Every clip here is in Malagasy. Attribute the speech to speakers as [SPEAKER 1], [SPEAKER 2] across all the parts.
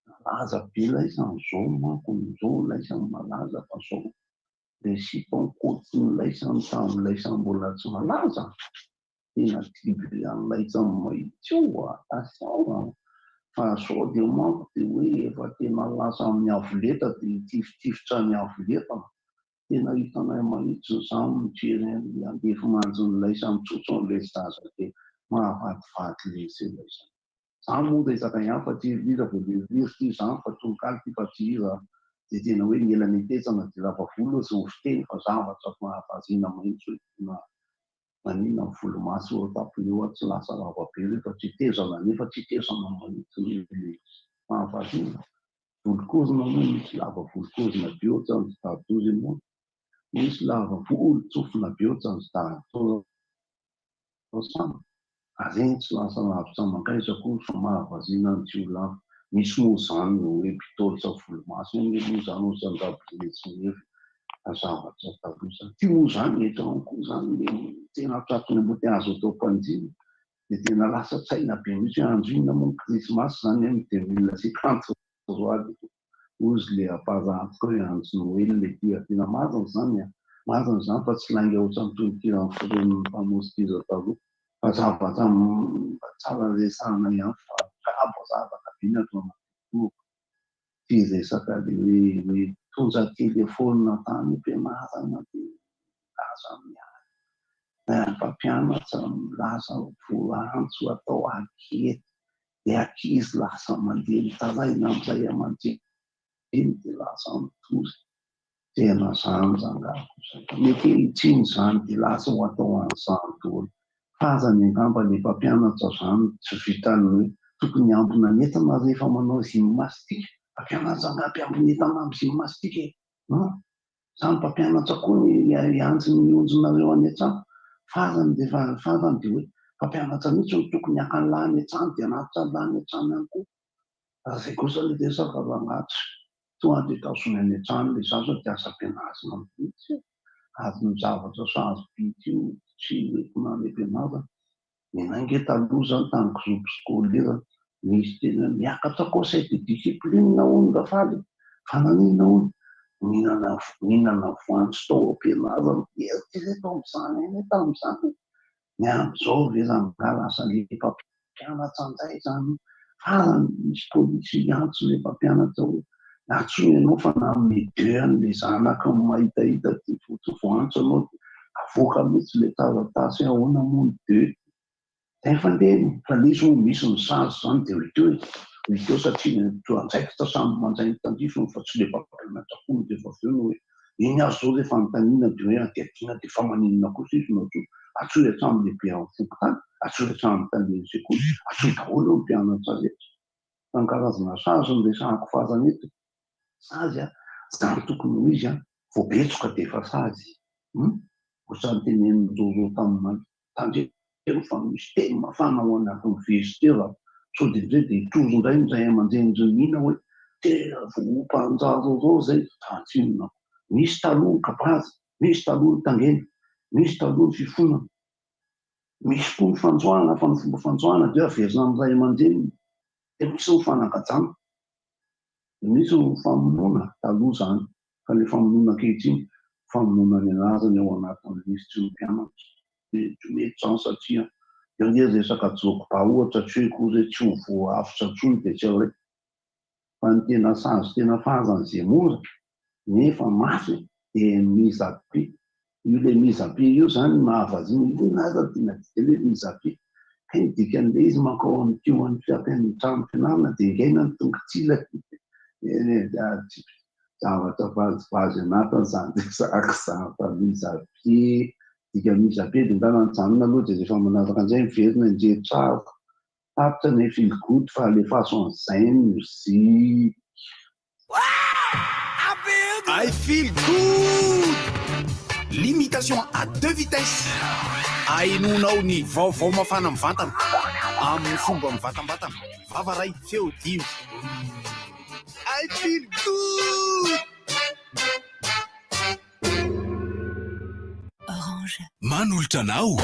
[SPEAKER 1] Malaza be ilay izany manko izao ilay izany malaza fa zao le sipankotin'ilay izany tamin'ilay izany mbola tsy malaza. Tena tiby an'ilay izany mahitsy attention fa sao dia manko dia hoe efa tena lasa amin'ny avoleta dia tifitifotra ny avoleta. Tena hitanay mahitsy izany mijery andefa manjon'ilay izany tsotron'ilay zaza dia mahavadivady lehibe ilay izany. Izany moa resaka ihany fa tsy hira vao leriry ty izany fa tonkaly ty fa tsy hira dia tena hoe miela mitetsana dia lava volo sy ho fiteny fa zavatra mahavazina mahitsy hoe tena maninona ny volomaso eo tampony tsy lasa lava be rehefa tsy tezana nefa tsy tezana mahitsy mahavazina. Volokozina moa misy lava volokozina be ohatran'ny tsy dadozy moa, misy lava volo tsofina be ohatran'ny tsy dadozy. Regny tsy lasa lavitra mangaizako fa mahavazina ny jiolahy. Misy moa izany hoe mpitolotra volomaso eny moa izany ohatran'ny tsy nefy zavatra taloha. Ty moa izany eto koa izany tena tratony moa te azo atao mpanjiny dia tena lasa tsaina be mihitsy hoe andro inona moa ny krismasy izany amin'ny 2053 ozy le aparato hoe andro Noely le dia tena marina izany marina izany fa tsy langa ohatran'ny tononkirany firenen'ny mpanosy taloha. Fa zavatra tsara resahana ihany fa gabo zavatra be atao anaty ty resaka le hoe tonja telefônina tany am-pianarana dia lasa miady mpampianatra lasa voantso atao ankety dia ankizy lasa mandeha mitaraina amin'izay aman-dreny dia lasa mitozy. Tena izany zangako mety itsiny izany dia lasa ho atao an'izany daholo. Fazany angamba ny mpampianatra izany tsy vitany hoe tokony ambina entana rehefa manao gymnastika. Mpampianatra angamba ambina entana amin'ny gymnastika e. Izany mpampianatra koa ny anjy mionjonareo any an-trano. Fazany dia hoe mpampianatra mihitsy no tokony hakany lahy any an-trano dia hanatitra ny lahy any an-trano ihany koa. Izay kosa ny resaka rangahy tonga dia tazony any an-trano ilay zaza dia asa-pianarana mihitsy ary ny zavatra sahazo bidy io tsy entina any am-pianarana. Menange taloha izany tamin'ny groupe scolaire misy tena miakatra conseil de discipline hono rafaly fa nanina hono mihinana voanjo tao am-pianarana eritrereto amin'izany eny tamin'izany. Ny amin'izao ve rangahy lasa le mpampianatra indray izany farany misy polisy antso le mpampianatra hoe antsoina ianao fa namede an'ilay zanaka mahitahita ty voanjo anao dia avoaka mihitsy le taratasy hoe ahoana moa ny deux. Efa ndeny fa lesy moa misy ny sazy izany dia hoteo satria andraikitra samy mandray ny tandrifiny fa tsy le mpampianatra koa dia efa aveo hoe iny azy zao rehefa notaniana dia hoe adihadiana dia fa maninona kosa izy no atsoy hatramin'ny lehibe amin'ny fokotany, atsoy hatramin'ny tandreny sekoly, atsoy daholo ny mpianatra rehetra. Fa ny karazana sazy ny resahako farany eto. Sazy izany tokony ho izy vao betsoka dia efa sazy. Ohatran'ny tenenin'ny Jojo tamin'ny tandreny fa misy teny mafana ho anatin'ny vesitera sao dia indray dia hitozo indray indray aman-dreny mihina hoe tena vao mpanjaro rao izay tatsinona. Misy taloha ny kapazy, misy taloha ny tangeny, misy taloha ny fifonana, misy koa ny fanjoana fa ny fomba fanjoana dia averina amin'ray aman-dreny dia misy ny fanagajana. Misy ny famonoana taloha izany fa ilay famonoana ankehitriny famonoana ny anarany ao anatin'ny lisitry ny mpianatra. Mety izany satria eo ny resaka jokba ohatra tsy hoe koa hoe tsy ho voafitra intsony dia tsy hoe fa ny tena sazy tena fazany izay mora nefa mafy dia mizabe. Io ilay mizabe io izany mahavazina io naza tena dia mizabe ka ny dikan'ilay izy manko ao amin'ny teo an'ny trano fianarana dia ingaina ny tonga tsilaka. Zavatra vazivazy anatiny izany resaka izany fa mizabe dika mizabe dia ndana nijanona aloha dia rehefa manaraka an'izay miverina injery tsara tapitra ny feel good fa alefaso an'izay ny mozika.
[SPEAKER 2] I feel good. Limitation à 2 vitesses. Ainonao ny vaovao mafana amin'ny vatana amin'ny fomba mivatambatana vavaray feo dimy. I feel good.
[SPEAKER 3] Orange.
[SPEAKER 2] Manolotra anao.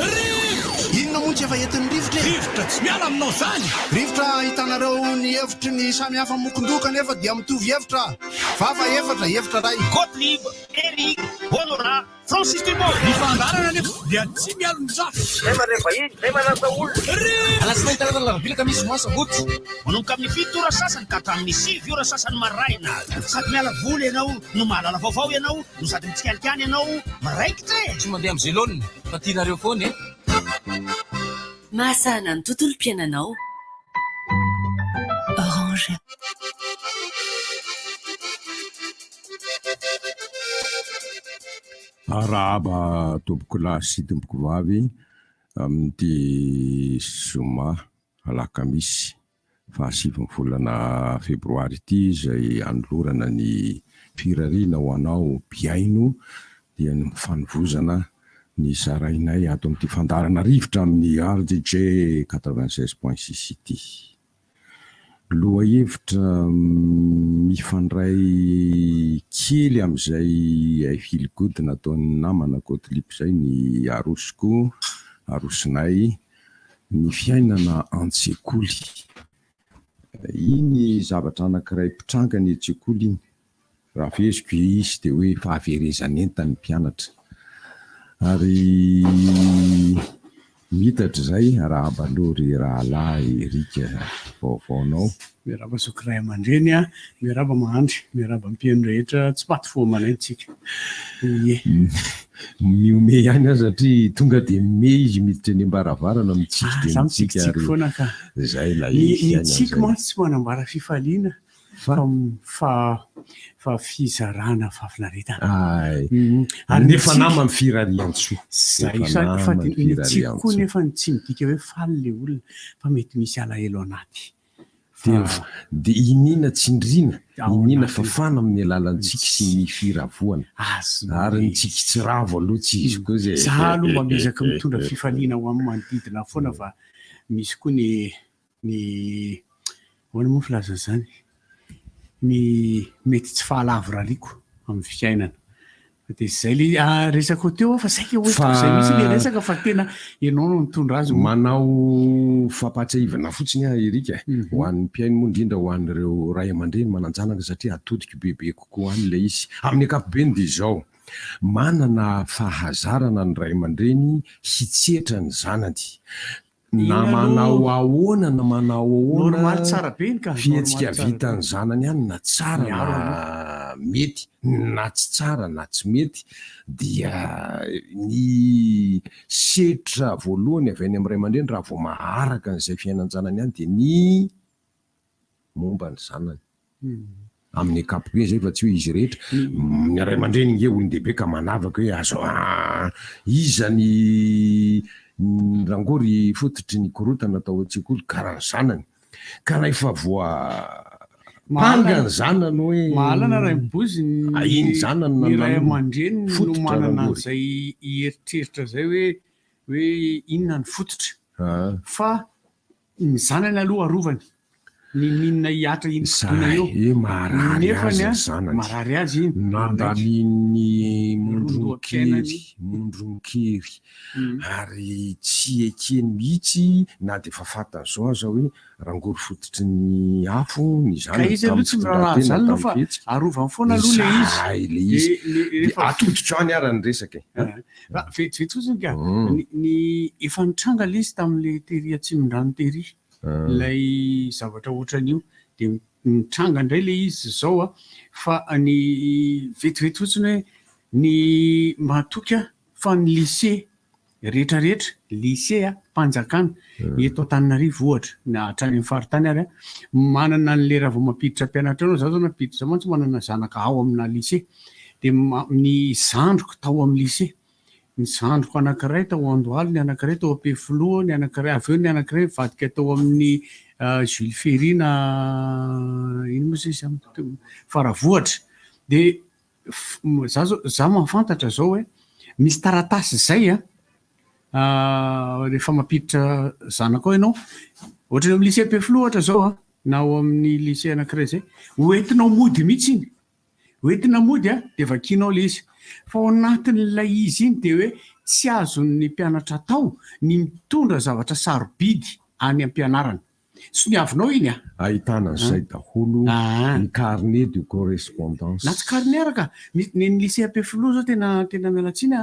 [SPEAKER 2] inona moa tsy efa entin'ny rivotra
[SPEAKER 3] tsy miala aminao zany
[SPEAKER 2] rivotra hitanareo ny hevitry ny samy hafa mokondoka nefa dia mitovy hevitra vafa efatra ray
[SPEAKER 3] Gottlieb, Eric, Honora, Francis Dumont mifandarana nefa dia tsy mialo mizafa
[SPEAKER 4] zay mare vahiny zay manasa olona
[SPEAKER 3] alasina hitanana larabilaka misy masaboty
[SPEAKER 4] manomboka amin'ny 7 ora sasany ka hatramin'ny 7 ora sasany maraina sady miala voly ianao no mahalala vaovao ianao no sady mitsikalikany ianao maraikitra
[SPEAKER 3] tsy mandeha amin'ny zelonina fa tianareo foana e
[SPEAKER 5] mahasahana ny tontolo-piainanao Orange.
[SPEAKER 6] arahaba tompoko lahy sy tompoko vavy amin'ity zoma alakamisy 7 volana febroary ity izay anolorana ny firariana ho anao biaino dia ny mifanovozana ny sarainay ato amin'ity fandarana rivotra amin'ny RDJ 96.6 ity loha hevitra mifandray kely amin'izay feel good nataon'ny namana Gottlieb zay ny arosinay ny fiainana an-tsekoly iny zavatra anankiray mpitranga ny an-tsekoly iny raha veziko izy dia hoe fahaverezan'entany mpianatra ary mitatra zay raha balory rahalahy Erika vaovaonao
[SPEAKER 7] miaraba sokiray aman-dreny a miaraba mahandry miaraba mpiaino rehetra tsy paty fo manaintsika
[SPEAKER 6] miome ihany aho satria tonga dia mime izy miditra ny ambaravarana mitsiky
[SPEAKER 7] foana ka
[SPEAKER 6] zay la
[SPEAKER 7] ny tsiky mantsy tsy manambara fifaliana fa fizarana fafinaretana
[SPEAKER 6] ary nefa nama ny firarian-tsoa
[SPEAKER 7] zay fa ny tsiky koa nefa ny tsy midika hoe faly le olona fa mety misy alahelo anaty
[SPEAKER 6] dia inina tsindriana inina fafana amin'ny alalantsika sy ny firavoana ary ny tsiky tsy ravo aloha tsy izy koa zay
[SPEAKER 7] za aloha mba mezaka mitondra fifaliana ho amin'ny manodidina foana fa misy koa ny hoana moa filaza zany ny mety tsy fahalavo rariko amin'ny fiainana dia zay le resaka teo fa saika zay misy le resaka fa tena ianao no mitondra azy
[SPEAKER 6] manao fampatsiahivana fotsiny Erika ho an'ny mpiaino moa indrindra ho an'ireo ray aman-dreny mananjanaka satria atodika bebe kokoa any ilay izy amin'ny ankapobeny dia izao manana fahazarana ny ray aman-dreny hitsetra ny zanany na manao ahoana na manao
[SPEAKER 7] normal tsara be ka
[SPEAKER 6] fihetsika vitany zanany ihany na tsara na mety na tsy tsara na tsy mety dia ny setra voalohany avy any amin'ny ray aman-dreny raha vao maharaka n'izay fiainan-janany ihany dia ny momba ny zanany amin'ny ankapobeny zay fa tsy hoe izy rehetra ny ray aman-dreny nge olon-dehibe ka manavaka hoe azo izany rangory fototry ny korotana atao an-tsekoly karaha ny zanany ka rehefa panga ny zanany hoe
[SPEAKER 7] mahalana ray mibozy
[SPEAKER 6] iny zanany
[SPEAKER 7] ny ray aman-dreny no manana an'izay eritreritra zay hoe inona ny fototra fa ny zanany aloha arovany ny minina hiatra iny fotoana eo
[SPEAKER 6] marary azy zanany
[SPEAKER 7] marary azy iny
[SPEAKER 6] nandanin'ny mondron-kery ary tsy ekeny mihitsy na dia efa fantany zao aza hoe rangory fototry ny afo ny
[SPEAKER 7] ka izy aloha tsy miraharaha zany aloha fa arovany foana aloha
[SPEAKER 6] le izy atoditra any ara ny resaka
[SPEAKER 7] vetsivetsy ka ny efa nitranga le izy tamin'le tery Atsimindran'ny tery ilay zavatra ohatran'io dia mitranga indray le izy zao fa ny vetivety fotsiny hoe ny matoka fa ny lycée rehetrarehetra lycée mpanjakana eto Antananarivo ohatra na hatrany amin'ny faritany ary manana ny lera vao mampiditra mpianatra anao zaho zao nampiditra za mantsy manana zanaka ao amina lycée dia ny zandroko tao amin'ny lycée ny zandroko anankiray tao Andohalo ny anankiray tao Ampefilo ny anankiray avy eo ny anankiray vadika tao amin'ny Jules Ferry na ino moa zay Faravohatra dia za mahafantatra zao hoe misy taratasy zay rehefa mampiditra zanaka ao ianao ohatra ny amin'ny lycée Ampefilo ohatra zao na ao amin'ny lycée anankiray zay hoentinao mody mihitsy iny hoentina mody dia vakianao le izy fa ao anatin'ilay izy iny dia hoe tsy azon'ny mpianatra tao ny mitondra zavatra sarobidy any am-pianarana. Sy ny avinao iny
[SPEAKER 6] ahitana n'izay daholo ny carnet de correspondance.
[SPEAKER 7] Na tsy carnet araka ny lycée Ampefilo zao tena mialatsiny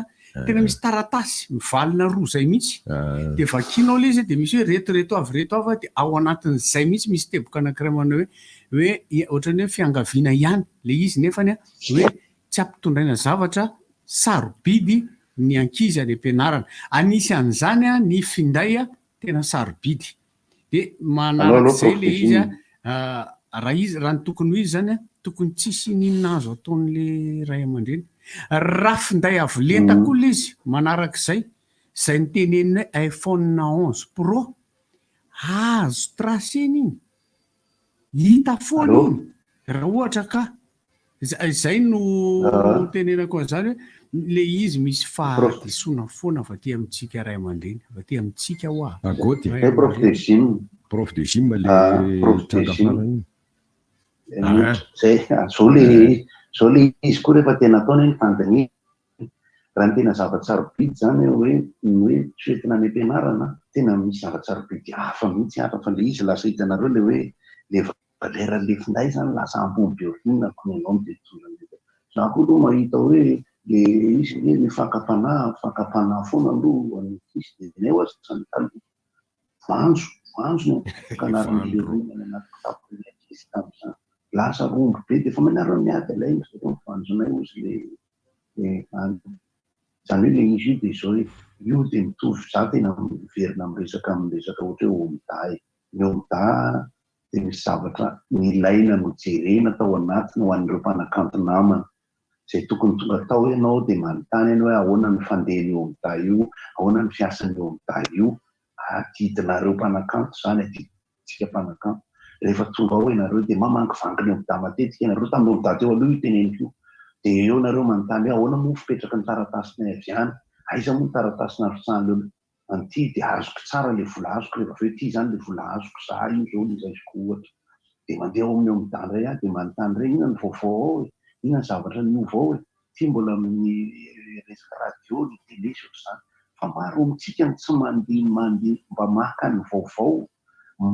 [SPEAKER 7] tena misy taratasy mivalina roa zay mihitsy de vakinao le izy de misy hoe reto avy de ao anatin'izay mihitsy misy teboka anankiray manao hoe ohatran'ny hoe fiangaviana ihany le izy nefany hoe tsy ampitondraina zavatra sarobidy ny ankizy any am-pianarana. Anisy an'izany ny finday tena sarobidy. De manarak'izay le izy raha ny tokony ho izy zany tokony tsisy ninona azo ataon'le ray aman-dreny. Raha finday avo lenta koa le izy manarak'izay zay nytenenina hoe iPhone 11 Pro azo tracena iny hita foana iny raha ohatra ka zay no tenenako an'izany hoe le izy misy fahadisoana foana vaty amintsika ray aman-dreny vaty amintsika hoa
[SPEAKER 6] agoty
[SPEAKER 1] prof de
[SPEAKER 6] gym le trangafana iny
[SPEAKER 1] zay zao le izy koa rehefa tena ataona ny fandaniana raha ny tena zavatsarobidy zany hoe tsy hoe tena any am-pianarana tena misy zavatsarobidy hafa mihitsy fa le izy lasa hitanareo le hoe le valeran'le finday zany lasa ampombiorina konenao de za koa aloha mahita hoe le izy le fakapana foana aloha an'isy de neo zany vanzo kanarany ronany anaty kitapo izy tam'izany lasa rombo be de fa manareo miady alay vanzonay ozy le zany hoe le izy io de zao hoe io de mitovy za tena miverina miresaka ohatra hoe omda ny omda de misy zavatra nilaina no jerena tao anatiny ho an'ireo mpanakanto namana zay tokony tonga tao ianao de manontany any hoe ahoana ny fandehany omda io ahoana ny fiasan'ny omda io adidinareo mpanakanto zany adiditsika mpanakanto rehefa tonga ao ianareo de mamanky vanginy omda matetika ianareo tamin'ny omda teo aloha io teneniko de eo nareo manontany hoe ahoana moa fipetraka ny taratasinay avy any aiza moa ny taratasina fisahany eo anty de azoko tsara le vola azoko rehefa aveo ty zany le vola azoko za io zao nizaizoko ohatra de mandeha ao amin'ny omda ndray de manontany re ina ny vaovao ao ina ny zavatra niovao ty mbola amin'ny resaka radio ny tele zany fa maro amitsika tsy mandeha mba maka ny vaovao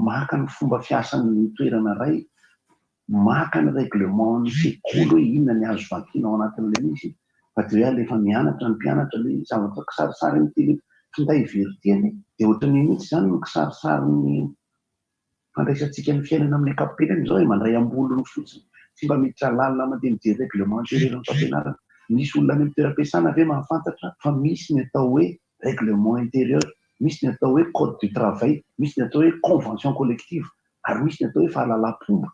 [SPEAKER 1] maka ny fomba fiasan'ny toerana ray maka ny règlement ny sekoly hoe inona ny azo vakina ao anatin'le misy fa de hoe alefa mianatra ny mpianatra le zavatra kisarisary ny tele finday veritiany de ohatrany mihitsy zany ny kisarisary ny fandraisantsika ny fiainana amin'ny ankapobeny zao mandray ambolony fotsiny tsy mba miditra lalina mandeha mijery règlement intérieur ny fampianarana misy olona any amin'ny toeram-piasana ave mahafantatra fa misy ny atao hoe règlement intérieur misy ny atao hoe code du travail misy ny atao hoe convention collective ary misy ny atao hoe fahalalam-pomba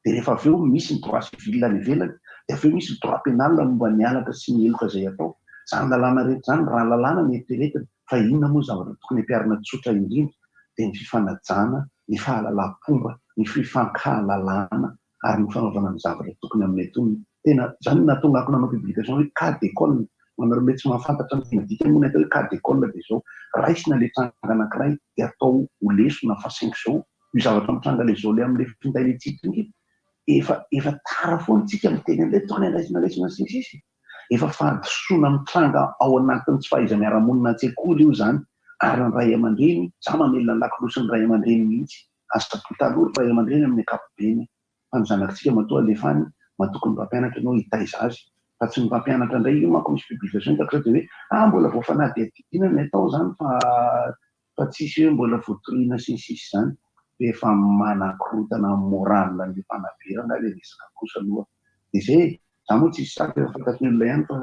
[SPEAKER 1] de rehefa aveo misy ny droit civil any ivelany de aveo misy droit pénal momba ny alatra sy ny eloka zay atao zany lalàna rehetra zany raha lalàna ny eritreretina fa inona moa zavatra tokony ampiarina tsotra indrindra de ny fifanajana ny fahalalam-pomba ny fifankahalalàna ary ny fanaovana ny zavatra tokony amin'ny atony tena zany natonga ako nanao publication hoe cas d'école manareo le tsy mahafantatra ny tena dika moa ny atao hoe cas d'école de zao raisina le tranga anankiray de atao ho lesona fa 5 zao io zavatra mitranga le zao le am'le finday le tsitringy efa tara foana tsika miteny an'le tokony lesona sisisy efa fahadisoana mitranga ao anatin'ny tsy fahaiza miara-monina an-tsekoly io zany ary ny ray aman-dreny za mamelona lakolosy ny ray aman-dreny mihitsy asatotaloha ray aman-dreny amin'ny ankapobeny fa ny zanakitsika matoa alefany matokony mpampianatra ianao hitaiza azy fa tsy ny mpampianatra indray io manko misy publication taksa de hoe mbola voafanady adidina ny atao zany fa tsisy hoe mbola voatoriana sisisy zany de efa manakorotana moral ny mpanaberana le resaka kosa aloha de zay za moa tsisy sary efa fantatry ny olona ihany fa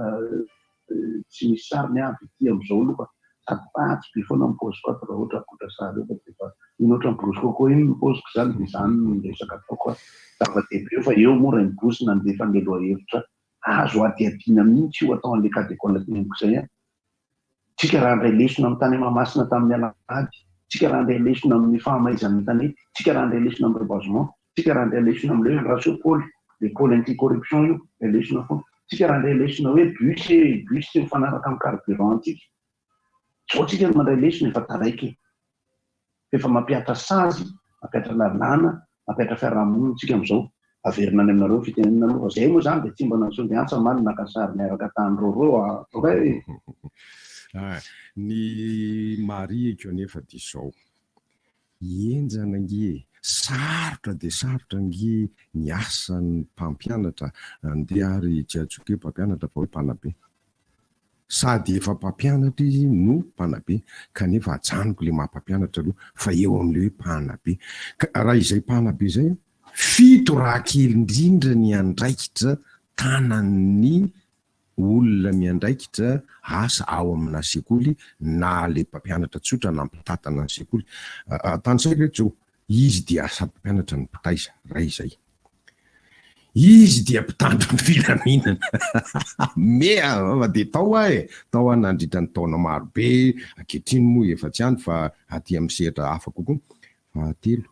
[SPEAKER 1] tsy misy sary ny avy ity am'izao aloha fa sady be foana mipoziko ato raha ohatra akotra sary efa defa iny ohatra miborosy kokoa iny mipoziko zany de zany resaka ataoko zava-dehibe eo fa eo moa raha miborosy nandefa an'eloha hevitra azo adiadiana mihitsy io atao an'le cas d'école teneniko zay tsika raha ndray lesona amin'ny tany Mahamasina tamin'ny alahady tsika raha ndray lesona amin'ny fahamaizan'ny tanety tsika raha ndray lesona amin'ny rebasement tsika raha ndray lesona amin'le ratio pôly le pôly anti-corruption io le lesona foana tsika raha ndray lesona hoe bus tsy mifanaraka amin'ny carburant antsika zao tsika mandray lesona efa taraiky efa mampiatra sazy mampiatra lalàna mampiatra fiarahamonina tsika am'izao averina any aminareo fitenenina aloha zay moa zany de tsy mba nansondy antsa maly nakasary miaraka tany roro
[SPEAKER 6] Ny mariako anefa dia izao enjana nge sarotra dia sarotra nge ny asan'ny mpampianatra andeha ary tsy atsoke mpampianatra fa hoe mpanabe sady efa mpampianatra izy no mpanabe kanefa ajanoko le maha-mpampianatra aloha fa eo amin'le hoe mpanabe raha izay mpanabe zay fito raha kely indrindra ny andraikitra tanan'ny olona miandraikitra asa ao amina sekoly na le mpampianatra tsotra na mpitatana ny sekoly tanysaiko rehetra izy dia asa mpampianatra ny mpitaiza ray izay izy dia mpitandro ny filaminana mea de tao tao nandritra ny taona marobe ankehitriny moa efa tsy any fa aty amin'ny sehatra hafa kokoa fahatelo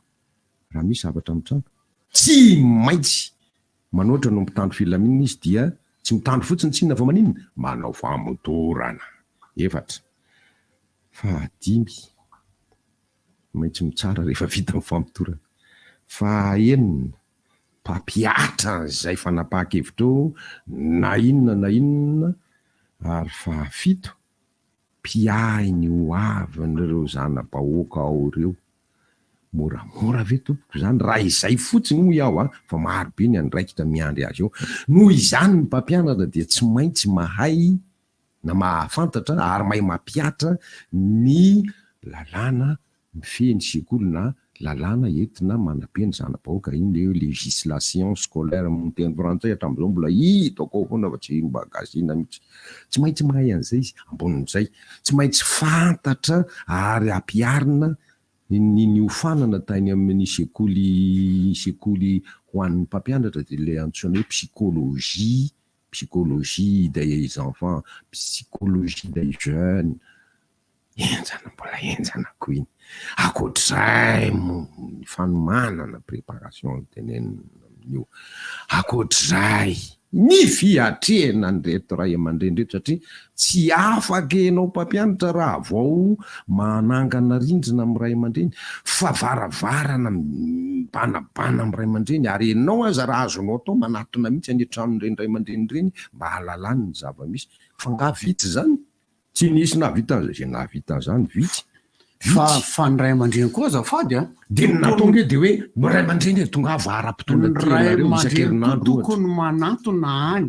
[SPEAKER 6] raha misy zavatra mitrano tsy maintsy manoatra no mpitandro filaminana izy dia tsy mitandro fotsiny tsinona fa maninona manao famotorana efatra fahadimy maintsy mitsara rehefa vita amin'ny famotorana fahaenina mpampiatra zay fanapahan-kevitro na inona ary fahafito mpiahy ny hoavin'ireo zana-bahoaka ao ireo moramora ve tompoko zany raha izay fotsiny moa iaho fa marobe ny andraikitra miandry azy eo noho izany ny mpampianatra dia tsy maintsy mahay na mahafantatra ary mahay mampiatra ny lalàna mifehy sekoly na lalàna entina manapeny zana-bahoaka iny le législation scolaire amin'ny teny frantsay hatramin'izao mbola hitako ao foana fa tsy bagazina mihitsy tsy maintsy mahay an'izay izy ambonin'izay tsy maintsy fantatra ary ampiarina ny hofanana tany amin'ny sekoly ho an'ny mpampianatra dia le antsoina hoe psychologie des enfants, psychologie des jeunes enjana mbola enjana koa iny akoatr'izay ny fanomanana préparation tenenina amin'io akoatr'izay ny fiatrehana ny reto ray aman-dreny rehetra satria tsy afaka ianao mpampianatra raha vao manangana rindrina amin'ny ray aman-dreny fa varavarana banabana amin'ny ray aman-dreny ary ianao aza raha azonao atao manatona mihitsy any an-tranon'ireny ray aman-dreny reny mba hahalalany ny zava-misy fa ngavitsy zany tsy nisy nahavita zay nahavita zany vitsy
[SPEAKER 7] fa ny ray aman-dreny koa azafady
[SPEAKER 6] de natonga de hoe ray aman-dreny tonga varam-potoana
[SPEAKER 7] telareo isan-kerinandro tokony manatona any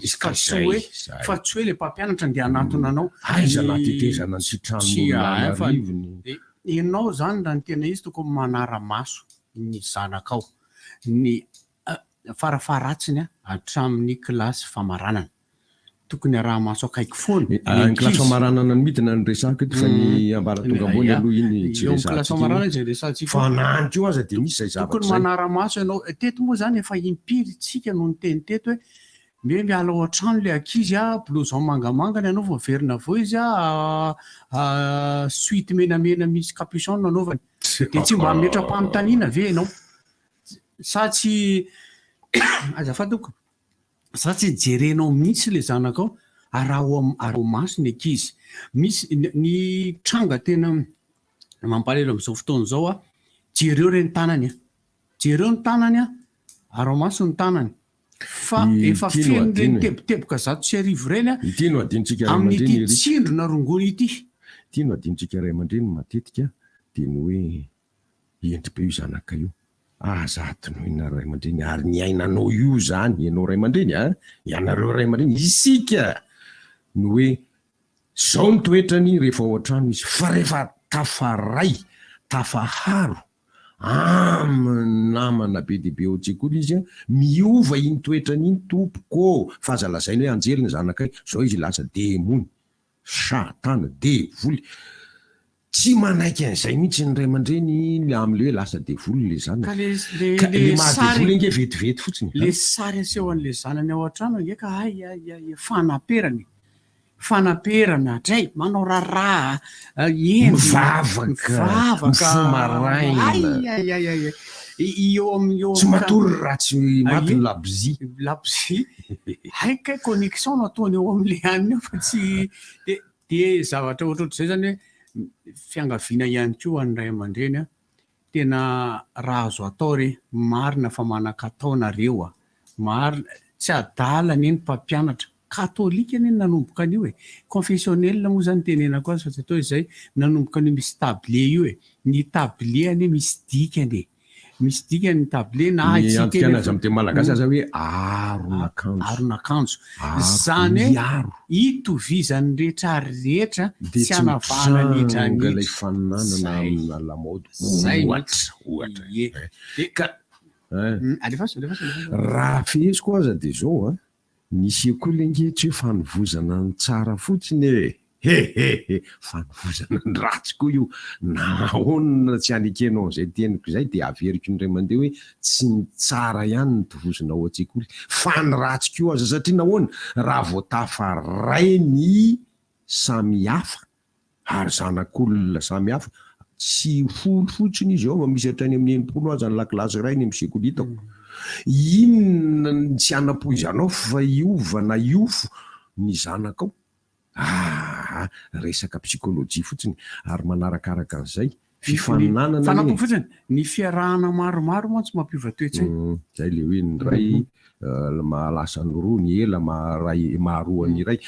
[SPEAKER 7] fa tsy hoe le mpampianatra ndia anatona anao
[SPEAKER 6] aiza natetezana ny sitranon'olonarivony
[SPEAKER 7] ianao zany raha ny tena izy tokony manara-maso ny zanakao ny farafaratsiny hatramin'ny kilasy famaranana tokony araha maso akaiky foana
[SPEAKER 6] ny kilasy famaranana ny midina ny resaka eto fa ny ambaratonga ambony aloha iny tsy
[SPEAKER 7] kilasy famaranana izay resantsika
[SPEAKER 6] fa nanjo aza de misy zay zavatra
[SPEAKER 7] tokony manara-maso ianao teto moa zany efa impiritsika no ny teny teto hoe me miala ao an-trano le ankizy blouson mangamanga ny anaovany verina vo izy suite menamena misy capuchon anaovany de tsy mba metram-pamitaniana ve ianao sa tsy azafady toko sa tsy jerenao mihitsy le zanakao araho maso ny ankizy misy ny tranga tena mampalelo amin'izao fotoana zao jereo reny tanany jereo ny tanany araho maso ny tanany fa efa feno reny teboteboka zato sy arivo reny
[SPEAKER 6] ity no adintsika
[SPEAKER 7] amin'ity tsindrona rongony ity
[SPEAKER 6] ity no adintsika ray aman-dreny matetika dia ny hoe endri-be io zanaka io azato noho ina ray aman-dreny ary ny ainanao io zany ianao ray aman-dreny ianareo ray aman-dreny isika no hoe zao ny toetrany rehefa ao an-trano izy fa rehefa tafaray tafaharo namana be deabe ao an-tsekoly izy miova iny toetrany iny tompoko fa aza lazainy hoe anjely ny zanakay zao izy lasa demony satana devoly tsy manaiky an'izay mihitsy ny ray aman-dreny am'le hoe lasa devoly le zanaka le mahadevoly inge vetivety fotsiny
[SPEAKER 7] le sary aseho an'le zanany ao an-trano nge ka fanaperana hatray manao raharaha
[SPEAKER 6] mivavaka mifomaraina tsy matory raha tsy maty ny labzi
[SPEAKER 7] haika connexion no ataony eo am'le aniny eo fa tsy de zavatra ohatrohatr'izay zany hoe fiangaviana ihany koa any ray aman-dreny tena raha azo atao re marina fa manan-kataonareo marina tsy adalany eny mpampianatra katolika anie nanomboka an'io e confessionnel moa zany tenenako azy fa tsy atao izay nanomboka an'io misy table io e ny table anie misy dikany misy dikany ny table na
[SPEAKER 6] antikana azy amin'ny teny malagasy aza hoe aron'akanjo
[SPEAKER 7] zany hitovizany rehetrarehetra tsy anavahana
[SPEAKER 6] lay faninanana amina lamaody raha fihesy koa aza de zao a ny sekoly angetra hoe fanovozana ny tsara fotsiny hehehe fanovozana ny ratsy koa io naonina tsy anekenao zay teniko zay de averiko indray mandeha hoe tsy ny tsara ihany ny tovozina ao an-tsekoly fa ny ratsy koa aza satria nahoana raha voatafaray ny samihafa ary zanak'olona samihafa tsy folo fotsiny izy ao misy hatrany amin'ny enimpolo aza ny lakilasy ray ny amin'ny sekoly hitako inona tsy anapoizanao fa iovana iofo ny zanakao resaka psikolojia fotsiny ary manarakaraka an'izay fifaninanana
[SPEAKER 7] fotsiny ny fiarahana maromaro mantsy mampiova toetra
[SPEAKER 6] zay le hoe ny ray malasa ny roa ny ela maharoany iray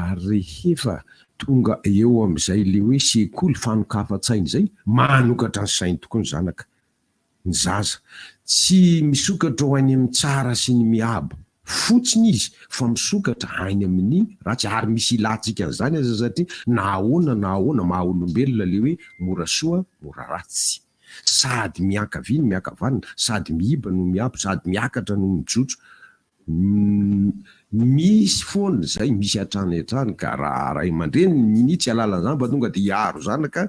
[SPEAKER 6] ary rehefa tonga eo amin'izay le hoe sekoly fanokafa-tsainy zay manokatra ny sainy tokoa ny zanaka ny zaza tsy misokatra ho any amin'ny tsara sy ny miaba fotsiny izy fa misokatra hainy amin'ny ratsy ary misy ilantsika an'izany aza satria nahoana mahaolombelona le hoe mora soa mora ratsy sady miankaviny miankavanina sady miiba no miabo sady miakatra no mijotso misy foana zay misy hatrany ka raha ray aman-dreny minitsy alalan'izany mba tonga de hiaro zanaka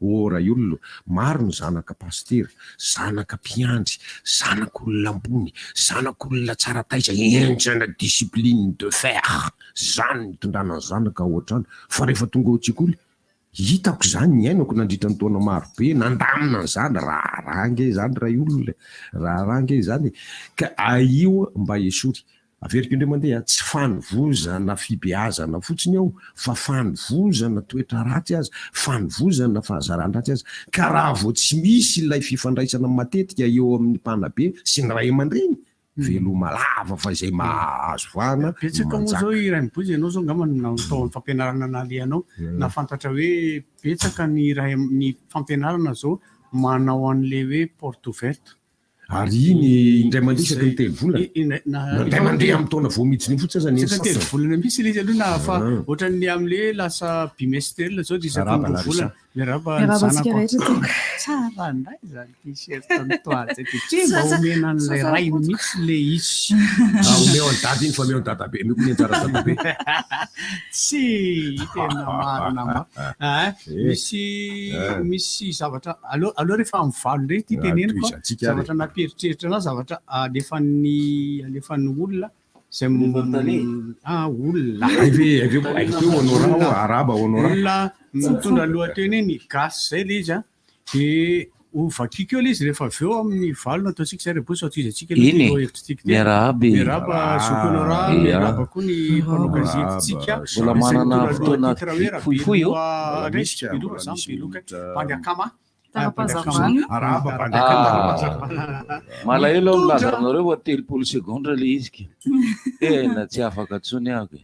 [SPEAKER 6] ora olona maro ny zanaka pastery zanaka mpiandry zanak'olona ambony zanak'olona tsara taisa enjana discipline de fer zany mitondrana ny zanaka ao an-trano fa rehefa tonga ao an-tsekoly hitako zany ny ainako nandritra ny taona maro be nandamina ny zany raharange zany ray olona raharange zany ka io mba esory averiko indray mandeha tsy fanovozana fibeazana fotsiny ao fa fanovozana toetra ratsy azy fanovozana fahazaran-dratsy azy ka raha vao tsy misy ilay fifandraisana matetika eo amin'ny mpanabe sy ny ray aman-dreny veloma lava fa izay mahazo vahana
[SPEAKER 7] betsaka moa zao iray mibozy ianao zao angambany natao fampianarana nalehanao nafantatra hoe betsaka ny fampianarana zao manao an'le hoe porte ouverte
[SPEAKER 6] ary iny indray mandeha isaky ny telo volana indray mandeha amin'ny taona voamiditsiny fotsy aza ny
[SPEAKER 7] telo volana misy ilay izy aloha na fa ohatran'ny amin'le lasa bimestrel zao de isaky ny volana miaraba tsara ndray zany t-shirt toazy de tsy mba omena an'lay ray mihitsy le izy
[SPEAKER 6] omeo any dady iny fa meo dada be meo koa ny anjara dada be
[SPEAKER 7] tsy tena marina misy zavatra aloha rehefa amivalo ndray ty teneniko zavatra namperitreritra na zavatra alefan'ny olona zay olona
[SPEAKER 6] araba
[SPEAKER 7] olona mitondra lohateny ny gasy zay le izy de ovakiko eo le izy rehefa aveo amin'ny valona ataotsika zay reboso atizatsika
[SPEAKER 5] miaraba
[SPEAKER 7] sokonora miaraba koa ny mpanao gazetitsika
[SPEAKER 5] mbola manana fotoana fohifohy io
[SPEAKER 7] mpandiakama
[SPEAKER 5] malahelo ao milazanareo fa telopolo segondra le izy tena tsy afaka atsony ahako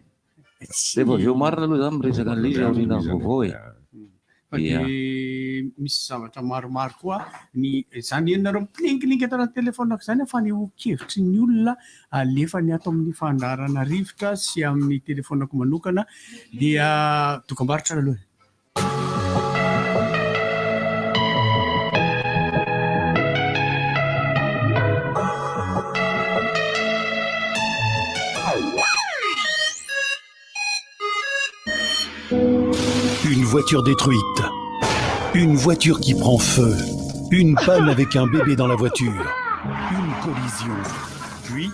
[SPEAKER 5] rehefa aveo marina aloha zany miresaka an'le izy aorina vaovao
[SPEAKER 7] misy zavatra maromaro koa ny zany enonareo mpilingilingy atao anaty telefonako zany fa ny okevitry ny olona alefa ny ato amin'ny fandarana rivotra sy amin'ny telefonako manokana dia dokam-barotra aloha.
[SPEAKER 8] Une voiture détruite, une voiture qui prend feu, une panne avec un bébé dans la voiture, une collision. Puis,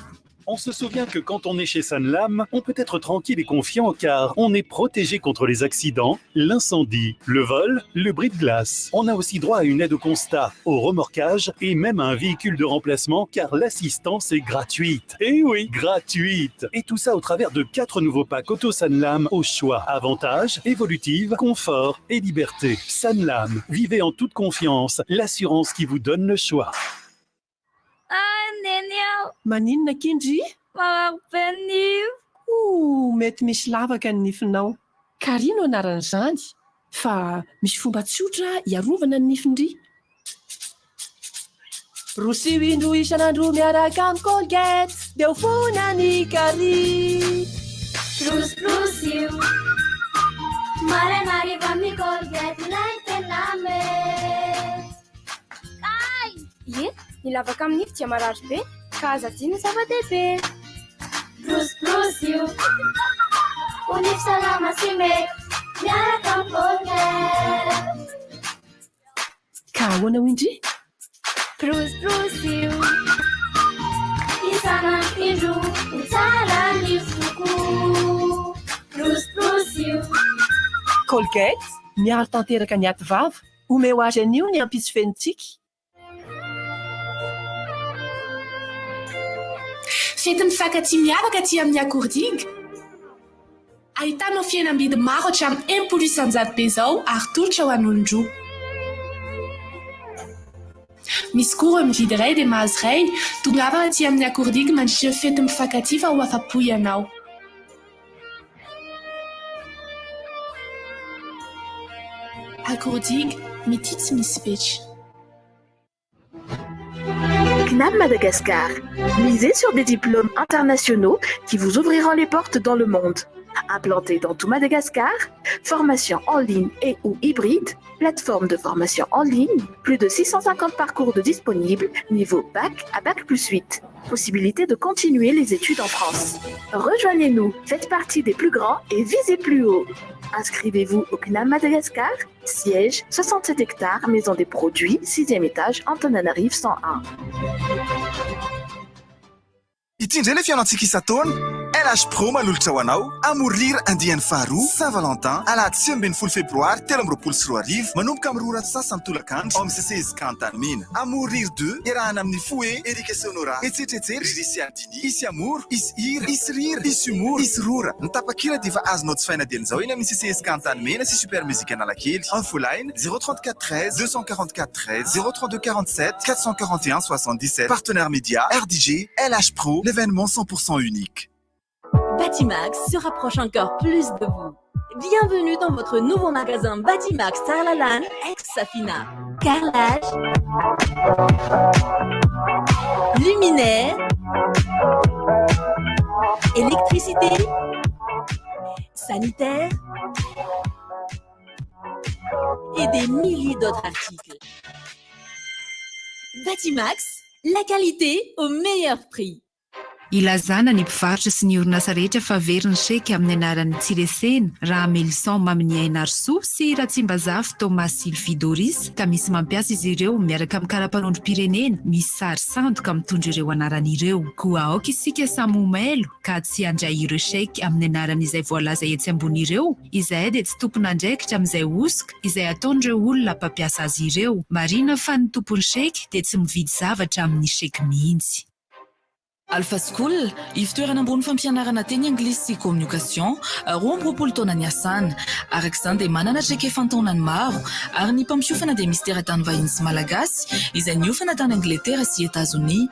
[SPEAKER 8] on se souvient que quand on est chez Sanlam, on peut être tranquille et confiant car on est protégé contre les accidents, l'incendie, le vol, le bris de glace. On a aussi droit à une aide au constat, au remorquage et même à un véhicule de remplacement car l'assistance est gratuite. Eh oui, gratuite. Et tout ça au travers de 4 nouveaux packs Auto Sanlam au choix. Avantages, évolutive, confort et liberté. Sanlam, vivez en toute confiance, l'assurance qui vous donne le choix.
[SPEAKER 9] Maninona Kindry? Magnampenivoko. mety misy lavaka ny nifinao. Karino anaran'izany? Fa misy fomba tsotra iarovana ny nifindry. Rosio indro isan'andro miaraka amin'ny Colgate, dia ho fona ny kary.
[SPEAKER 10] Rosio, maraina hariva amin'ny Colgate ilay tena Ay!
[SPEAKER 11] Ie, ny lavaka amin'ny nify dia marary be, ka aza tiany zava-dehibe.
[SPEAKER 10] Rosio, ho nify salama sy mety, miaraka amin'ny Colgate.
[SPEAKER 9] Ka ahoana ho indry?
[SPEAKER 10] Rosio, isan'andro ho tsara ny foko. Rosio,
[SPEAKER 9] Colgate, miaro tanteraka ny ativava, omeo azy anio ny ampitso fenitsika.
[SPEAKER 12] Fety mifankatia miavaka aty amin'ny Akordiga. Ahitanao fihenam-bidy maro hatramin'ny 1 isan-jato be izao ary tolotra ho an'olon-droa. Misy koa mividy iray dia mahazo iray. Tongava aty amin'ny Akordiga mandritra fety mifankatia fa ho afa-po ianao. Akordiga, mititsy misy fetra.
[SPEAKER 13] CNAM Madagascar. Misez sur des diplômes internationaux qui vous ouvriront les portes dans le monde. Implanté dans tout Madagascar, formation en ligne et ou hybride, plateforme de formation en ligne, plus de 650 parcours de disponibles, niveau bac à bac plus 8. Possibilité de continuer les études en France. Rejoignez-nous, faites partie des plus grands et visez plus haut. Inscrivez-vous au CNAM Madagascar, siège 67 hectares, maison des produits, 6e étage, Antananarivo 101.
[SPEAKER 14] Ity indray le fianantsika isan-taona LH Pro manolotra ho anao amorira andiany faharoa Saint-Valentin alahady 9 febroary 2024 manomboka amin'ny 2 sasany tolakandro ao amin'ny CCZ Kantanmina. Amorira 2 iarahana amin'ny Fouet Erika Sonora etsetsetsery Risy Aldini isy amoro isy hira isy rira isy humor isy rora ny tapakira dia efa azonao tsy faina dian'izao eny amin'ny CCZ Kantanmina sy Super Musique Analakely infoline 034 13 244 13 032 47 441 77 partenaire média RDG LH Pro, l'événement 100% unique.
[SPEAKER 15] Batimax se rapproche encore plus de vous. Bienvenue dans votre nouveau magasin Batimax Tarlalan ex-Safina. Carrelage, luminaire, électricité, sanitaire et des milliers d'autres articles. Batimax, la qualité au meilleur prix.
[SPEAKER 16] Ilazana ny mpivarotra sy ny orinasa rehetra fa veriny chèque amin'ny anaran'ny Tsiresena, Ramelson Mamini Ainarso sy Ratsimbazafy Thomas Sylvie Doris ka misy mampiasa izy ireo miaraka amin'ny karapanondrom-pirenena misy sary sandoka mitondra ireo anaran'ireo. Koa aoka isika samy homelo ka tsy handray ireo chèque amin'ny anaran'izay voalaza etsy ambony ireo, izay dia tsy tompona andraikitra amin'izay osoka izay ataon'ireo olona mpampiasa azy ireo. Marina fa ny tompon'ny chèque dia tsy mividy zavatra amin'ny chèque mihitsy.
[SPEAKER 17] Alpha School, ivitoerana ambony fampianarana teny anglisy sy communication, 12 taona niasana. Araka izany dia manana chèque efa-taonany maro, ary ny mpampiofana dia misy teratany vahiny sy malagasy, izay niofana tany Angleterre sy États-Unis.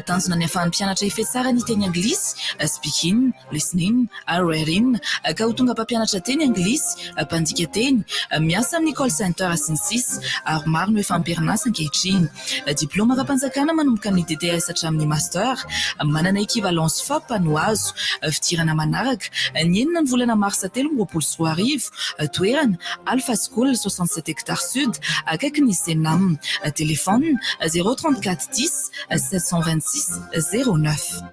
[SPEAKER 17] Tanjona ny ahafahan'ny mpianatra ifetsara ny teny anglisy, speaking, listening, reading, ka ho tonga mpampianatra teny anglisy, mpandika teny, miasa amin'ny call center sy ny sisa, ary maro no efa amperinasa ankehitriny. Diplôma ara-panjakana manomboka amin'ny DTS hatramin'ny master, manana équivalence FAP no azo. Fitirana manaraka ny 9 ny volana marsa 2024 toerana Alpha School 67 hectares sud akaiky ny Senam. Téléphone 034 10 726 09.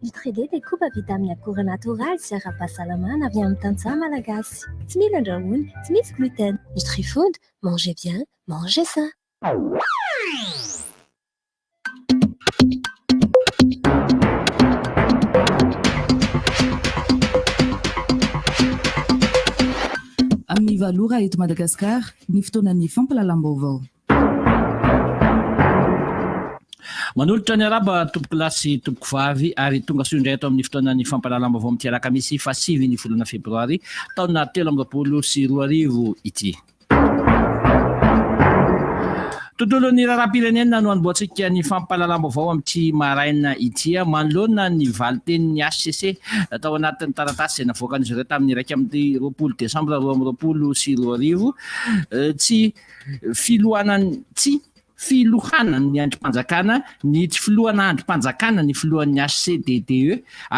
[SPEAKER 18] Utredet dia koba vita amin'ny akora natoraly sy ara-pahasalamana avy amin'ny tantsaha malagasy. Tsy mila andrahoina, tsy misy gluten. Nutrifood, mangez bien, mangez sain.
[SPEAKER 17] Amin'ny valora eto Madagasikara, ny fotoanan'ny fampalalam-baovao.
[SPEAKER 3] Manolotra ny araba tompoko lasy tompoko vavy ary tonga soa indray ato amin'ny fotoanan'ny fampalalam-baovao amin'ny tiaraka-misy fa 7 ny volana febroary taona 2024 ity. Tontolon'ny raharaham-pirenena no anomboantsika ny fampahalalam-baovao amin'ity maraina ity manoloana ny valitenin'ny HCC tao anatin'ny taratasy izay navoakan'izy ireo tamin'ny 1 Desambra 2024 tsy filohanany ny andrim-panjakana ny tsy filohana andrim-panjakana ny filohan'ny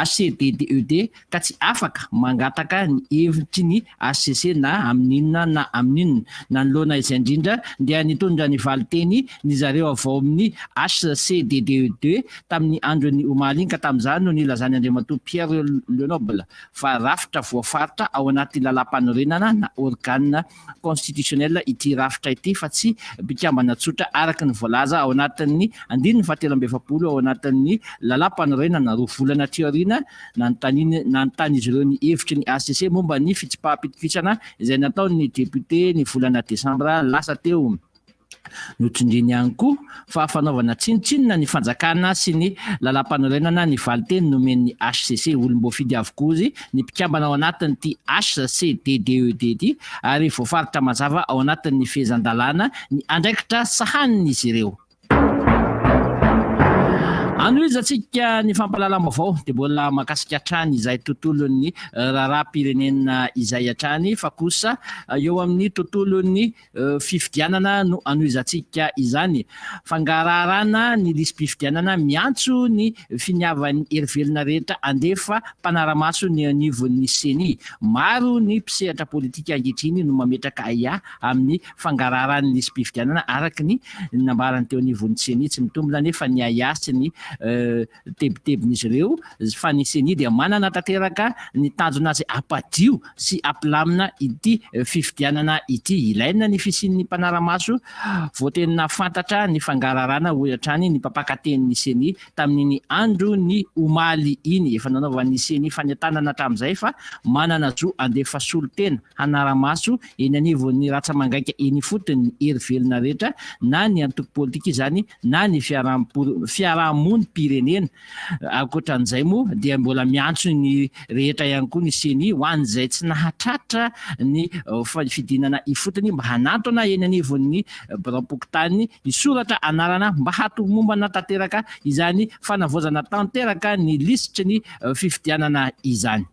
[SPEAKER 3] HCDDED ka tsy afaka mangataka ny hevitry ny HCC na amin'inona na amin'inona. Nanoloana izay indrindra dia nitondra ny valiteny ny zareo avao amin'ny HCDDED tamin'ny andron'ny omaly iny ka tamin'izany no nilazany Andriamatoa Pierre Lenoble fa rafitra voafaritra ao anaty lalam-panorenana na organe constitutionnel ity rafitra ity fa tsy mpikambana tsotra araka ny voalaza ao anatin'ny 17 ao anatin'ny lalam-panorenana 2 volana teorina nanontany izy ireo ny hevitry ny HCC momba ny fitsipaham-pitokisana izay nataon'ny député ny volana Desambra lasa teo. Notsindriny ihany koa fa fanaovana tsinotsinona ny fanjakana sy ny lalam-panorenana ny valiteny nomen'ny HCC olom-boafidy avokoa izy ny mpikambana ao anatin'ity HCDDED ary voafaritra mazava ao anatin'ny fehezan-dalàna ny andraikitra sahanin'izy ireo. Anoizatsika ny fampahalalam-baovao dia mbola mahakasika hatrany izay tontolon'ny raharaham-pirenena izay hatrany fa kosa eo amin'ny tontolon'ny fifidianana no anoizatsika izany. Fangarahana ny lisam-pifidianana miantso ny finiavan'ny herivelona rehetra andefa mpanara-maso ny anivon'ny CENI. Maro ny mpisehatra politika ankehitriny no mametraka aia amin'ny fangarahana ny lisam-pifidianana araka ny nambarany teo anivon'ny CENI tsy mitombona nefa ny aia sy ny tebitebin'izy ireo fa ny CENI dia manana tanteraka ny tanjona azy ampadio sy ampilamina ity fifidianana ity. Ilaina ny fisian'ny mpanara-maso voatenina fantatra ny fangarahana hoatrany ny mpampakaten'ny CENI tamin'ny andro ny omaly iny efa nanaovan'ny CENI fanentanana hatramin'izay fa manana zo andefa solotena hanara-maso eny anivon'ny ratsamangaika eny fotony hery velona rehetra na ny antoko politika izany na ny fiarahamony pirenena. Ankoatran'izay moa dia mbola miantso ny rehetra ihany koa ny CENI ho an'izay tsy nahatratra ny fidinana ifotony mba hanatona eny anivon'ny biraim-pokotany isoratra anarana mba hatomomba tanteraka izany fanavoazana tanteraka ny lisitry ny fifidianana izany.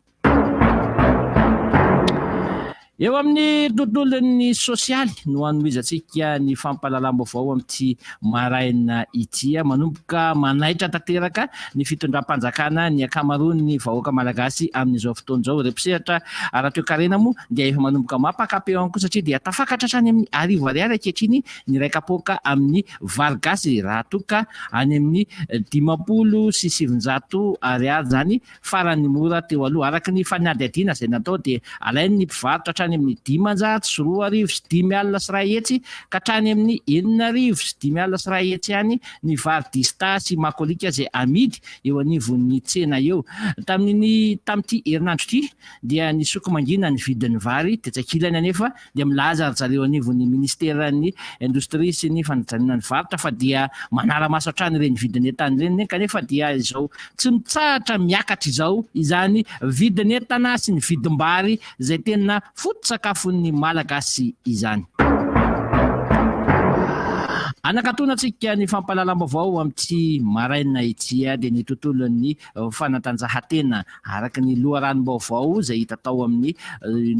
[SPEAKER 3] Eo amin'ny tontolon'ny sosialy no anoizatsika ny fampahalalam-baovao amin'ity maraina ity manomboka manaitra tanteraka ny fitondram-panjakana ny ankamaroan'ny vahoaka malagasy amin'izao fotoan'izao. Ireo mpisehatra ara-toe-karena moa dia efa manomboka mampakapeo ihany koa satria dia tafakatra hatrany amin'ny 10 ariary ankehitriny ny iray kapoaka amin'ny vary gasy raha toka any amin'ny 50 sy 700 ariary zany farany mora teo aloha araka ny fanadihadiana izay natao dia alainy ny mpivarotra hatrany amin'ny 500 sy 2 arivo sy 5 alina sy 1 hetsy ka hatrany amin'ny 9 arivo sy 5 alina sy 1 hetsy ihany ny vary dista sy makolika izay amidy eo anivon'ny tsena eo. Tamin'ity herinandro ity dia ny soko-mangina ny vidin'ny vary tetsakilany anefa dia milaza zareo anivon'ny ministeran'ny indostria sy ny fanjanana ny varotra fa dia manara-maso hatrany ireny vidiny entana ireny kanefa dia izao tsy mitsahatra miakatra izao izany vidiny entana sy ny vidim-bary izay tena foto-tsakafon'ny malagasy izany. Anakatonantsika ny fampahalalam-baovao amin'ity maraina ity dia ny tontolon'ny fanatanjahantena araka ny loharanom-baovao izay hita tao amin'ny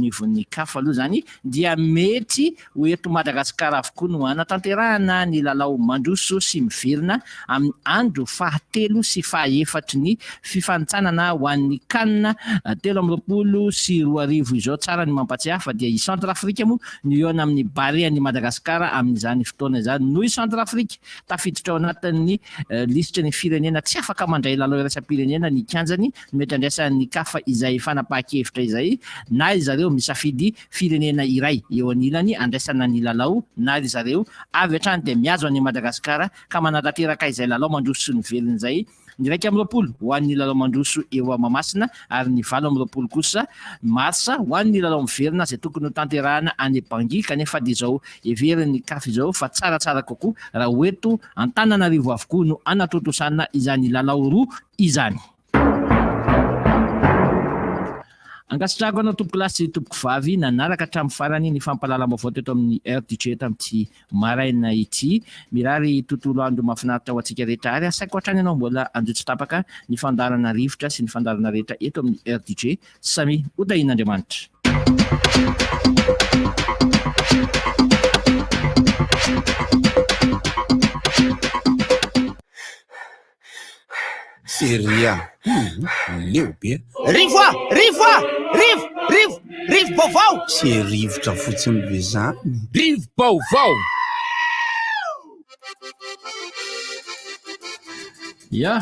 [SPEAKER 3] nivon'ny CAF aloha zany dia mety ho eto Madagasikara avokoa no anatanterahana ny lalao mandroso sy miverina amin'ny andro 7 sy 4 ny fifanitsanana ho an'ny CAN 13 sy 20 izao. Tsara ny mampatsiahy fa dia i Centrafrika moa no eo amin'ny barean'ny Madagasikara amin'izany fotoana izany noho Centrafrika tafiditra ao anatin'ny lisitry ny firenena tsy afaka mandray lalao iraisam-pirenena ny kianjany mety andraisan'ny CAF izay fanapahan-kevitra izay na zareo misafidy firenena iray eo anilany andraisana ny lalao na zareo avy hatrany dia miazo any Madagasikara ka manatanteraka izay lalao mandroso sy ny velona izay. Ny 20 ho an'ny lalao mandroso eo Mahamasina ary ny 20 kosa Marsa ho an'ny lalao miverina izay tokony ho tanterahana any Bangui kanefa dia izao everin'ny CAF izao fa tsaratsara kokoa raha hoeto Antananarivo avokoa no anatotosana izany lalao roa izany. Angasitrako anao tompoko lasy sy tompoko vavy nanaraka hatramin'ny farany ny fampalalam-baovao teto amin'ny RDJ tamin'ity maraina ity. Mirary tontolo andro mahafinaritra ho antsika rehetra ary asaiko hatrany ianao mbola anjotsy tapaka ny fandarana rivotra sy ny fandarana rehetra eto amin'ny RDJ. Samy Odahin'Andriamanitra.
[SPEAKER 2] Seria leo be
[SPEAKER 4] rivo baovao
[SPEAKER 2] se rivotra fotsiny be zany rivo baovao.
[SPEAKER 3] Ya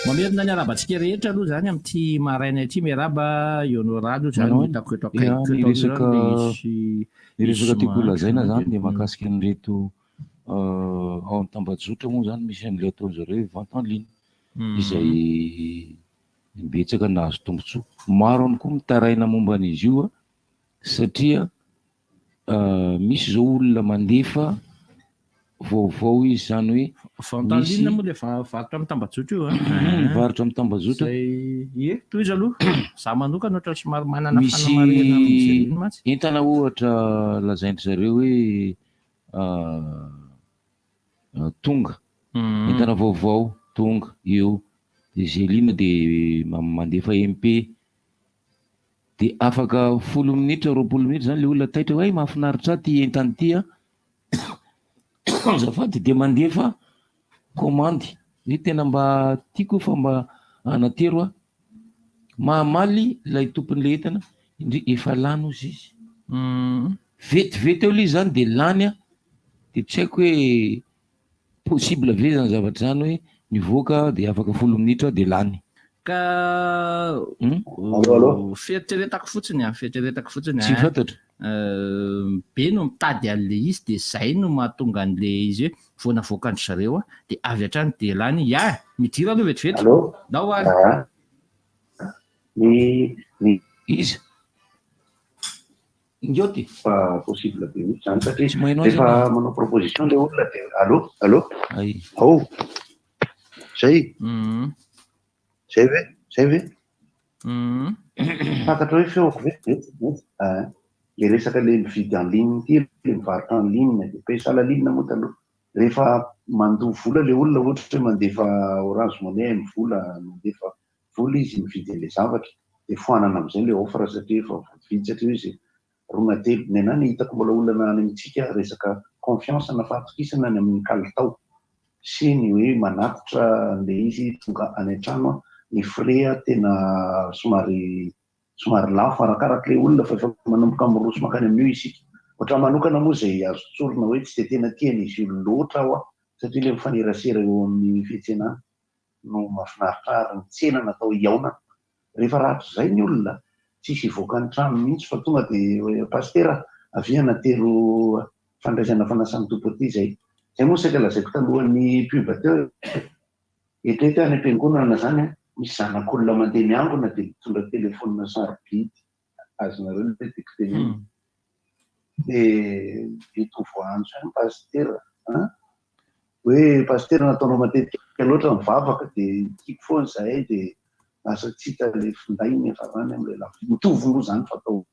[SPEAKER 3] mamerina ny arabantsika rehetra aloha zany amin'ity maraina ity miaraba honorable zany hitako eto
[SPEAKER 5] resaka tiako lazaina zany de mahakasika an'ireto ao an-tambazotra moa zany misy an'ilay ataon'zareo vente en ligne izay betsaka nahazo tombotsoa. Maro any koa mitaraina momba an'izy io satria misy zao olona mandefa vaovao izy zany hoe
[SPEAKER 3] fantalina moa le varotra amin'ny tambazotra io
[SPEAKER 5] varotra amin'ny tambazotra
[SPEAKER 3] toy izy aloha za manokana ohatra somary manana
[SPEAKER 5] misy entana ohatra lazaindry zareo hoe tonga entana vaovao tonga eo de zelina de mandefa MP de afaka 10 minitra 20 minitra zany le olona taitra hoe mahafinaritra ty entany ty zafady de mandefa komandy ny tena mba tiako fa mba anatero mahamaly lay tompon'le entana indri efa lano izy izy vetivety eo li zany de lany de tsy haiko hoe possible ve zany zavatra zany hoe mivoaka de afaka 10 minitra de lany
[SPEAKER 3] ka fieritreretako fotsiny
[SPEAKER 5] tsy fantatra
[SPEAKER 3] be no mitady an'le izy de zay no mahatonga an'le izy hoe voanavoakandry zareo de avy hatrany de lany midira aloha vetivety nao ary
[SPEAKER 5] izy ingioty
[SPEAKER 1] fa possible be mihitsy zany satria rehefa manao proposition le olona de allo zay ve fantatra hoe feoko ve le resaka le mividy en ligne ty le mivarotra en ligne de pesa la ligne moa taloha rehefa mandoha vola le olona ohatra hoe mandefa Orange Money mivola mandefa vola izy mividy le zavatra de foanana am'izay le offre satria efa vidy satria izy rona telo ny anany hitako mbola olana any amintsika resaka confiance na fahatokisana ny amin'ny kalitao sy ny hoe manatitra le izy tonga any an-trano ny frais tena somary lafo arakaraka le olona fa efa manomboka miroso makany amin'io isika ohatra manokana moa zay azo tsorona hoe tsy de tena tiany izy io loatra aho satria le mifanerasera eo amin'ny fiantsenana no mahafinaritra ary ny tsena natao iaona rehefa rahatry zay ny olona tsisy ivoaka ny trano mihitsy fa tonga de pastera aviana tero fandraisana fanasany tompo aty zay moa saika lazaiko talohan'ny pub teo etrety any am-piangonana zany misy zanak'olona mandeha miangona de mitondra telefônina sarobidy azonareo le dicteny de mitovo anjo any pastera hoe pastera nataonao matetika loatra mivavaka de tiako foana zahay de asa tsy hita le finday nefa zany am'le lafi mitovy moa zany fa atao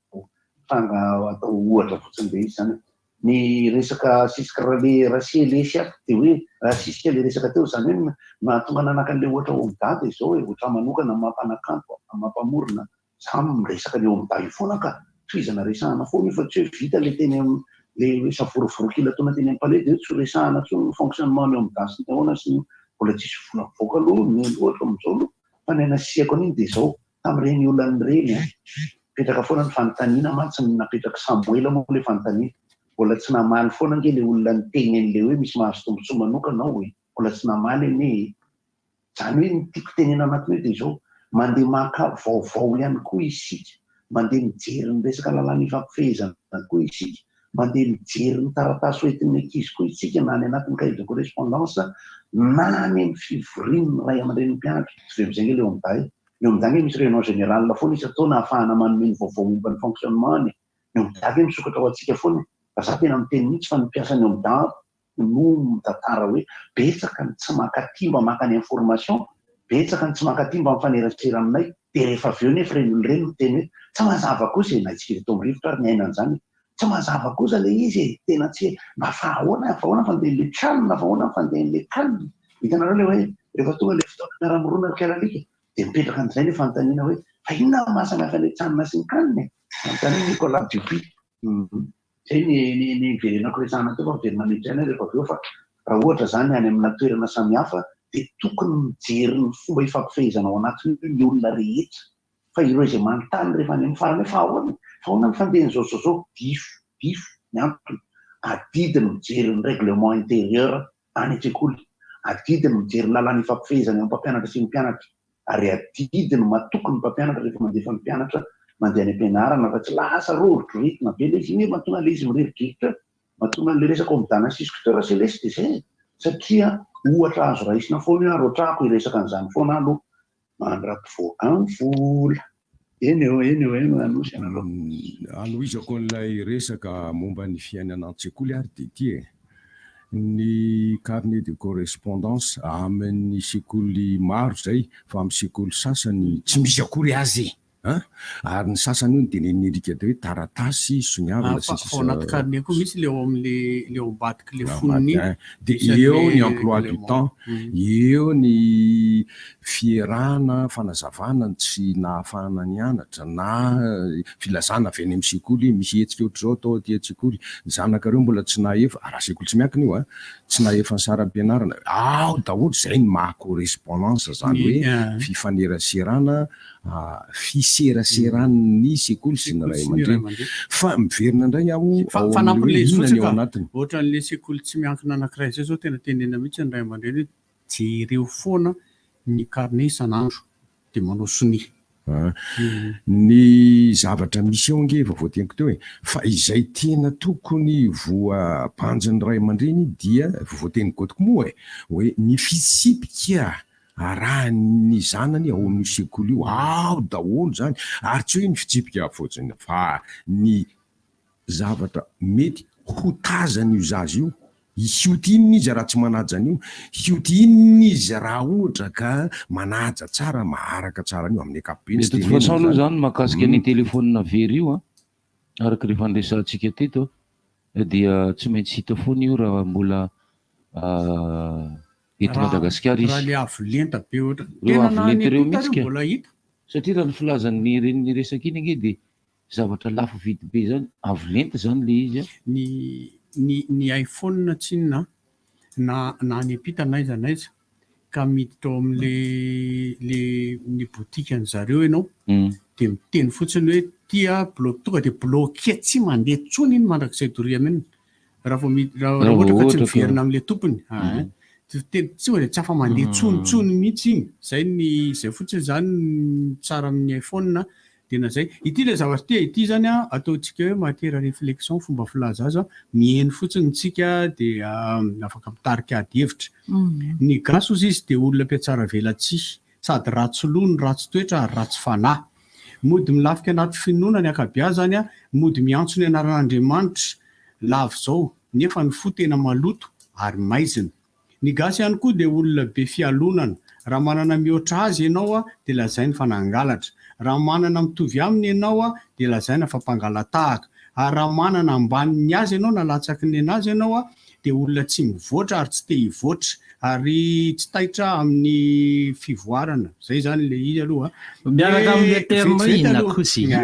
[SPEAKER 1] tranga atao ohatra fotsiny be izy zany ny resaka sisika raha rasie lesy aky de hoe rasisika le resaka teo zany hoe mahatonga nanaka an'le ohatra omdady zao hoe ohatra manokana mampanakanto mampamorona za miresaka le omday foana ka toizana resahana foana fa tsy hoe vita le teny le hoe savorovoronkila taona teny ampale de tsy resahana tsy ny fonctionnement ny omda sy ny ahoana sy ny mbola tsisy vola voaka aloha ny ohatra am'izao aloha fa ny anasiako an'iny de zao tam'ireny olany reny petraka foana ny fanontaniana mantsy napetraka samboela moa le fanontaniana mbola tsy namaly foana nge le olona ny tegnen'le hoe misy mahazo tombontsoa manokana hoe mbola tsy namaly eny zany hoe ny tiako tenena anatiny hoe de zao mandeha maka vaovao ihany koa isika mandeha mijery ny resaka lalàna ifampifehezana koa isika mandeha mijery ny taratasy hoentin'ny ankizy koa isika na ny anatin'ny cahier de correspondance na ny amin'ny fivoriany ny ray aman-dren'ny mpianatra tsy ve am'izay nge le omday le omday nge misy réunion générale foana isy atao na ahafahana manome ny vaovao momba ny fonctionnement ny omday nge misokatra ho antsika foana fa za tena miteny mihitsy fa ny mpiasany omda no mitantara hoe betsaka ny tsy makatimba maka ny information betsaka ny tsy makatimba mifanerasera aminay dia rehefa avy eo nefa reny olo reny miteny hoe tsy mazava kosa na itsika tao amrivotra ary niainana zany tsy mazava kosa le izy tena tsy mba fahoana fandeha le tranona fahoana fandeha le kalina hitanareo le hoe rehefa tonga le fotoana miara-mirona kialalika dia mipetraka an'izay le fanontaniana hoe fa inona masamihafa le tranona sy ny kalina fanontaniana Nicolas Dupy zay ny verenako resahana teo fa miverina mitraina rehefa avy eo fa raha ohatra zany any amina toerana samihafa dia tokony mijery ny fomba ifampifehezana ao anatiny ny olona rehetra fa ireo izay manontany rehefa any amin'ny farany fahoana ny fandehan'izao difo ny antony adidiny mijery ny règlement intérieur any an-tsekoly adidiny mijery ny lalàna ifampifehezana eo mpampianatra sy ny mpianatra ary adidiny matokony ny mpampianatra rehefa mandefa ny mpianatra mandeha any am-pianarana fa tsy lasa rorodritina be le izy mahatonga le izy mirerodrivotra mahatonga le resaka omidana siskuteur seleste dia zay satria ohatra azo raisina foana aro trako iresaka an'izany foana aloha mandra-pivoaka ny vola eny eo anosy ianareo
[SPEAKER 6] aloizako n'ilay resaka momba ny fiainana an-tsekoly ary dia ty ny carnet de correspondance amin'ny sekoly maro zay fa amin'ny sekoly sasany tsy misy akory azy ary ny sasany io dia nirika teo hoe taratasy soniavana
[SPEAKER 7] fa ao anaty carnet koa misy le ao amin'le le ao ambadiky le foniny
[SPEAKER 6] dia eo ny emploi du temps eo ny fierana fanazavana tsy nahafahana nianatra na filazana avy any amin'ny sekoly misy hetsika ohatr' zao atao aty an-tsekoly ny zanakareo mbola tsy nahefa raha sekoly tsy miankina io tsy nahefa ny saram-pianarana ao daholo zay ny maha correspondance zany hoe fifaneraserana fiseraseran'ny sekoly sy ny ray aman-dreny fa miverina indray aho
[SPEAKER 7] fanampin'le izy fotsika ohatran'le sekoly tsy miankina anankiray zay zao tena tenena mihitsy ny ray aman-dreny hoe jereo foana ny carnet isan'andro dia manao sonia
[SPEAKER 6] ny zavatra misy eo nge efa voateniko teo fa izay tena tokony voapanjiny ray aman-dreny dia voateny gotiko moa hoe ny fisipika raha ny zanany ao amin'ny sekoly io ao daholo zany ary tsy hoe ny fitsipika fotsiny fa ny zavatra mety hotazany io zazy io hiotininy izy raha tsy manajany io hiotininy izy raha ohatra ka manaja tsara maharaka tsara an'io amin'ny ankapobeny
[SPEAKER 5] façon aloha zany mahakasika ny telefonina very io araka rehefa andresantsika teto dia tsy maintsy hita foana io raha mbola eto Madagasikara izy
[SPEAKER 7] raha le avolenta be ohatra
[SPEAKER 5] avolenta ireo mihitsy mbola hita satria raha ny filazany reny resaka iny nge dia zavatra lafo vidy be zany avolenta zany le izy
[SPEAKER 7] ny iPhone tsinona na ny epita naiza ka miditra ao amin'le ny botika an'zareo ianao dia miteny fotsiny hoe tia tonga dia bloqué tsy mandeha tsony iny mandrakizay doriana iny raha ohatra ka tsy miverina amin'le tompony tsy hoe tsy afa mandeha tsonitsony mihitsy iny zay fotsiny zany tsara amin'ny iPhone dia na zay ity le zavatra ity zany ataontsika hoe matière réflexion fomba filaza azy mihaino fotsiny tsika dia afaka mitarika ady hevitra ny gasy ozy izy dia olona mpiatsara velatsihy sady ratsy loha ny ratsy toetra ary ratsy fanahy mody milafika anaty finoana ny akabeazany mody miantso ny anaran'Andriamanitra lavo zao nefa ny fo tena maloto ary maizina ny gasy ihany koa dia olona be fialonana raha manana mihoatra azy ianao dia lazainy fa nangalatra raha manana mitovy aminy ianao dia lazaina fa mpangalatahaka ary raha manana ambaniny azy ianao nalatsaky ny anazy ianao dia olona tsy mivoatra ary tsy te hivoatra ary tsy taitra amin'ny fivoarana zay zany le izy aloha
[SPEAKER 3] miaraka amin'le terme inona kosa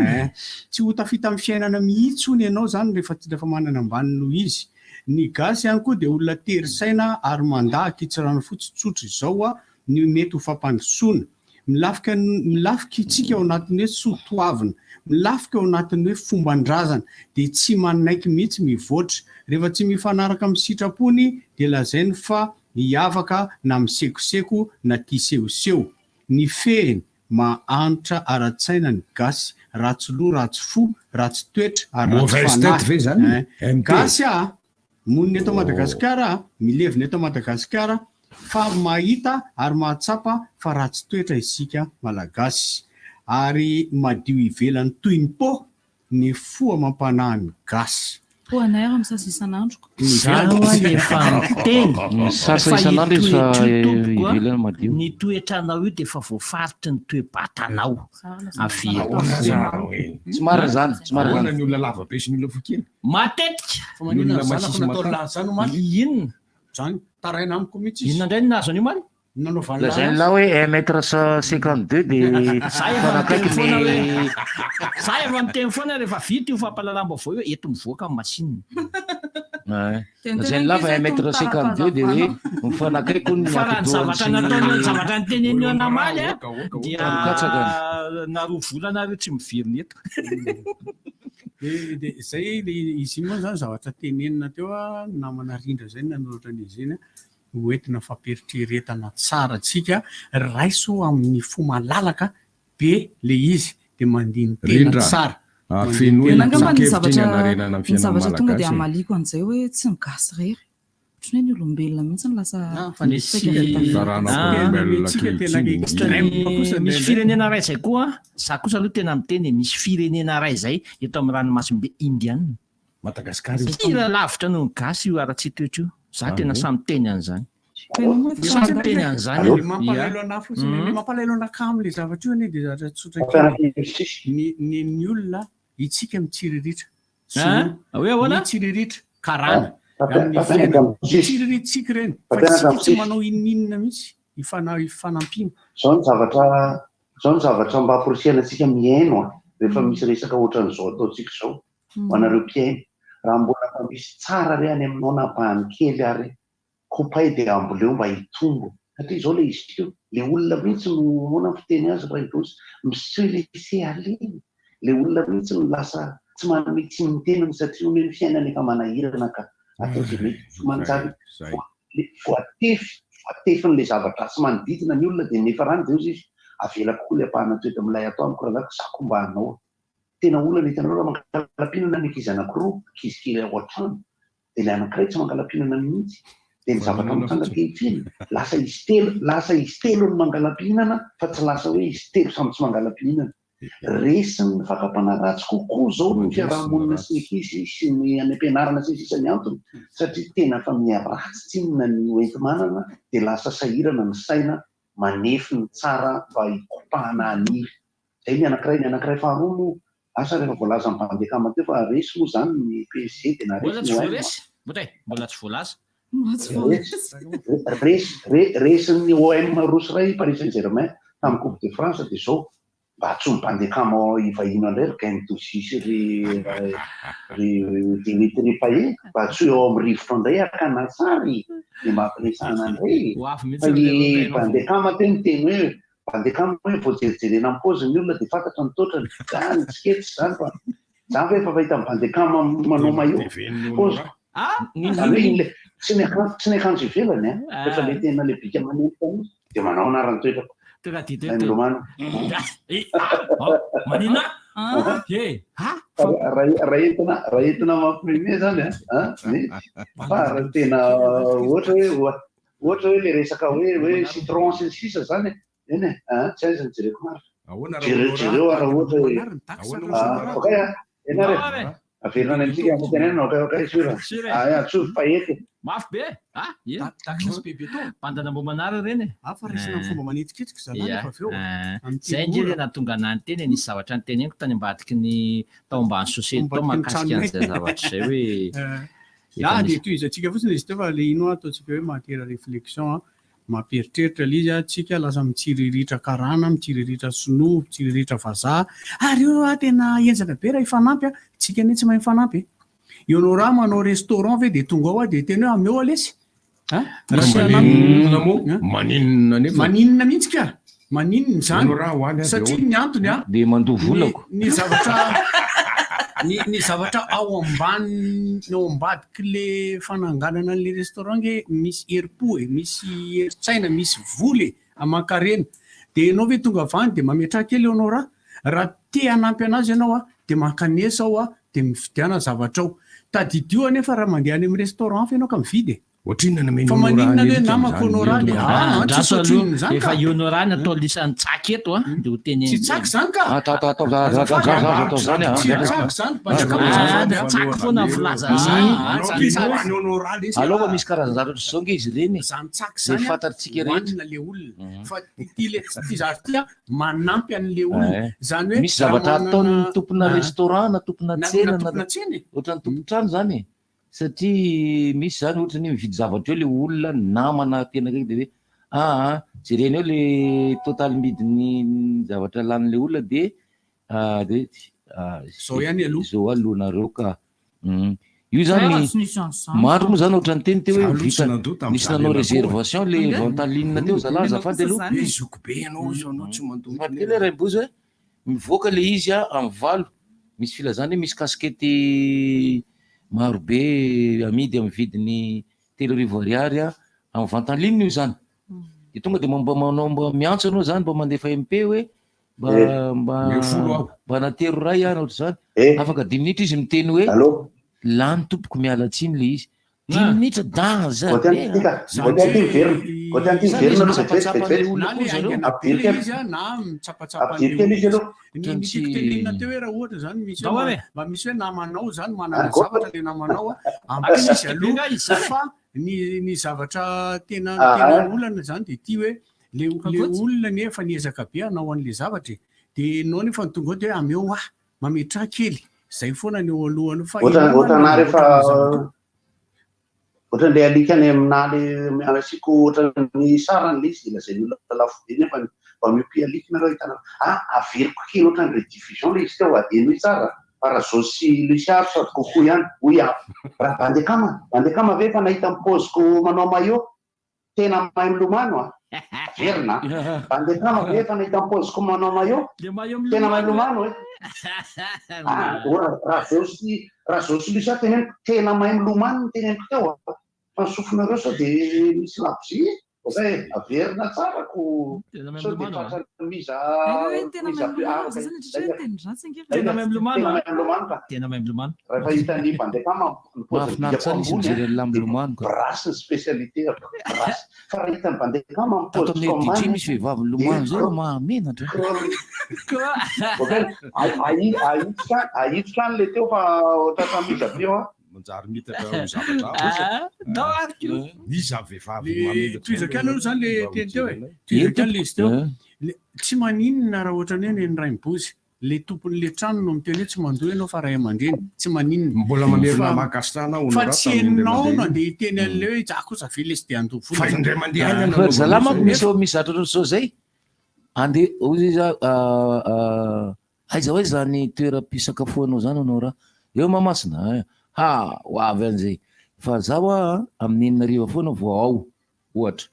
[SPEAKER 7] tsy ho tafita amin'ny fiainana mihitsony ianao zany rehefa manana ambany noho izy ny gasy ihany koa dia olona terisaina ary mandahaka itsirano fotsitsotra izao ny mety ho fampandrosoana milafika itsika ao anatin'ny hoe sotoavina milafika ao anatin'ny hoe fombandrazana dia tsy manaiky mihitsy mivoatra rehefa tsy mifanaraka amin'ny sitrapony dia lazainy fa hiavaka na misekoseko na tia sehoseho ny fehiny mahanitra ara-tsaina ny gasy ratsy loha ratsy fo ratsy toetra ary ratsy fanahy gasy moniny eto Madagasikara milevina eto Madagasikara fa mahita ary mahatsapa fa ratsy toetra isika malagasy ary madio ivelany toy ny po ny foa mampanahy ny gasy
[SPEAKER 17] poanay ary misasa isan'androko.
[SPEAKER 3] Zaho efa miteny
[SPEAKER 5] misasa isan'andro izy fa ivelany madio.
[SPEAKER 3] ny toetranao io dia efa voafaritry ny toe-batanao avy
[SPEAKER 5] somary zany
[SPEAKER 6] Ahoana ny olona lava be sy ny olona fokina.
[SPEAKER 3] matetika
[SPEAKER 7] fa manina zanako natao lazany omaly
[SPEAKER 3] inona
[SPEAKER 7] zany taraina amiko mihitsy
[SPEAKER 3] inona indray nazo any omaly
[SPEAKER 7] nanao
[SPEAKER 5] la zay la hoe 1m52 dia fanakaiky ny
[SPEAKER 3] za efa miteny foana rehefa vita io fampalalam-baovao io eto mivoaka amin'ny masinina
[SPEAKER 5] zay lava 1m52 dia hoe mifanakaiky ny
[SPEAKER 3] fa raha ny zavatra nataony zavatra nytenenio anamaly dia naroa volana reo tsy miveriny eto
[SPEAKER 7] de zay izy moa zany zavatra tenenina teo a namana rindra zay nanoratran'izy iny hoentina fampieritrretana tsara tsika raiso amin'ny fo malalaka be le izy de mandiny tena tsara
[SPEAKER 17] ny zavatra tonga dia amaliko an'izay hoe tsy migasy rery otrany hoe ny olombelona mihitsy ny lasa
[SPEAKER 3] misy firenena ray zay koa za kosa aloha tena miteny misy firenena ray zay eto amin'ny ranomasimbe indiana
[SPEAKER 6] Madagasikara
[SPEAKER 3] ira lavitra no gasy io ara-tsy toetra io za tena samy teny an'izany teny an'izany
[SPEAKER 7] mampalaelo anafo mampalaelo anaka am'le zavatra io ane de zavatra tsotra ny olona itsika mitsiriritra
[SPEAKER 3] hoe ahoana
[SPEAKER 7] mitsiriritra karana tsiririritsika reny fa tsy manao ininina mihitsy ifanampiana
[SPEAKER 1] zao ny zavatra mba amporisihana antsika miaino rehefa misy resaka ohatran'izao ataotsika zao ho anareo mpiaino raha mbola fa misy tsara re any aminao nabahany kely ary kopay dia amboleo mba hitombo satria zao le izy teo le olona mihitsy no mona fiteny azy raidosy misolese aliny le olona mihitsy no lasa tsy manome tsy miteniny satria hoe ny fiainana efa manahirana ka atao zay mety manjary voatefin'le zavatra sy manodidina ny olona dia nefa rany zay izy avela kokoa le apahana toetra milay atao amiko raha zaka zako mba hanao tena olana hitanao raha mangalapinana ny ankizy anankiroa kizikely ao an-trano dia le anankiray tsy mangalapinana mihitsy dia ny zavatra mitsanga kehitriny lasa izy telo ny mangalapinana fa tsy lasa hoe izy telo samy tsy mangalapinana resiny ny fakapana ratsy kokoa zao ny fiarahamonina sy ny ankizy sy ny any am-pianarana sy isany antony satria tena fa miaratsy tsinona ny oenti-manana dia lasa sahirana ny saina manefy ny tsara mba hikopahana aniry zay ny anankiray faharoa no asa rehefa voalaza mipandekama teo fa resy moa zany ny PSG tena
[SPEAKER 3] mbola tsy voalaza
[SPEAKER 1] resiny OM Roseray Paris Saint-Germain tamin'ny Coupe de France dia zao mba tsy mipandekama ivahino andray ry Gendouzi ry Dimitri Payet mba tsy eo amin'ny rivotra indray Arkanasary dia mba ampiresahana andray fa ny mpandekama teny teny hoe mpandekama hoe voajerijerena amin'ny paozy ny olona dia fantatra nitoatra zany tsiketsy zany fa zany fa efa fahita mpandekama manao maillot paozy tsy ny akanjo ivelany rehefa le tena le bika manenty dia manao anarany toetrako
[SPEAKER 3] manina
[SPEAKER 1] raha entina mamprime zany fa raha tena ohatra hoe le resaka hoe citron sy ny sisa zany eny tsy aizany jereko marjereo raha ohatra hoe okay enare averina antsika amotenena okay sura tsory Payety
[SPEAKER 3] mafy be bandana mombanary reny
[SPEAKER 7] fa resina fomba manetikitika
[SPEAKER 3] zay ndre le natonga anany teny nisy zavatra ny teneniko tany ambadiky ny tao ambany sosiety tao mahakasika an'izay zavatra zay hoe
[SPEAKER 7] de toy izy atsika fotsiny izy teo fa le ino ataotsika hoe matière réflexion mamperitreritra le izy atsika lasa mitsiriritra karana mitsiriritra sinoa mitsiriritra vazaha ary io tena enzana be raha ifanampy tsika ane tsy mahay mifanampy ionao raha manao restaurant ve dia tonga ao dia tena hoe ameo alesy maninina mihitsy ka maninina zany satria ny antony
[SPEAKER 5] dia mandovolako
[SPEAKER 7] ny zavatra ao ambadiky le fananganana an'le restaurant ge misy heripo misy heritsaina misy voly aman-karena dia ianao ve tonga avany dia mametraka kely ianao raha te hanampy anazy ianao dia makanesa ao dia mividiana zavatra ao tadidio anefa raha mandeha any amin'ny restaurant fa ianao ka mividy
[SPEAKER 6] ohatrinana
[SPEAKER 7] fa maninona le namako honorany
[SPEAKER 3] draso aloha efa honorany atao lisan'ny tsaky eto a de ho teny
[SPEAKER 7] tsy tsaky zany ka
[SPEAKER 5] atao zany
[SPEAKER 3] tsaky foana filaza
[SPEAKER 5] aloha misy karazana zavatra zao nge izy reny
[SPEAKER 7] zany tsaky zany
[SPEAKER 5] fantatritsika rehetra
[SPEAKER 7] le olona fa ty zary ty a manampy an'le olona zany hoe
[SPEAKER 5] misy zavatra ataony tompona restaurant na tompona tsena
[SPEAKER 7] tompona tsena
[SPEAKER 5] ohatrany tompontrano zany satria misy zany ohatrany mividy zavatra eo le olona namana tena kaiky de hoe jereny eo le totaly midiny zavatra lan'le olona de
[SPEAKER 7] zao ihany aloha
[SPEAKER 5] zao aloha nareo ka io zany maro moa zany ohatrany teny teo hoe vita nisy nanao réservation le ventaligne teo zalahy zafady aloha
[SPEAKER 6] zoko be anao zao anao tsy mandoa
[SPEAKER 5] tele raimbozy hoe mivoaka le izy a amin'ny valo misy filazany hoe misy kaskety marobe amidy amin'ny vidiny 3,000 a amin'ny ventaligne io zany de tonga de mba manao mba miantso anao zany mba mandefa MP hoe mba natero ray ihany ohatry zany afaka 10 minitra izy miteny hoe lany tompoko mialatsiny le izy 10 minitra daza
[SPEAKER 7] nitikotelina teo hoe raha ohatra zany misy mba misy hoe namanao zany manana zavatra le namanao ampsisy aloha fa ny zavatra tena olana zany de ty hoe le olona nefa niezaka be anao an'le zavatra de nao nefa nitonga de hoe ameo mametra kely zay foana ny eo alohany fa
[SPEAKER 1] ohatrana rehefa ohatrany le alikany aminaly asiko ohatrany sarany le izy de lazay ny olona lafo be nefa mba miopi alikina reo hitana averiko kely ohatrany rediffusion le izy teo adeno hoe tsara fa raha zao sy lusiaro sady kokoa ihany hoy raha bandekama ve fa nahita mipoziko manao maillot tena mahay milomano verina bandekama ve fa nahita mipoziko manao maillot tena mahay milomano raha zao sy lusiaro teneniko tena mahay milomano teneniko teo fa sofinareo sao de misy labozy zay averina tsarako sao de miza
[SPEAKER 3] tena mahay milomano
[SPEAKER 1] rehefa hitany bandekama brasy ny spécialité brasy fa raha hitany bandekama
[SPEAKER 5] mipozy misy vehivavy milomano zay mahamenatra
[SPEAKER 1] aitsika any le teo fa ohatratra misy aveo
[SPEAKER 6] manjary mitatra zavatra misy vehivavy
[SPEAKER 7] toizaka any aloha zany le teny teo toizaka any le izy teo tsy maninona raha ohatrany hoe ny raimbozy le tompon'le trano no miteny hoe tsy mandoa ianao fa ray aman-dreny tsy maninona
[SPEAKER 6] mbola mamerina makasitrana
[SPEAKER 7] fa tsy enao no andeha teny an'le hoe za kosa ve le sy de andoha
[SPEAKER 6] fa indray mandeha
[SPEAKER 5] zalahy manko misy zatra zao zay andeha ozy izy aiza hoe zany toeram-pisakafoanao zany anao raha eo mamasina ho avy an'izay fa zaho amin'ny 9 foana vao ao ohatra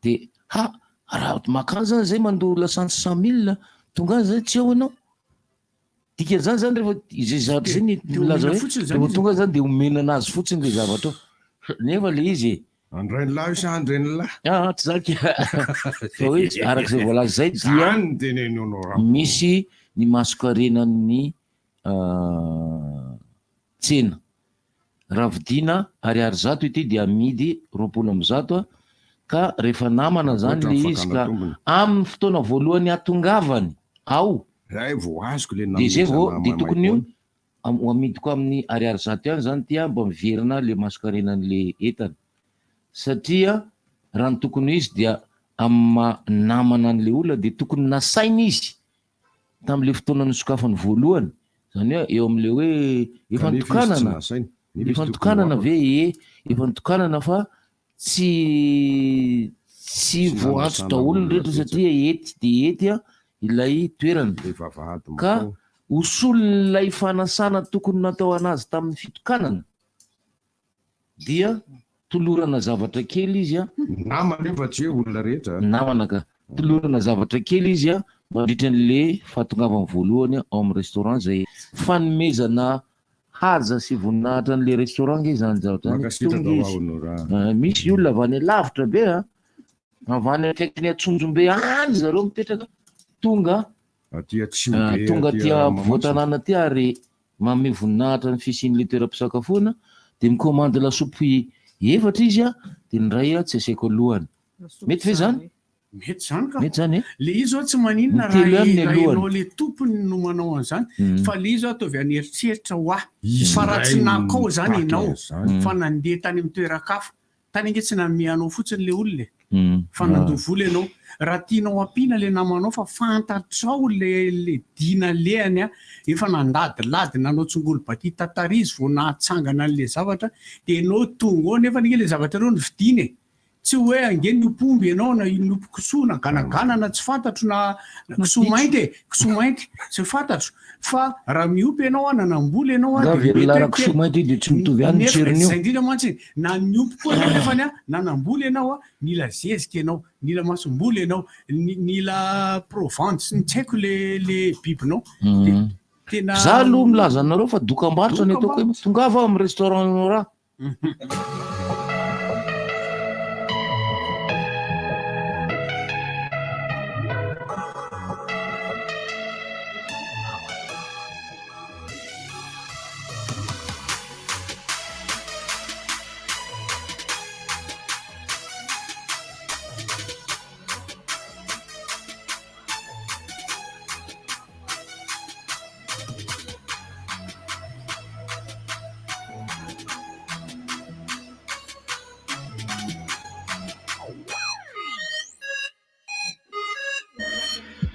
[SPEAKER 5] de raha makan zany zay mandoa lasanty 100 000 tonga zay tsy eo anao dikan'izany zany rehefa izay zavatra zay nilaza hoe rehefa tonga zany de omena anazy fotsiny le zavatra nefa le izy
[SPEAKER 6] andreny lahy sa andreny lahy
[SPEAKER 5] tsy zaky fa hoe arak'izay voalaza zay dia misy ny masokarenan'ny tsena raha vidina 200 ity de amidy 20 ka rehefa namana zany le izy ka amin'ny fotoana voalohany atongavany ao de zay vao de tokony io amidiko amin'ny 200 ihany zany tia mba miverina le masokarenan'le entana satria raha ny tokony izy dia amin'ny namana an'le olona de tokony nasaina izy tam'le fotoana nisokafany voalohany zany hoe eo am'le hoe efa nitokanana ve efa nitokanana fa tsy voantso daholo ny rehetra satria ety ilay toerana ka hosolon'ilay fanasana tokony natao anazy tamin'ny fitokanana dia tolorana zavatra kely izy
[SPEAKER 6] namana efa tsy hoe olona rehetra
[SPEAKER 5] namana ka tolorana zavatra kely izy mandritran'le fahatongavany voalohany ao amin'ny restaurant zay fanomezana haja sy voninahitra n'le restaurant nge zany zavatra misy olona avy any lavitra be avy any akaiky ny atsonjombe any zareo mipetraka tonga tia voatanàna ty ary mame voninahitra ny fisian'le toeram-pisakafoana de mikomandy lasopy efatra izy a dia ny ray a tsy asaiko alohany mety ve zany
[SPEAKER 7] mety zany ka
[SPEAKER 5] mety zany
[SPEAKER 7] le izy zao tsy maninona
[SPEAKER 5] Ny telo ihany ny
[SPEAKER 7] raha
[SPEAKER 5] alohany.
[SPEAKER 7] ianao le tompony no manao an'izany fa le izy zao ataovy any eritreritra ho ahy
[SPEAKER 6] Izy
[SPEAKER 7] fa raha tsy
[SPEAKER 6] iray
[SPEAKER 7] nakao zany
[SPEAKER 6] mipaka
[SPEAKER 7] ianao
[SPEAKER 6] an'izany.
[SPEAKER 7] fa nandeha tany amin'ny toeran-kafa tany ange tsy nameanao fotsiny le olona fa
[SPEAKER 5] Ah.
[SPEAKER 7] nandovola ianao raha tianao ampiana le namanao fa fantatrao le dina lehany a efa nandadilady nanao tsongolo baty tatarizy vao nahatsangana an'le zavatra dia ianao tonga ao nefa nge le zavatra reo ny vidiny e. Tsy hoe ange niopomby ianao na niopo kisoa na ganaganana tsy fantatro na kisoa mainty tsy fantatro fa raha miompy ianao a nanambola ianao a
[SPEAKER 5] Nga verylara kisoa mainty dia tsy mitovy ihany ny tsirony io.
[SPEAKER 7] zay indrindra mantsy na miompy koa ianao nefany a nanambola ianao a nila zezika ianao nila masombola ianao nila provence ny tsy haiko le bibinao tena
[SPEAKER 5] za aloha milaza anareo fa dokam-barotra ny ataoko hoe tongava amin'ny restaurant raha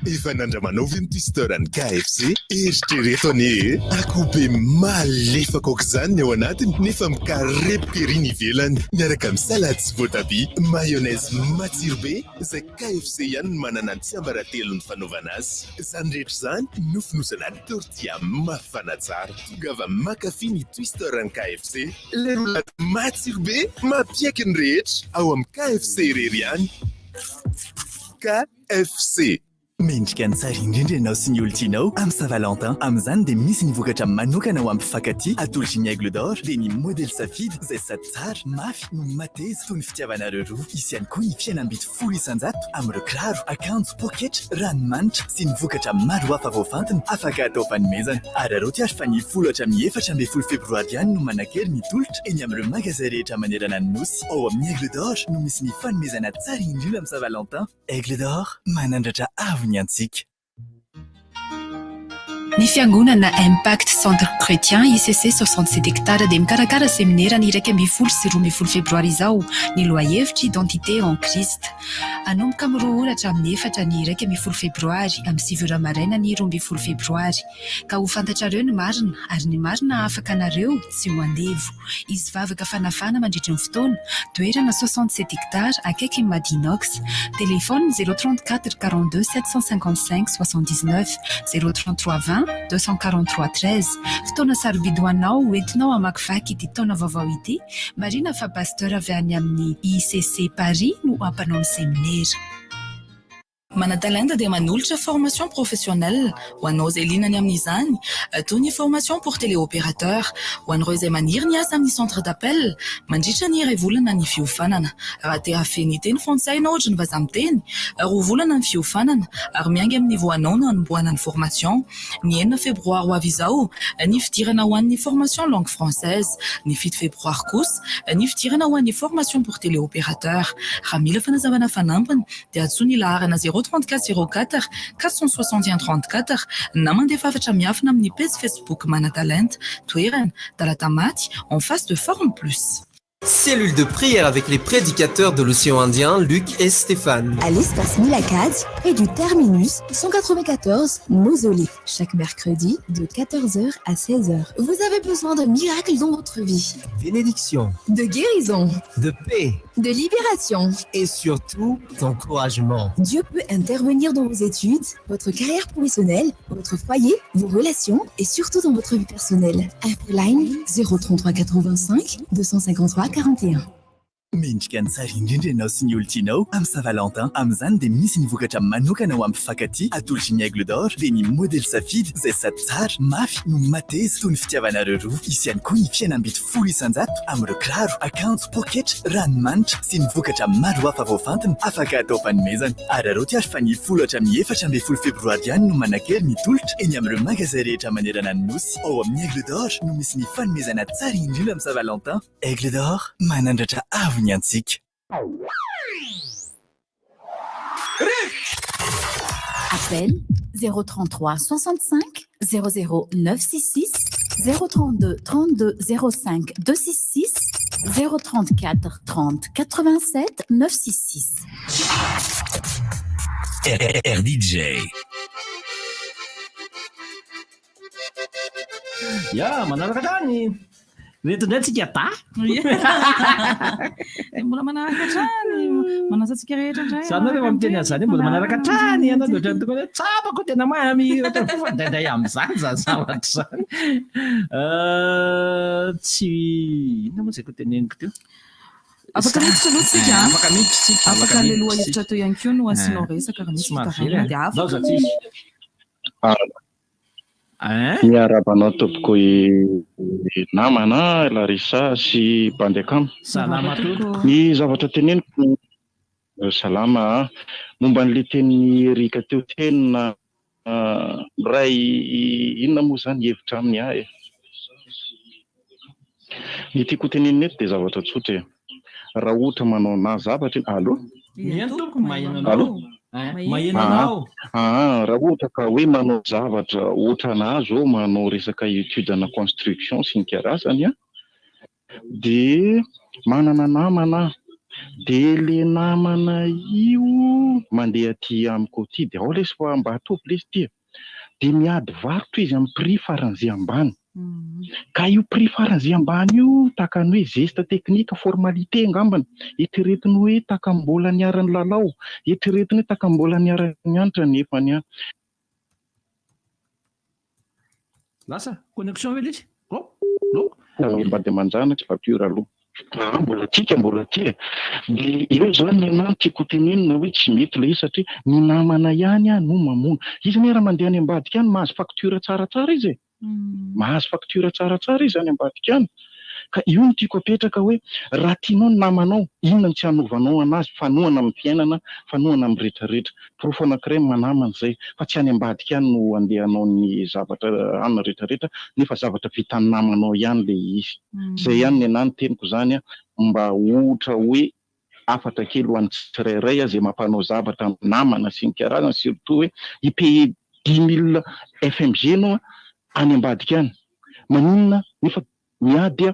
[SPEAKER 19] Efa nandramanao ny twisterany KFC eritrereto anie akobe malefaka aok'izany ny ao anatiny nefa mikarepoka ery ny ivelany miaraka amin'ny salade sy voatabia mayonnaise matsiro be izay KFC ihany no manana ny tsiambaratelony fanaovana azy izany rehetra izany nofonosana tortilla mafana tsara tongava makafy ny twisterany KFC le roulade matsiro be mapiaiky ny rehetra ao amin'ny KFC irery ihany KFC.
[SPEAKER 20] Mendrika ny tsara indrindra ianao sy ny olontianao amin'ny Saint-Valentin amin'izany dia misy ny vokatra manokana ho amin'ny mpifankatia atolotra ny aigle d'or dia ny modèle safidy izay sady tsara mafy no mateza toy ny fitiavanareo roa isy ihany koa ny fihenam-bidy 100 amin'ireo kiraro akanjo poketra ranomanitra sy ny vokatra maro hafa voafantina afaka atao fanomezana ary arao fa ny 14 febroary ihany no manakely ny tolotra eny amin'ireo magasin rehetra manerana ny nosy ao amin'ny aigle d'or no misy ny fanomezana tsara indrindra amin'ny Saint-Valentin. Aigle d'or manandratra avo ny antsika.
[SPEAKER 16] Ny fiangonana Impact Centre Chrétien ICC 67 hectares dia mikarakara seminaire ny 1 sy 12 febroary izao ny lohahevitra identité en Christ. Anomboka amin'ny 2 oratra amin'ny 4 ny 1 febroary amin'ny 7 maraina ny 12 febroary. Ka ho fantatrareo ny marina ary ny marina afaka anareo tsy ho andevo. Izy vavaka fanafana mandritra ny fotoana toerana 67 hectares akaiky Madinox. Téléphone 034 42 755 79 033 20 243 13. Fotoana sarobidy ho anao entinao hamakivaky ity taona vaovao ity. Marina fa pasteur avy any amin'ny ICC Paris no ampanao ny seminaire.
[SPEAKER 17] Manatalenta dia manolotra formation professionnelle ho anao izay linany amin'izany toy ny formation pour téléopérateur ho an'ireo izay maniry ny asa amin'ny centre d'appel mandritra ny iray volana ny fiofanana raha te hafeny teny frantsay na ohatra ny vazamiteny roa volana ny fiofanana ary miangy amin'ny voanao no hanomboana ny formation ny 9 febroary ho avy izao ny fidirana ho an'ny formation langue française ny 7 febroary kosa ny fidirana ho an'ny formation pour téléopérateur raha mila fanazavana fanampiny dia atsoa ny laharana 3404 461 34 na mandefa afatra miafina amin'ny page Facebook Manatalenta toerana Talatamaty en face de Forum Plus.
[SPEAKER 21] Cellule de prière avec les prédicateurs de l'océan Indien, Luc et Stéphane.
[SPEAKER 22] À l'espace Milacad, près du terminus 194 Mausolée. Chaque mercredi de 14h à 16h. Vous avez besoin de miracles dans votre vie.
[SPEAKER 21] Bénédiction,
[SPEAKER 22] De guérison.
[SPEAKER 21] de paix
[SPEAKER 22] De libération.
[SPEAKER 21] et surtout d'encouragement.
[SPEAKER 22] Dieu peut intervenir dans vos études, votre carrière professionnelle, votre foyer, vos relations et surtout dans votre vie personnelle. Infoline 033 85 253 41.
[SPEAKER 20] mendrika ny tsara indrindra ianao sy ny olontianao amin'ny Saint-Valentin. Amin'izany dia misy ny vokatra manokana ho amin'ny mpifankatia atolotra ny aigle d'or dia ny modèle safidy izay sady tsara mafy no mateza toy ny fitiavanareo roa. Isy ihany koa ny fihenam-bidy folo isan-jato amin'ireo kiraro, akanjo, poketra, ranomanitra sy ny vokatra maro hafa voafantina afaka atao fanomezana. Ary aroty ary fa ny 14 febroary ihany no manan-kery mitolotra eny amin'ireo magasin rehetra manerana ny nosy. Ao amin'ny aigle d'or no misy ny fanomezana tsara indrindra amin'ny Saint-Valentin. Aigle d'or manandratra avo ny antsika.
[SPEAKER 22] Appel 033 65 00 966 032 32 05 266 034 30 87 966.
[SPEAKER 8] RDJ.
[SPEAKER 3] Ya, manaraka trany. Reto indray tsika ta.
[SPEAKER 17] Mbola manaraka trany. Manasantsika rehetra indray.
[SPEAKER 3] Zany rehefa miteny an'izany mbola manaraka trany ianao dia ohatrany tokony hoe tsapako tena mamy ohatrany fandaiday amin'izany zany zavatra zany. Tsy inona moa izay ko teneniko teo.
[SPEAKER 17] Afaka miditra aloha tsika.
[SPEAKER 3] Afaka miditra tsika.
[SPEAKER 17] Afaka aleloha hevitra teo ihany koa no asianao resaka raha misy fitarana dia afaka.
[SPEAKER 11] Miarabanao tompoko namana Larissa sy Bandekam.
[SPEAKER 3] Salama tompoko.
[SPEAKER 11] Ny zavatra teneniko salama momba n'ilay teny Erika teo teny ray inona moa zany hevitra aminy ahy. Ny tiako tenenina eto dia zavatra tsotra. Raha ohatra manao na zavatra alo.
[SPEAKER 3] Miany tompoko mahinanao. Mahinanao.
[SPEAKER 11] Raha ohatra ka hoe manao zavatra ohatra nazo ao manao resaka étude na construction sy ny karazany dia manana namana dia le namana io mandeha aty amiko ty dia ao lesy fa mba atovy lesy ty dia miady varotra izy amin'ny prix faran'izay ambany. Ka io prix faran'izay ambany io taka ny hoe geste technique formalité angambany eritreretiny hoe taka mbola niarany lalao eritreretiny hoe taka mbola niarany anitra nefa ny
[SPEAKER 3] lasa connexion ve izy
[SPEAKER 11] mba dia manjanaka facture aloha mbola tia dia eo zany nanahy tiako tenenina hoe tsy mety ilay izy satria ny namana ihany no mamono izy ny raha mandeha any ambadika any mahazo facture tsaratsara izy mahazo facture tsaratsara izy any ambadika any. Ka io no tiako apetraka hoe raha tianao ny namanao inona ny tsy hanovanao anazy fanohana amin'ny fiainana fanohana amin'ny rehetrarehetra porofo anankiray manamana izay fa tsy any ambadika any no andehanao ny zavatra any rehetrarehetra nefa zavatra vitan'ny namanao ihany le izy. Izay ihany ny anahy ny teniko zany mba ohatra hoe afatra kely ho an'ny tsirairay izay mampanao zavatra amin'ny namana sy ny karazany surtout hoe ipaye 10 000 FMG anao any ambadika any maninona nefa miady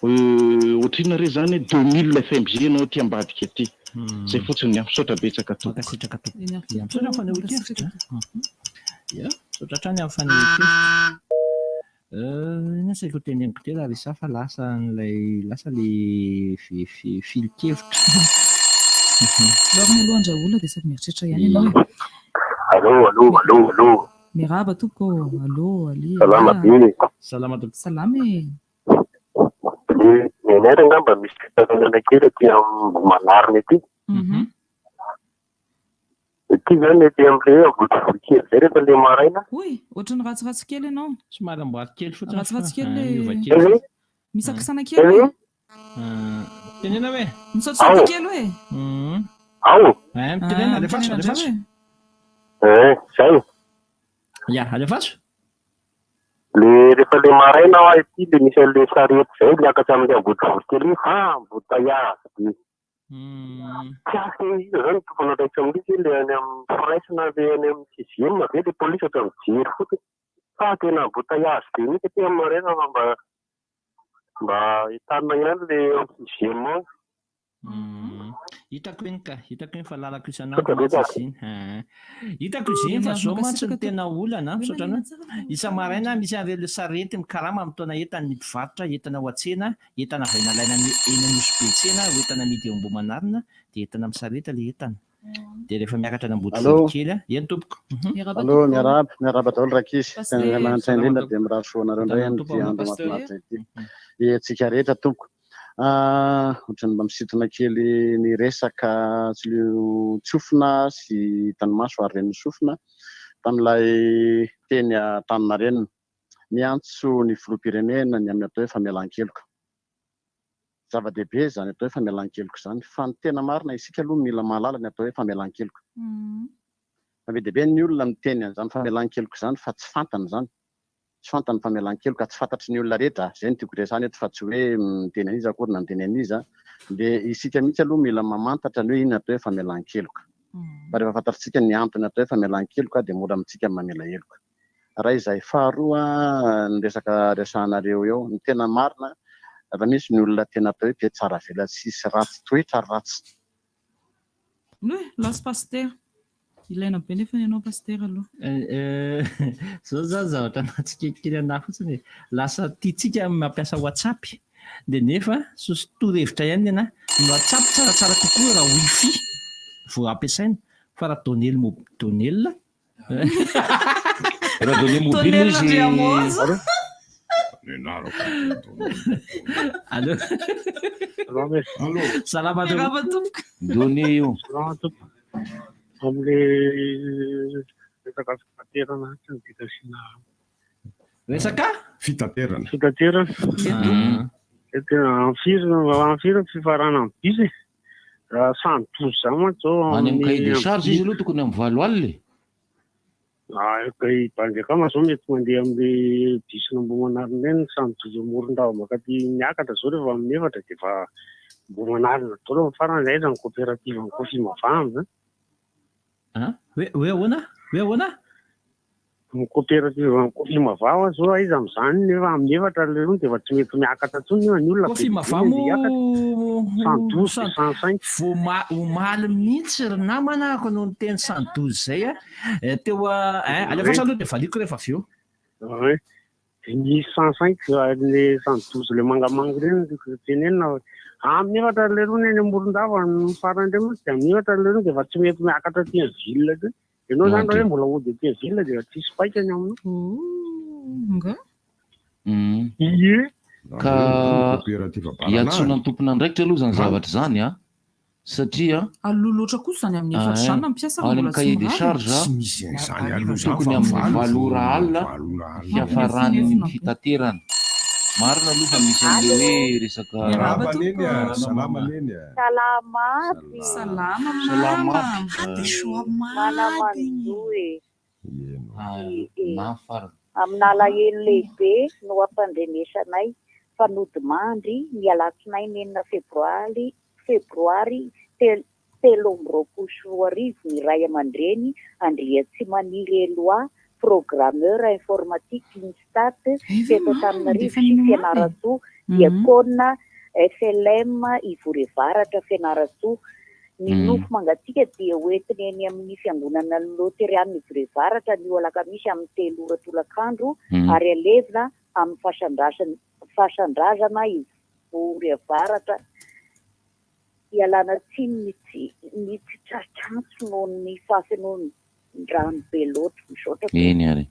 [SPEAKER 11] ohatrina re zany 2000 FMG anao ty ambadika aty zay fotsiny misotra betsaka to
[SPEAKER 3] misotra fanehoan-kevitra misotra trany amin'ny fanehoan-kevitra ina saiko teneniko teo Larissa fa lasa le fili-kevitra
[SPEAKER 17] lorona aloha andrahola dia sady mieritreritra ihany ianao.
[SPEAKER 11] Allo.
[SPEAKER 17] Miraba tompoko. Allo, ali.
[SPEAKER 11] Salama be.
[SPEAKER 3] Salama tompoko.
[SPEAKER 17] Salama e.
[SPEAKER 11] Nenera ngamba misy fitanana kely aty amin'ny manarina aty. Ity zany aty amin'ilay avotrikely zay rehefa le maraina.
[SPEAKER 17] Oy, ohatrany ratsiratsy kely ianao.
[SPEAKER 3] Somary amboary kely fotsiny.
[SPEAKER 17] Ratsiratsy kely le misakisana kely hoe.
[SPEAKER 3] Tenena hoe
[SPEAKER 17] misaotisaoty kely hoe.
[SPEAKER 11] Ao.
[SPEAKER 3] Tenena alefaso.
[SPEAKER 11] Zay.
[SPEAKER 3] Ya, alefaso.
[SPEAKER 11] Le rehefa le maraina ao aty le misy an'le sarety zay miakatra amin'ny avotrikely mbotaiazy. Tsy izy zany tokony raitra amin'izy le any amin'ny fraisina le any amin'ny sixième ve le polisy atao mijery fotsiny fa tena mbotaiazy be mihitsy aty amin'ny maraina mba hitanina ihany le amin'ny sixième ao.
[SPEAKER 3] Hitako iny fa lalako isan'andro matsy iziny. Hitako iziny fa zao mantsy ny tena olana misaotrany isa maraina misy an'ireo sarety mikarama amin'ny taona entana ny mpivarotra entana ho an-tsena entana avy nalaina eny an'osy be tsena ho entana amidy eo Ambohimanarina dia entana amin'ny sarety le entana dia rehefa miakatra ny ambodikely eny tompoko.
[SPEAKER 23] Allo, miaraba daholo rakisy tena manitra indrindra dia mirary soanareo indray ny andro mahafinaritra ity. Tsika rehetra tompoko Ohatrany mba misintona kely ny resaka tsofina sy tanymaso ary reny sofina tamin'ilay teny Antaninarenina miantso ny filoham-pirenena ny amin'ny atao hoe famelan-keloka. Zava-dehibe zany atao hoe famelan-keloka zany, fa ny tena marina isika aloha mila mahalala ny atao hoe famelan-keloka. Be ny olona miteny an'izany famelan-keloka zany fa tsy fantany zany. Tsy fantany famelan-keloka, tsy fantatry ny olona rehetra. Izay no tiako resahana eto fa tsy hoe miteny an'iza akory na miteny an'iza. Dia isika mihitsy aloha mila mamantatra ny hoe iny atao hoe famelan-keloka. Fa rehefa fantatritsika ny antony atao hoe famelan-keloka dia mora amintsika mamela heloka. Raha izay faharoa ny resaka resahanareo eo, ny tena marina raha misy ny olona tena atao hoe mpietsara velatsisy ratsy toetra ratsy.
[SPEAKER 8] Lasa paster. Ilaina be nefa ianao paster aloha.
[SPEAKER 3] Zao zany zavatra natsikekely anahy fotsiny. Lasa tiatsika mampiasa WhatsApp dia nefa toro-hevitra ihany ana ny WhatsApp tsaratsara kokoa raha wifi vao ampiasaina fa raha donnel
[SPEAKER 5] raha donné mobile izy
[SPEAKER 3] Allô. Salama
[SPEAKER 8] tompoko.
[SPEAKER 5] Donné io.
[SPEAKER 9] Amin'le resaka fitaterana tsy ny dikasina.
[SPEAKER 3] Resaka
[SPEAKER 6] fitaterana.
[SPEAKER 9] Tena amfiry fifarana amin'ny bus. Raha samy tozy zany mantsy zao
[SPEAKER 5] any amin'ny cahier de charge izy aloha tokony amin'ny 7 alina.
[SPEAKER 9] Bandekama zao mety mandeha amin'le bus Ambohimanarina eny samy tozy Morondava makaty miakatra zao rehefa amin'ny 4 dia efa Ambohimanarina daholo farany izay zany coopérative ny Kofi Mavamina.
[SPEAKER 3] Hoe ahoana?
[SPEAKER 9] Ny coopérative ny Kofi Mavama zao aiza amin'izany nefa amin'ny 4 lerony dia efa tsy mety miakatra intsony ny olona.
[SPEAKER 3] Kofi Mavama omaly mihitsy ry namana ako noho ny teny 112 zay teo alefa aloha dia valiko rehefa avy eo.
[SPEAKER 9] Ny 105 le 112 le mangamanga ireny tenenina amin'ny 4 lerony any Morondava ny farany indray mantsy dia amin'ny 4 lerony dia efa tsy mety miakatra aty amin'ny ville ty. Ianao zany raha hoe mbola ody aty amin'ny ville dia tsisy paikany aminao.
[SPEAKER 5] Ka hiantsona ny tompona andraikitra aloha zany zavatra zany satria
[SPEAKER 8] aloloatra kosa zany amin'ny 4 zany mampiasa
[SPEAKER 5] any amin'ny cahier de charge tokony amin'ny 7 ora alina fiafarany ny fitaterana. Marina aloha fa misy an'le hoe resaka
[SPEAKER 10] amin'alahelo lehibe no ampandrenesanay fanodimandry ny alatsinainy 9 febroary 2024 ny ray aman-dreny Andriatsimaniry Eloa programmeur informatique Instat teto Antananarivo sy Fianarantsoa Diakona FLM Ivory Varatra Fianarantsoa. Ny nofo mangatsika dia hoentiny eny amin'ny fiangonana Loteriana Ivory Varatra ny alakamisy amin'ny 3 ora tolakandro ary alevina amin'ny fahasandrazana Ivory Varatra. Ialana tsiny ny tsitratrantso noho ny fafinoany rano be loatra misaotra
[SPEAKER 5] eny ary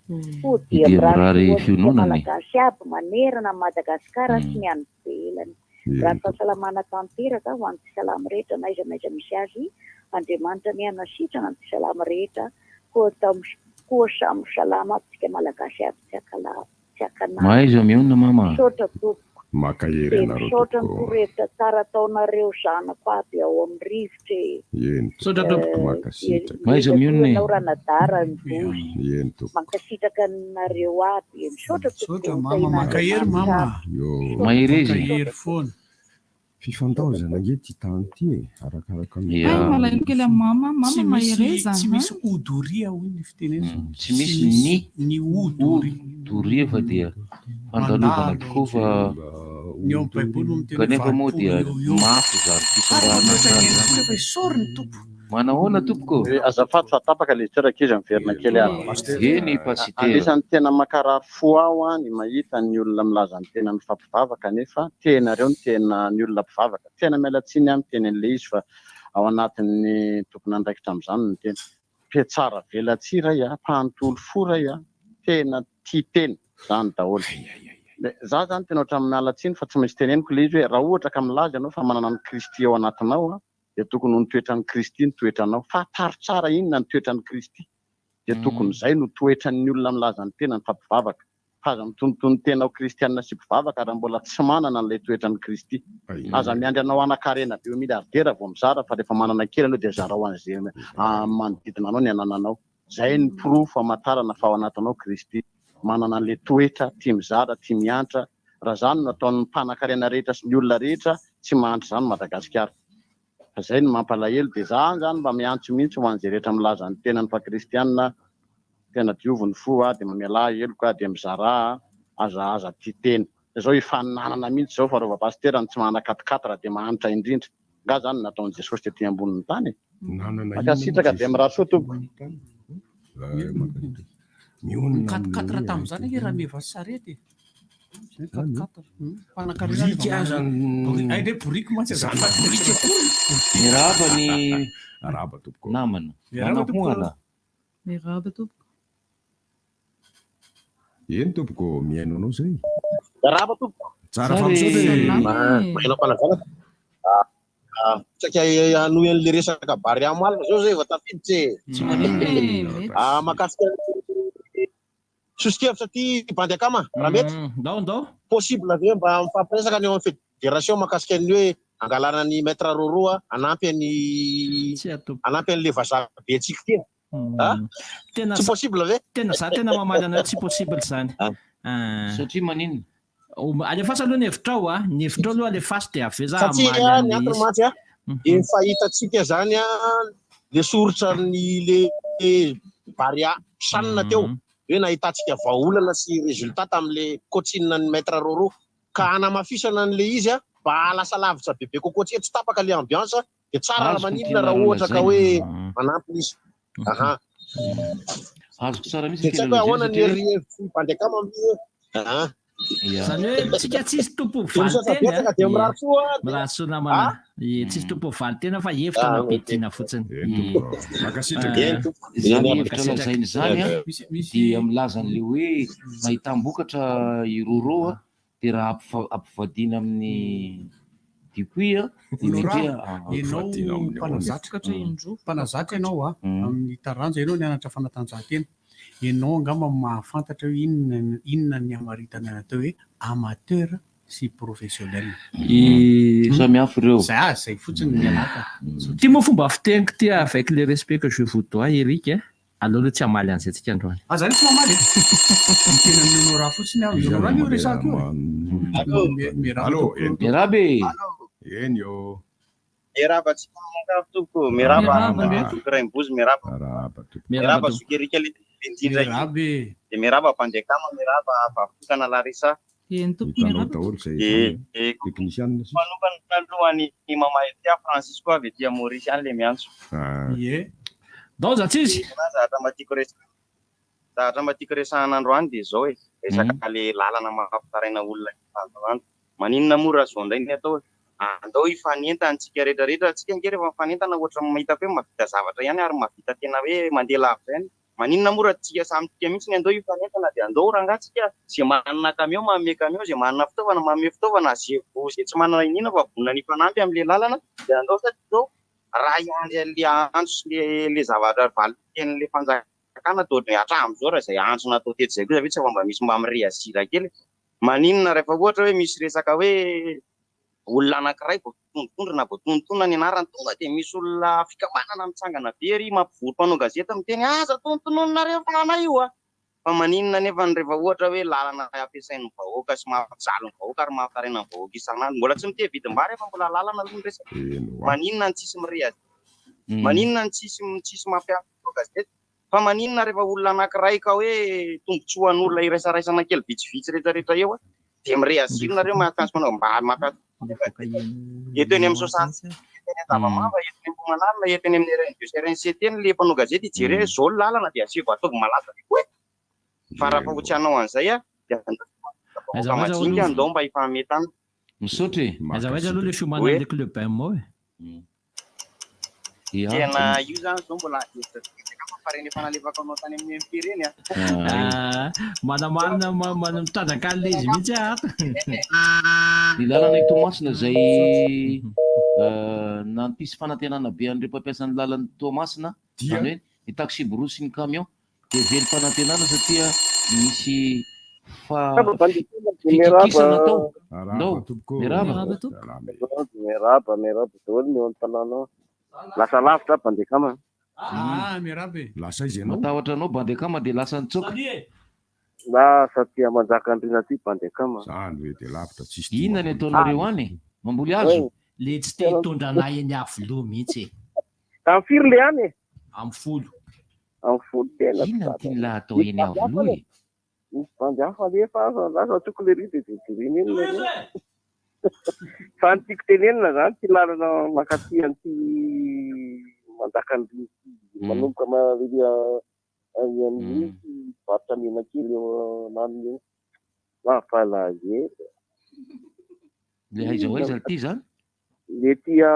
[SPEAKER 5] dia mirary fiononana
[SPEAKER 10] malagasy aby manerana Madagasikara sy ny any ivelany. Raha fahasalamana tanteraka ho an'ny salama rehetra na aiza misy azy Andriamanitra ny anasitrana ny salama rehetra koa samy salama tsika malagasy aby tsy akana.
[SPEAKER 5] Maiza miona mama.
[SPEAKER 10] Misaotra tompoko.
[SPEAKER 6] Makahery anareo
[SPEAKER 10] misaotra ny torohevitra tsara ataonareo zanako aby ao amin'ny rivotra.
[SPEAKER 3] Misaotra tompoko.
[SPEAKER 5] Maiza miona
[SPEAKER 10] nao ranadara ny vozy mankasitraka nareo aby. Misaotra tompoko.
[SPEAKER 7] Makahery mama.
[SPEAKER 5] Maherezy.
[SPEAKER 6] Fifandaozana nge ty tany ty arakaraka
[SPEAKER 8] malaino kely mama mahereza.
[SPEAKER 7] Tsy misy odoria hoy ny fitenenana.
[SPEAKER 5] Tsy misy
[SPEAKER 7] ny odoria
[SPEAKER 5] fa dia fandalovana tokoa fa
[SPEAKER 7] ny ao amin'ny baiboly miteny
[SPEAKER 5] kanefa moa dia mafy zany fisarahana manahoana tompoko.
[SPEAKER 23] Azafady fa tapaka le tsiraka izy miverina kely
[SPEAKER 5] eny pasitera.
[SPEAKER 23] Anisan'ny tena makarary fo aho ny mahita ny olona milaza ny tena mifampivavaka nefa tenareo ny tena ny olona mpivavaka tena mialatsiny amin'ny teny an'le izy fa ao anatin'ny tompona andraikitra amin'izany ny tena mpietsara velatsiray mpanontolo foray tena tia teny zany daholo. Za zany tena ohatran'ny mialatsiny fa tsy maintsy teneniko le izy hoe raha ohatra ka milaza ianao fa manana ny Kristy ao anatinao dia tokony ho ny toetran'ny Kristy ny toetranao. Fa taro tsara inona ny toetran'ny Kristy dia tokony izay no toetran'ny olona milaza ny tena ny fampivavaka. Fa aza mitonitony tenao kristianina sy mpivavaka raha mbola tsy manana an'ilay toetran'ny Kristy. Aza miandry anao anakarena be miliardera vao mizara fa rehefa manana kely anao dia zara ho an'izay manodidina anao ny anananao. Izay ny proof hamantarana fa ao anatinao Kristy. Manana an'ilay toetra tia mizara, tia miantra. Raha izany no ataon'ny mpanan-karena rehetra sy ny olona rehetra tsy mahantra izany Madagasikara. Fa izay no mampalahelo dia zany mba miantso mihitsy ho an'izay rehetra milaza ny tenany fa kristianina tena dioviny fo dia mamela heloko dia mizara aza tia teny. Izao hifaninanana mihitsy izao fa rova pastera ny tsy manakatikatra raha dia mahantra indrindra. Nga zany nataon'i Jesosy tetỳ ambonin'ny tany. Makasitraka dia miraso tompoko.
[SPEAKER 7] Mikatokatra tamin'izany raha meva sarety. Mpanan-karena boriky mantsy zany boriky
[SPEAKER 5] miraba ny namana.
[SPEAKER 8] Miraba tompoko.
[SPEAKER 6] Eny tompoko miaino anao zay.
[SPEAKER 23] Miraba tompoko.
[SPEAKER 6] Tsara fampisaotra.
[SPEAKER 12] Mainao mpanazana. Tsaka anoy an'le resaka bary amalina zao zay efa tafiditsy.
[SPEAKER 5] Tsy manino.
[SPEAKER 12] Makasika sosikevitra ty bandy akama raha mety.
[SPEAKER 3] Ndao.
[SPEAKER 12] Possible ve mba mifampiresaka ny eo amin'ny fédération makasika ny hoe angalana ny maître Roroa anampy an'le vazaha be antsika ty. Tsy possible ve?
[SPEAKER 3] Tena za tena mamaly anao tsy possible zany.
[SPEAKER 5] Satria manino?
[SPEAKER 3] Alefasa aloha ny hevitrao ny hevitrao aloha alefasa dia avy za
[SPEAKER 12] satria ny antony matsy efa hitantsika zany le soritra ny le baria sanina teo hoe nahitantsika vahaolana sy résultat tamin'le coachine ny maître Roro ka hanamafisana n'le izy mba halasa lavitra bebe kokoa tsy tapaka le ambiance dia tsara raha maninona raha ohatra ka hoe manampy izy.
[SPEAKER 5] Azoko tsara mihitsy
[SPEAKER 12] tsy hoe ahoana ny hery bandekama amin'io
[SPEAKER 3] zany hoe tsika tsisy tompo valitena mirahaso namana tsisy tompo valitena fa hevitra nampidiana fotsiny.
[SPEAKER 5] Zany hevitra lazainy zany dia milaza an'le hoe mahitam-bokatra i Roro dia raha ampivadina amin'ny dikoy
[SPEAKER 7] ianao mpanazatra ianao amin'ny taranja ianao nianatra fanatanjahantena ianao angamba mahafantatra hoe inona ny amaritana atao hoe amateur sy professionnel.
[SPEAKER 5] Samy hafa ireo.
[SPEAKER 7] Zay fotsiny mialaka.
[SPEAKER 3] Ty moa fomba fiteniko ty avec le respect que je vous dois Eric aloha tsy hamaly an'izay tsika androany.
[SPEAKER 7] Zany tsy mamaly. Tena amin'ny raha fotsiny aho. Raha io resako io.
[SPEAKER 5] Mirabe.
[SPEAKER 6] Eny yo.
[SPEAKER 12] Miraba tsika mangafo tompoko. Miraba Raimbozy miraba. Miraba Sokerika indrindra
[SPEAKER 7] Mirabe.
[SPEAKER 12] Dia miraba Pandekama, miraba Vavokana Larisa. Manokana alohan'ny mamahetia Francisco avy etỳ Maurice any le miantso.
[SPEAKER 3] Dao zatsy
[SPEAKER 12] Zavatra matiako resahana androany dia izao resaka le lalana mahampitaraina olona maninona moa raha zao indray ny atao andao hifanenta antsika rehetrarehetra antsika nge rehefa mifanentana ohatra mahitako hoe mahavita zavatra ihany ary mahavita tena hoe mandeha lavitra ihany maninona moa raha tsika samytsika mihitsy ny andao hifanentana dia andao rangatsika zay manana camion manome camion zay manana fitaovana manome fitaovana zay tsy manana inina fa vonona ny fanampy amin'le lalana dia andao sady zao raha iandry an'le antso sy le zavatra valiten'le fanjakana toa hatramin'izao raha izay antso natao teto izay koa zavetsy fa mba misy mba mireazira kely maninona rehefa ohatra hoe misy resaka hoe olona anankiray vao tondrotondrona vao tonotona ny anarany tonga dia misy olona fikamanana mitsangana very mampivoro mpanao gazety miteny aza tonotonononareo fanana io fa maninona nefa ny rehefa ohatra hoe lalana ampiasain'ny vahoaka sy mahajalony vahoaka ary mahafitarena ny vahoaka isan'andro mbola tsy mite vidim-bary efa mbola lalana aloha ny resaka maninona ny tsisy mireazy maninona ny tsisy mampiavaka gazety fa maninona rehefa olona anankiray ka hoe tombotsoan'olona iraisaraisana kely vitsivitsy rehetrarehetra eo dia mireazironareo mahakanso manao mba mampiavaka eto eny amin'ny sosantsy eny an-davamamba eto eny Ampomanalina eto eny amin'ny RNC teny le mpanao gazety jere zao lalana dia asio ataovy malaza hoe fa raha fa hotsianao an'izay dia majinika andao mba hifametana
[SPEAKER 5] misotry
[SPEAKER 3] aiza aloha le fiomanan'le club mo
[SPEAKER 12] tena io zany zao mbola rehefa nalevaka anao tany amin'ny MP reny
[SPEAKER 3] manamanina mitrandraka an'le izy mihitsy
[SPEAKER 5] ny lalana Tomasina zay nampisy fanantenana be an'ireo mpampiasa ny lalan'ny Tomasina zany hoe ny taxi bro sy ny camion de velo fanantenana satria misy fikikisana atao ndao
[SPEAKER 23] miaraba daholo ny eo amin'ny tanàna lasa lavitra bandekama
[SPEAKER 7] miarabe
[SPEAKER 6] lasa izy
[SPEAKER 5] matahotra anao bandekama de lasa nitsoka
[SPEAKER 23] na satria manjaka andrina ty bandekama
[SPEAKER 6] zany hoe de lavitra tsisy
[SPEAKER 5] inona ny ataonareo any mamboly azo
[SPEAKER 3] le tsy te hitondra eny avoloha mihitsy
[SPEAKER 23] tamin'ny firy le any
[SPEAKER 3] amin'ny folo
[SPEAKER 23] tena
[SPEAKER 5] inona tiany laha atao eny avoloha
[SPEAKER 23] misy bandy hafa lefa lasa tokony le ry de diriny eny fa nytiako tenenina zany ty lalana makaty an'ty manjaka ny manomboka amin'ny varotra menakely eo nanony eo mafalahe
[SPEAKER 5] le aiza ho aiza ty zany
[SPEAKER 23] le tia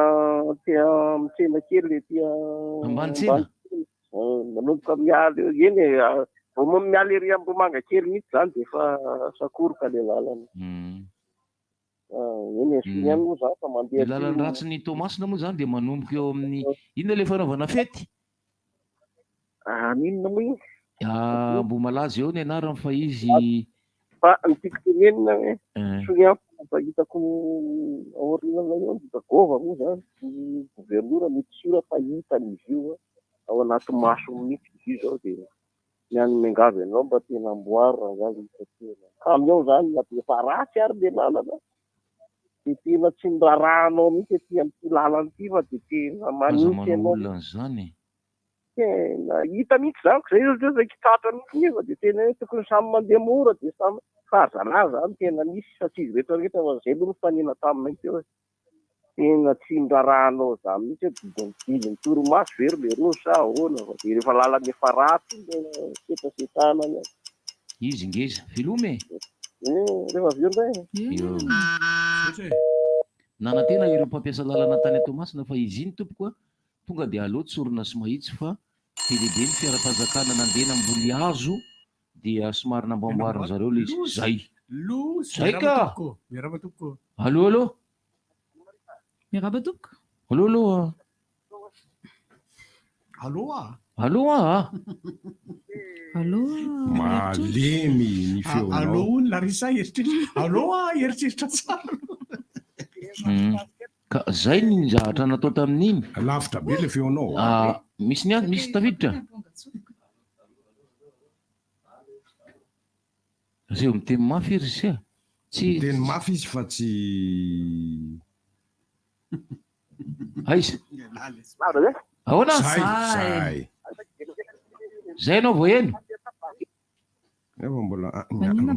[SPEAKER 23] mitsena kely le tia
[SPEAKER 5] ambanitsena
[SPEAKER 23] manomboka mialy eny vao mialy ery Ambomanga kely mihitsy zany de efa sakoroka le lalana eny esiny any moa zany fa mandeha
[SPEAKER 5] ny lalany ratsy ny Tomasina moa zany de manomboka eo amin'ny inona le fanaovana fety
[SPEAKER 23] inona moa iny
[SPEAKER 5] Ambomalaza eo ny anarany fa izy
[SPEAKER 23] fa nytiako tenenina hoe soiampo fa hitako aorinana eo ditagova moa zany gouvernoura mitsora fa hitany izy io ao anaty maso mihitsy izy io zao de niany mengavy anao mba tena amboarina zany tena camion zany na de fa ratsy ary le lalana de tena tsy nirarahanao mihitsy aty amin'ity lalana ity fa de tena manitsy anao
[SPEAKER 5] zany
[SPEAKER 23] tena hita mihitsy zany zay zay kitatra mihitsy nefa de tena hoe tokony samy mandeha mora de samy farazana zany tena misy satria izy rehetrarehetra fa zay aloha fanena taminay teo tena tsy nirarahanao zany mihitsy didiny torimaso very le rosa ahoana fa de rehefa lalana efa ratsy setrasetana any
[SPEAKER 5] izy ngeza filome
[SPEAKER 23] rehefa viondray
[SPEAKER 5] nanantena ireo mpampiasa lalana tany Tomasina fa izy iny tompoko tonga de aleo tsorona sy mahitsy fa telehibe ny fiara-panjakana nandena mboly azo dia somary namboamboarina zareo le izy zay ka allo
[SPEAKER 8] miaraba tompoko
[SPEAKER 7] allo
[SPEAKER 6] malemy ny feonao
[SPEAKER 7] allo ony Larissa eritreritra allo eritreritra tsara
[SPEAKER 5] ka zay ny zavatra natao tamin'iny
[SPEAKER 6] lavitra be le feonao
[SPEAKER 5] misy tafiditra zay miteny mafy izy sia tsy
[SPEAKER 6] miteny mafy izy fa tsy
[SPEAKER 5] aiza ahoana zay anao voaeno
[SPEAKER 6] efa mbola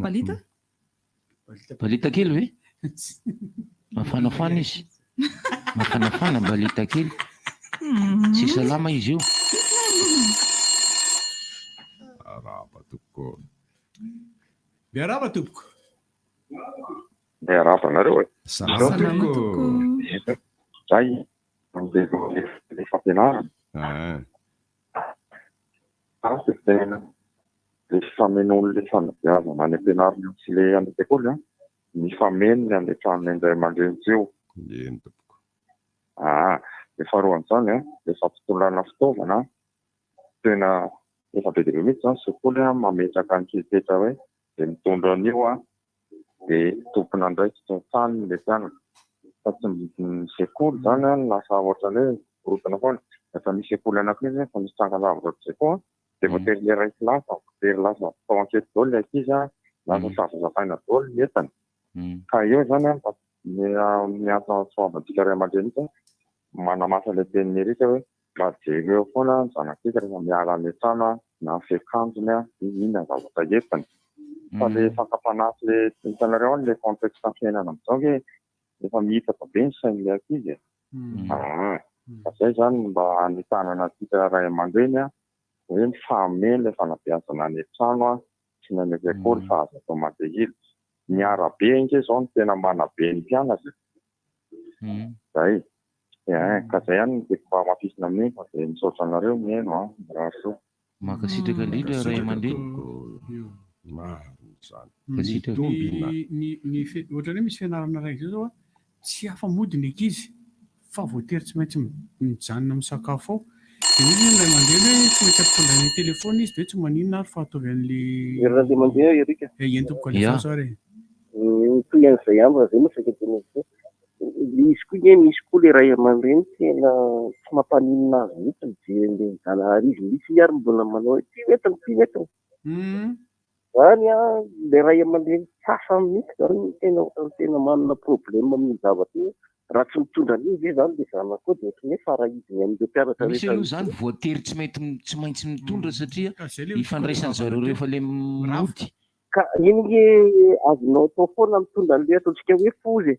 [SPEAKER 8] manina
[SPEAKER 5] balita kely ve mafanafana izy mafanafana balita kely tsy salama izy io
[SPEAKER 6] araba tompoko
[SPEAKER 7] miaraba tompoko
[SPEAKER 13] miaraba nareo
[SPEAKER 6] salama tompoko
[SPEAKER 13] zay le fampianarana tena le famen'olo le fanabeazana any ampianarana sy le any sekoly ny famenony andefana indray aman-dreny io le faharoan'izany le fampitolana fitaovana tena efa be debe mihitsy zany sekoly mametraka ny kizetra hoe de mitondra an'io de tompona ndraiky tsy tany le mpianatra fa tsy midiny sekoly zany lasa ohatrany hoe rotana foana efa misy sekoly anankiray fa misy trangalavitra ohatr'izay koa de voatery le ray lasa voatery lasa tao ankety daholo le ankizy lasa savazavaina daholo ny entany ka eo zany miasa soavantsika ray aman-dreny manamasa le teniny erika hoe mba jery eo foana ny zanak'ika rehefa miala any trano na fekanjony inona zavatra entany fa le fakapanasy le hitanareo any le contexte fiainana amizao hoe efa mihitaka be ny sain'le ankizy fa zay zany mba anitanana tika ray aman-dreny hoe mifameny le fanabeazana any trano sy ny any sekoly fa azo atao mandehily miarabe nke zao ny tena manabe ny mpianatra zay Ka zay ihany dia mba mafisina amin'iny fa dia misaotra anareo mihaino a raha so
[SPEAKER 5] makasitraka indrindra ray aman-dreny
[SPEAKER 7] ohatra hoe misy fianarana raiky zao zao a tsy afamodiny ankizy fa voatery tsy maintsy mijanona misakafo ao de misy ray aman-dreny hoe tsy maintsy ampitondrany telefona izy de tsy maninona ary fa ataovy an'le
[SPEAKER 14] ray aman-dreny erika
[SPEAKER 7] entoko kalefasary
[SPEAKER 14] toy an'izay ambra zay moa saika tena izy koa nye misy koa le ray aman-dreny tena tsy mampaninona azy mihitsy mijery le zanahary izy misy ary mbola manao hoe ty entiny zany a le ray aman-dreny sasany mihitsy zany tena manana problema amin'ny zavatra io raha tsy mitondra an'izy zany le zanaka koa de ohatrany hoe farahidiny amin'ireo mpianatra
[SPEAKER 5] misy aloha zany voatery tsy maintsy mitondra satria ifandraisan zareo rehefa le mody
[SPEAKER 14] ka iny nye azonao atao foana mitondra an'le ataontsika hoe fozy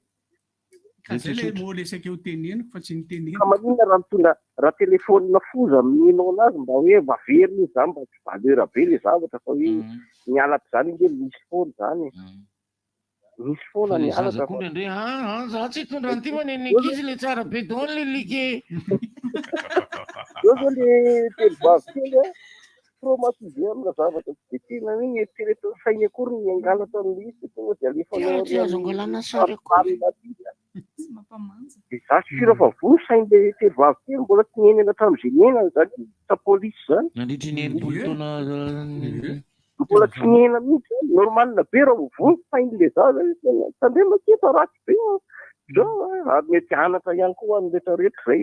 [SPEAKER 7] zay le molesaky ho teneniko fa tsy niteneniko
[SPEAKER 14] ka maninona raha mitondra raha telefonina foza amin'inao anazy mba hoe vaverina izy zany mba tsy valera be le zavatra fa hoe mialaky zany inge misy foana zany misy foana mialaka
[SPEAKER 5] koa ndre za tsy hitondra an'ity manenenkizy le tsara be daholo le like
[SPEAKER 14] eo zao le telobavy kely a traumatisé amina zavatra de tena hoe eritrereto sainy akory ny angalatra amin'izy tonga de de za sira fa vony sainy le telobavy kely mbola tsy neny hatramin'izay niainany zany sa polisy zany
[SPEAKER 5] nandritra ny enimpolo taona
[SPEAKER 14] mbola tsy nihena mihitsy normalina be raha vony sainy le za tandre maketa ratsy be ary mety anatra ihany koa an'rehetra rehetra zay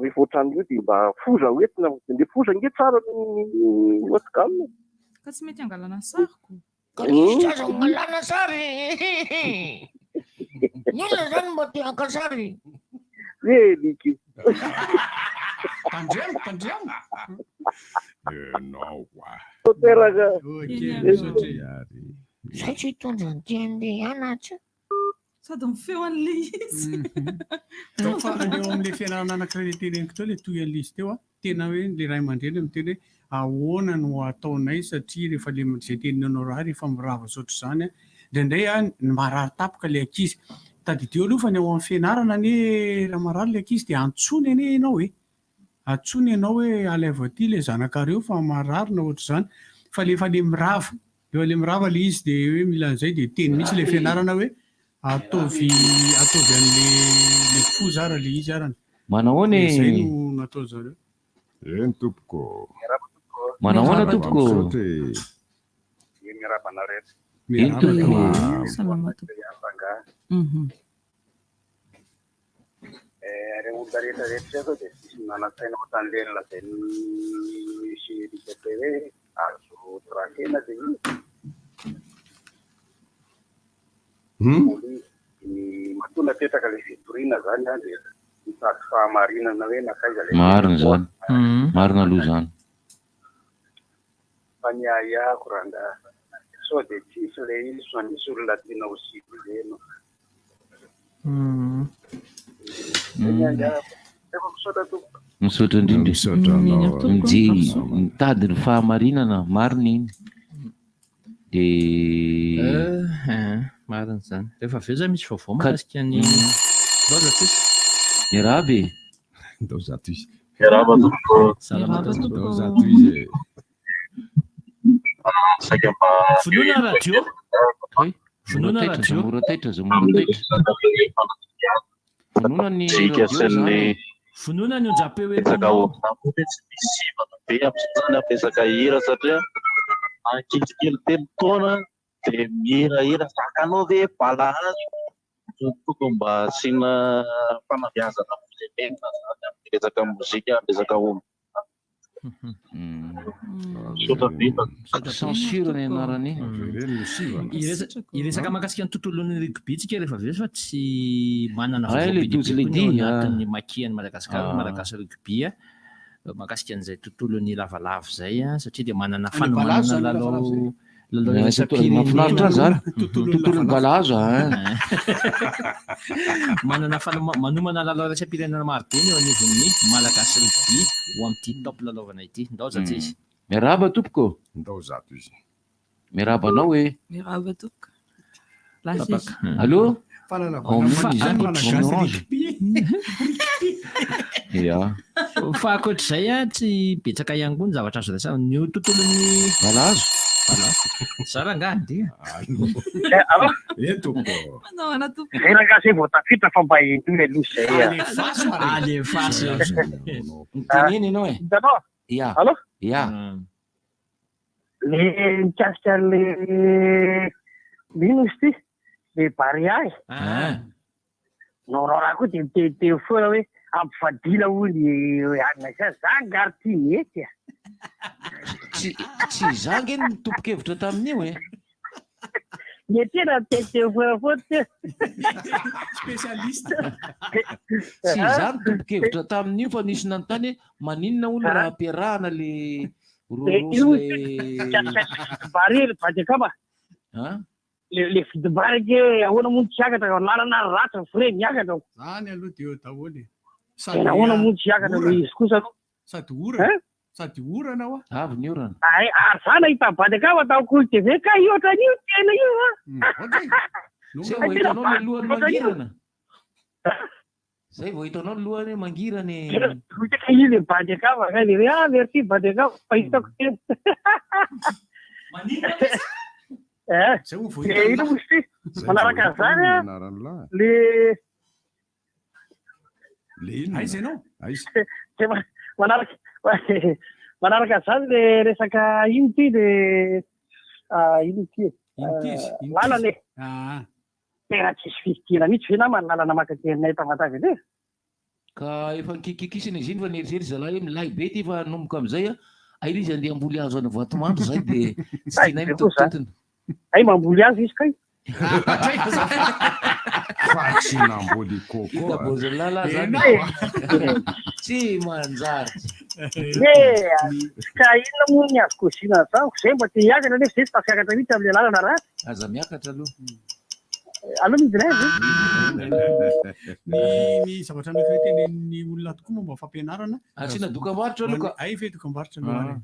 [SPEAKER 14] rehefa ohatran'io de mba foza hoentina de foza nge tsara oatigamina
[SPEAKER 8] ka tsy mety angalana sariko
[SPEAKER 5] angalana sary nila zany mba te aka sary
[SPEAKER 14] liky
[SPEAKER 7] tandriamo
[SPEAKER 6] enao
[SPEAKER 14] teraka
[SPEAKER 5] zay tsy hitondra an'ity an'le anatra
[SPEAKER 8] sady mifeo an'le izy
[SPEAKER 7] eo amin'le fianarana anankiray le teneniko teo le toy an'le izy teo a tena hoe le ray aman-dreny miteny hoe ahoana no ataonay satria rehefa le zay teninanao raha rehefa mirava saotra zany a indraindray a marary tapaka le ankizy tadidio aloha fa ny ao amin'ny fianarana ane raha marary le ankizy de antsony ane ianao antsony ianao hoe alaivo aty le zanakareo fa marary na ohatra zany fa lefa le mirava le izy de hoe mila an'izay de teny mihitsy le fianarana hoe ataovy an'le foza ara le izy arany
[SPEAKER 5] manahoana
[SPEAKER 7] zay no natao zareo
[SPEAKER 6] eny tompoko
[SPEAKER 5] manahoana tompoko
[SPEAKER 14] miarabanareo
[SPEAKER 5] eny tompoko
[SPEAKER 14] re olona rehetra rehetra zao de sisy nanantsaina ohatran'le lazay misy risake hoe azo trakena de ny matona tetraka le fitorina zany a de mitady fahamarinana hoe nakaiza le
[SPEAKER 5] marina zany marina aloha zany
[SPEAKER 14] fa niahiako ranga sao de tsisy le izy fa misy olona tiana ho sidy zeno
[SPEAKER 5] misaotra indrindra mitady ny fahamarinana marina iny de
[SPEAKER 3] marina zany rehefa aveo zany misy vaovao mahasika ny lozato izy
[SPEAKER 5] iarabe
[SPEAKER 6] ndao zato izy
[SPEAKER 3] ndao
[SPEAKER 6] zato izy
[SPEAKER 3] finoana radio finoana radio
[SPEAKER 5] morataitra za morataitra finoana ny radio zany
[SPEAKER 3] finoana ny onjapeo
[SPEAKER 15] be am'zany ampiasaka hira satria ankilikely telo taona de mihirahira zakanao ve balahazo tokony mba asiana fanabeazana firenena zany amresaka mozika amresaka omby
[SPEAKER 5] censure ny anarany
[SPEAKER 3] iresaka mahakasika ny tontolon'ny rugby tsika rehefa aveo fa tsy manana anatin'ny makian'ny madagasikara malagasy rugby a mahakasika an'izay tontolon'ny lavalava zay a satria de manana fanomanana lalao
[SPEAKER 5] mahafinaritra zany tontolon'ny balahazo
[SPEAKER 3] manana manomana lalao raisam-pirenena maro be ny eo anivon'ny malagasy rugby ho amin'ity top lalaovana ity ndao zaza izy
[SPEAKER 5] miaraba tompoko
[SPEAKER 6] ndao zato izy
[SPEAKER 5] miaraba anao hoe
[SPEAKER 8] miaraba tompoko
[SPEAKER 5] allo
[SPEAKER 3] fa akoatr'izay a tsy betsaka ihany koa ny zavatra azo resahana ny tontolon'ny
[SPEAKER 5] balazo
[SPEAKER 3] zara ngady
[SPEAKER 14] zay voatafitra fa mba inoy aloha zay
[SPEAKER 3] alefasy
[SPEAKER 5] teneny ianao e
[SPEAKER 14] hitanao
[SPEAKER 5] ya
[SPEAKER 14] alo
[SPEAKER 5] ya
[SPEAKER 14] le mikasika le mino izy ty le bariay naorao raha koa de miteteo foana hoe ampifadila holy anina zay zany gary ty mety
[SPEAKER 5] tsy zangy ny tompo-kevitra tamin'io e
[SPEAKER 14] ny tena miteteo foana foana
[SPEAKER 7] spécialiste
[SPEAKER 5] tsy zany tompo-kevitra tamin'io fa nisy nanontany maninona olo raha ampiarahana le
[SPEAKER 14] bary le badekama le vidibary ke ahoana mono tsy akatra lalana ratra fre miakatra
[SPEAKER 7] zany aloha de eo daholo
[SPEAKER 14] tena ahoana mono tsy akatra le izy kosa
[SPEAKER 7] sady orana sady orana oa
[SPEAKER 5] avy ny orana
[SPEAKER 14] ay ary zana hita badekama taokolo de ve ka io ohatran'io tena io
[SPEAKER 5] zay vao hitanao le lohany mangirana zay vao hitanao le lohany mangirany
[SPEAKER 14] ka io le badekama ka le hoe merci badekama fahitako tena ino mosi ty manaraka zany a
[SPEAKER 7] aiza ianao
[SPEAKER 14] manaraka zany le resaka ino ty le ino ty lalana tena tsisy fisitina mihitsy ve namany lalana makaterinay tamatavy ane
[SPEAKER 5] ka efa nikikikisiny izy iny fa nierisery zalahy hoe milay be ty fa nomboka amizay a aila izy andeha amboly azo any vatomandro zay de tsy tinay mitotototony
[SPEAKER 14] ay mamboly azy izy kay
[SPEAKER 6] fa tsy namboly
[SPEAKER 5] kokoitabozolala zany tsy manjary
[SPEAKER 14] ka inona moa ny azo kozina zao zay mba te hiakatra nefa zay tsy tafiakatra mihitsy amle lalana raha
[SPEAKER 5] aza miakatra aloha
[SPEAKER 14] aloha midinay
[SPEAKER 7] ny zavatra nefa tenen'ny olona tokoa momba fampianarana
[SPEAKER 5] atsina dokambarotra aloha ka
[SPEAKER 7] ay fe dokambarotra aloha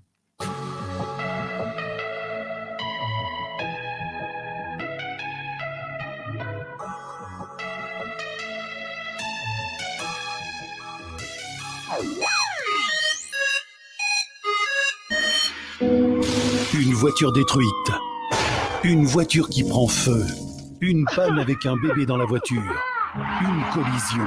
[SPEAKER 2] Une voiture détruite, une voiture qui prend feu, une panne avec un bébé dans la voiture, une collision.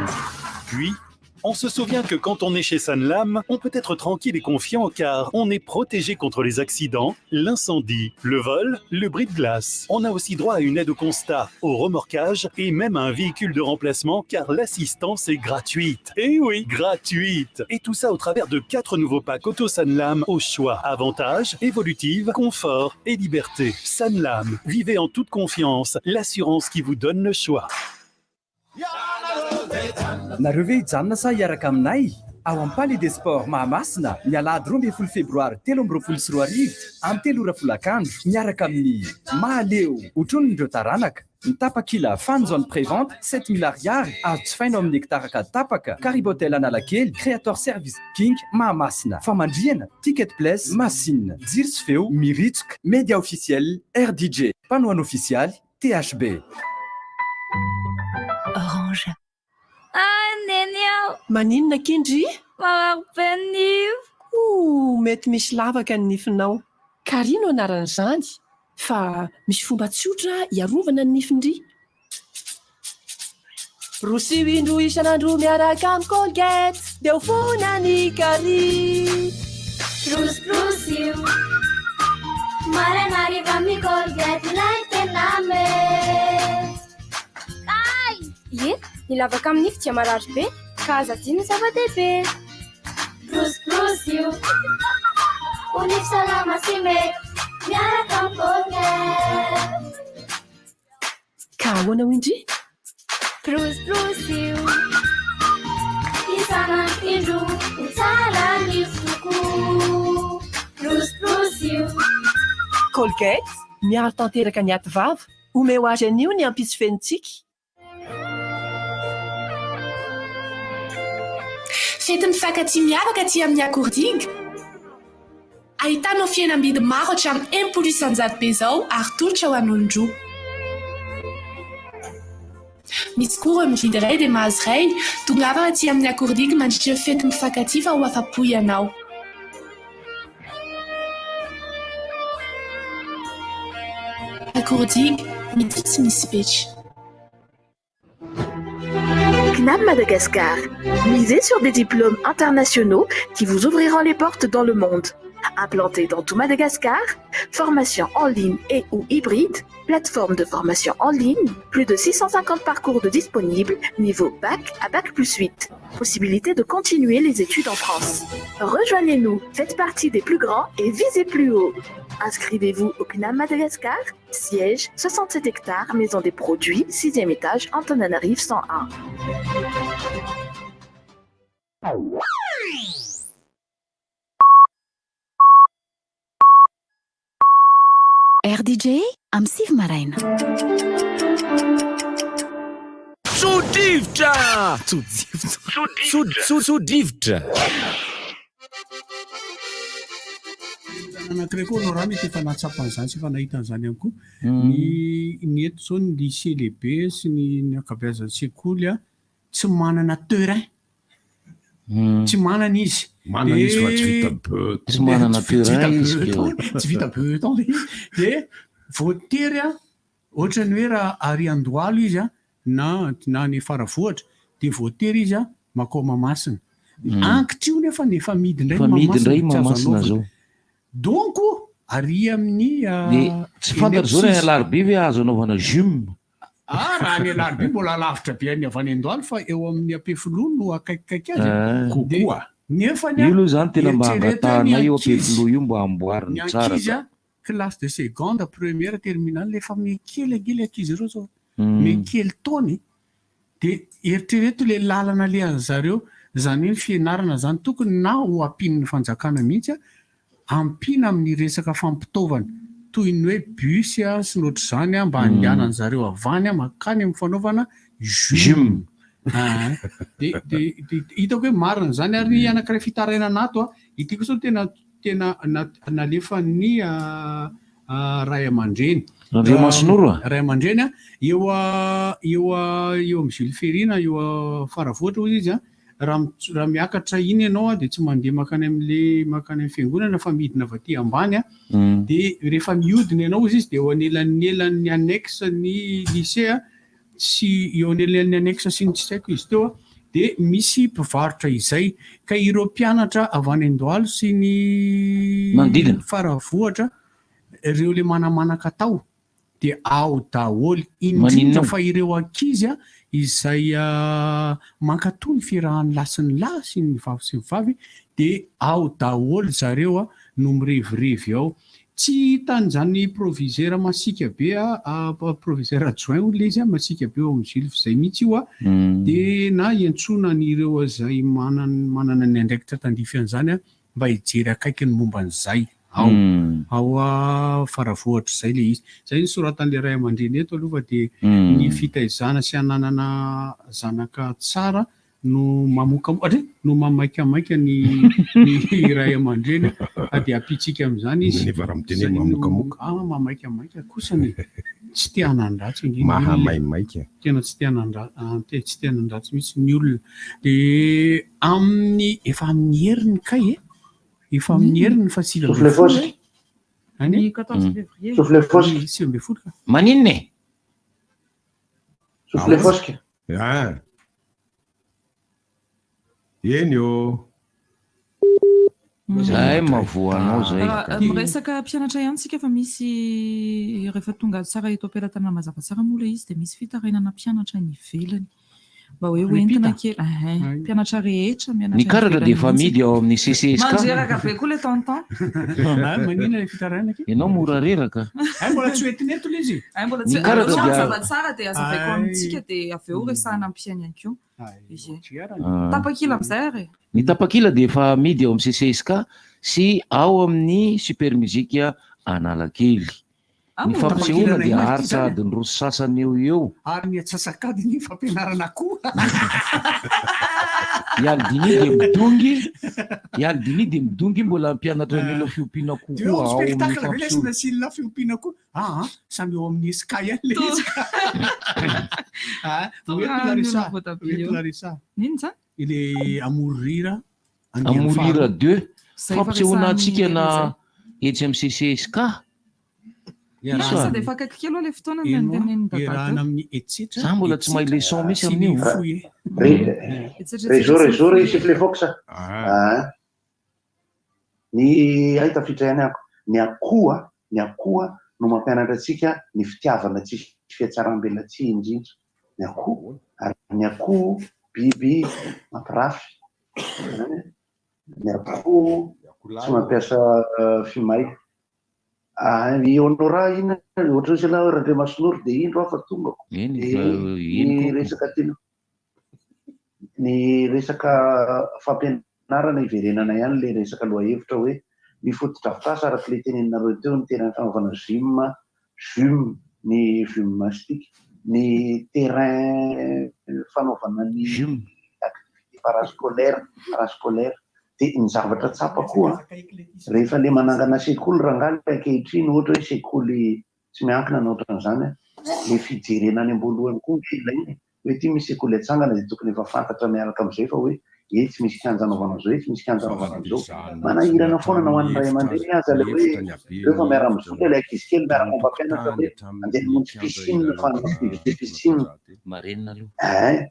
[SPEAKER 2] Puis, on se souvient que quand on est chez Sanlam, on peut être tranquille et confiant car on est protégé contre les accidents, l'incendie, le vol, le bris de glace. On a aussi droit à une aide au constat, au remorquage et même à un véhicule de remplacement car l'assistance est gratuite. Et oui, gratuite. Et tout ça au travers de 4 nouveaux packs Auto Sanlam au choix. Avantages, évolutive, confort et liberté. Sanlam, vivez en toute confiance, l'assurance qui vous donne le choix.
[SPEAKER 4] nareo ve hijanona sa hiaraka aminay ao amin'ny Palais des Sports Mahamasina ny alahady 12 febroary 2024 amin'ny 3 folakandro miaraka amin'ny Mahaleo otronindreo taranaka ny tapakila fanzone prévente 7000 ariary azo jifainao amin'ny hektaraka tapaka Carib Hotel Analakely Creator Service King Mahamasina famandriana Ticket Place Masine jiro sy feo miritsoka média officiel RDJ panoana officialy THB
[SPEAKER 18] Orange. Maninona Kindry? Mety misy lavaka ny nifinao. Karino anaran'izany fa misy fomba tsotra iarovana ny nifindry. Rosy indro isan'andro miaraka amin'ny Colgate dia ho fona ny kary.
[SPEAKER 24] Rosy maraina hariva amin'ny Colgate ilay tena mety.
[SPEAKER 25] Ny lavaka amin'ny nify dia marary be ka aza adino zava-dehibe.
[SPEAKER 24] Rosy ho nify salama sy mety miaraka amin'ny Colgate.
[SPEAKER 18] Ka ahoana ho indry?
[SPEAKER 24] Rosy isan'andro ho tsara nify kokoa. Rosy
[SPEAKER 18] Colgate miaro tanteraka ny aty vava omeo azy anio ny ampisy fenitsika.
[SPEAKER 26] Fetin'ny fankatỳ miavaka aty amin'ny Akorodinga. Ahitanao fihenam-bidy maro hatramin'ny 1% be izao ary tolotra ho an'olon-droa. misy koa mividy iray dia mahazo iray tongava aty amin'ny akordiky mandritra fety mifankatia fa ho afa-po ianao. Akordiky mety tsy misy betry.
[SPEAKER 1] CNAM Madagascar. Misez sur des diplômes internationaux qui vous ouvriront les portes dans le monde. Implanté dans tout Madagascar, formation en ligne et ou hybride, plateforme de formation en ligne, plus de 650 parcours de disponibles, niveau bac à bac plus 8. Possibilité de continuer les études en France. Rejoignez-nous, faites partie des plus grands et visez plus haut. Inscrivez-vous au CNAM Madagascar, siège 67 hectares, maison des produits, 6e étage, Antananarive 101.
[SPEAKER 16] RDJ am Siv Maraina.
[SPEAKER 19] Tsodrivotra! Tsodrivotra!
[SPEAKER 7] Anankiray koa no raha mety efa natsapan'izany sy efa nahitan'izany ihany koa. Ny eto zao ny lycée lehibe sy ny ankabeazan'ny sekoly tsy manana terrain. Tsy manana izy.
[SPEAKER 6] Manana izy fa tsy vita beu.
[SPEAKER 5] Tsy manana terrain izy.
[SPEAKER 7] Tsy vita beu dia voatery ohatrany hoe raha ary Andohalo izy na ny Faravohatra dia voatery izy makao Mahamasina. Ankitra io nefa midindray
[SPEAKER 5] Mahamasina zao.
[SPEAKER 7] Donc ary amin'ny
[SPEAKER 5] tsy fantatra zao ny alarobia ve azo anaovana jume.
[SPEAKER 7] Raha ny alarobia mbola lavitra be any avy any Andohalo fa eo amin'ny Ampefilo no akaikikaiky azy kokoa. Nefa
[SPEAKER 5] io aloha zany tena mba angatanay eo Ampefilo io mba amboariny tsara.
[SPEAKER 7] Ny ankizy classe de seconde, première, terminale efa mekely ankizy ireo zao. Mekely taony dia eritrereto le lalana le an'zareo zany hoe fianarana zany tokony na ho ampin'ny fanjakana mihitsy ampina amin'ny resaka fampitaovana toy ny hoe bus sy ny ohatr'izany mba handehanany zareo avany makany amin'ny fanaovana jume. Hitako hoe marina zany ary anankiray fitarainana ato ity kosa tena nalefan'ny Ray aman-dreny.
[SPEAKER 5] Ray Aman-Sinoro
[SPEAKER 7] Ray aman-dreny eo amin'ny Jules Ferry eo Faravohatra hozy izy raha miakatra iny ianao dia tsy mandeha makany amin'ny fiangonana fa midina avy aty ambany dia rehefa mihodina ianao izy dia eo anelan'ny annexe ny lycée sy eo anelan'ny annexe sy ny tsy haiko izy teo dia misy mpivarotra izay ka ireo mpianatra avy any Andohalo sy ny Faravohatra ireo le manamanakatao dia ao daholo indrindra fa ireo ankizy izay mankatoy ny fiarahan'ny lahy sy ny lahy sy ny vavy sy ny vavy dia ao daholo zareo no mirevirevy ao. Tsy hitan'izany proviseur masika be proviseur adjoint olona izy masika be ao amin'ny Jules izay mihitsy io dia na iantsona an'ireo izay manana ny andraikitra tandify an'izany mba hijery akaiky ny momba an'izay ao Faravohatra izay le izy. Izay ny soratan'ilay Ray aman-dreny eto aloha dia ny fitaizana sy hananana zanaka tsara no mamaikamaiky ny Ray aman-dreny dia ampitsika amin'izany izy. Mamaikamaiky kosany tsy te hanan-dratsy
[SPEAKER 6] mahamaimaika.
[SPEAKER 7] Tena tsy te hanan-dratsy mihitsy ny olona. Dia efa amin'ny heriny kay efa amin'ny heriny fa sivy ambin'ny folo.
[SPEAKER 8] Ny 14 février.
[SPEAKER 14] Souffle fosque.
[SPEAKER 7] Sivy ambin'ny folo ka.
[SPEAKER 5] Maninona e?
[SPEAKER 14] Souffle fosque.
[SPEAKER 6] Eny io.
[SPEAKER 5] Zay mavoanao zay.
[SPEAKER 8] Miresaka mpianatra ihany tsika fa misy rehefa tonga tsara eto am-pelatana mazava tsara moa ilay izy dia misy fitarainana mpianatra ny ivelany. Mba hoe hoentina kely mpianatra rehetra
[SPEAKER 5] ny karatra dia efa midy ao amin'ny CCSK.
[SPEAKER 8] Mandreraka be koa le tonton.
[SPEAKER 7] Maninona le fitarainana kely?
[SPEAKER 5] Ianao mora reraka.
[SPEAKER 7] Mbola tsy hoentina eto ilay izy.
[SPEAKER 8] Ny karatra mazava tsara dia azavaiko amintsika dia avy eo resahana ampiany ihany koa. Tapakila amin'izay ary.
[SPEAKER 5] Ny tapakila dia efa midy ao amin'ny CCSK sy ao amin'ny super musique Analakely. ny fampisehoana dia haritra adiny roso sasany eo
[SPEAKER 7] ary ny atsasakady ny fampianarana koa
[SPEAKER 5] ialidini de midongy ialidini de midongy mbola mpianatra ny elo fiompiana kokoa ao amin'ny fampisehoana
[SPEAKER 7] nasina fiompiana koa samy eo amin'ny sky any le Larissa ile amorira
[SPEAKER 5] 2 fampisehoana antsika na etsy amin'ny CCSK
[SPEAKER 8] de efa akaiky kely aloha le fotoana ny antenen'ny
[SPEAKER 7] iarahana amin'ny etsetra
[SPEAKER 5] za mbola tsy mahay leçon misy amin'io
[SPEAKER 16] réseau s'il plaît fox ny ay tafidray any ako ny akoha no mampianatra atsika ny fitiavana tsy fiatsaram-bela tsy indrindra ny akoho ary ny akoho biby mampirafy ny akoho tsy mampiasa fimay ionora ina ohatra oe la rahandre masonoro de indro afa tongako ny resaka tena ny resaka fampianarana iverenana ihany le resaka loha hevitra hoe ny fotodrafitrasa araky le tenenareo teo ny tena fanaovana gym ny gymnastique ny terrain fanaovana ny activité parascolaire de ny zavatra tsapa koa rehefa le manangana sekoly rangaly ankehitriny ohatra hoe sekoly tsy miankina na ohatran'izany le fijerenany amboalohany koa ilainy hoe ty misy sekoly atsangana de tokony efa fantatra miaraka am'izay fa hoe tsy misy kianjanaovana zao tsy misy kianjanaovana zao manahirana foana na hoan'ny ray aman-dreny aza le hoe rehefa miara mizola le ankizy kely miaraka mampianatra hoe andeha monty piscine fa activité piscine
[SPEAKER 5] marenina aloha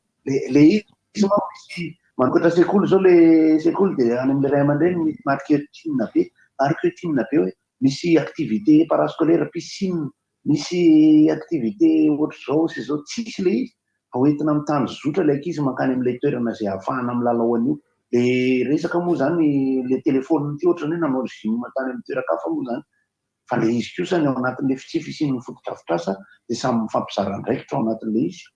[SPEAKER 16] le izy ma misy mankoatra sekoly zao le sekoly de any am'le ray aman-dreny misy marketing be hoe misy activité parascolaire piscine misy activité ohatra zao sy zao tsisy le izy fa hoentina mitany zotra le ankizy mankany am'le toerana zay ahafahana am'lala hoan'io le resaka moa zany le telefôny ty ohatrany hoe nanao gym tany amin'ny toerakafa moa zany fa le izy kosany ao anatin'le fitsifisian'ny fotodrafitrasa de samy mifampizarandraikitra ao anatin'le izy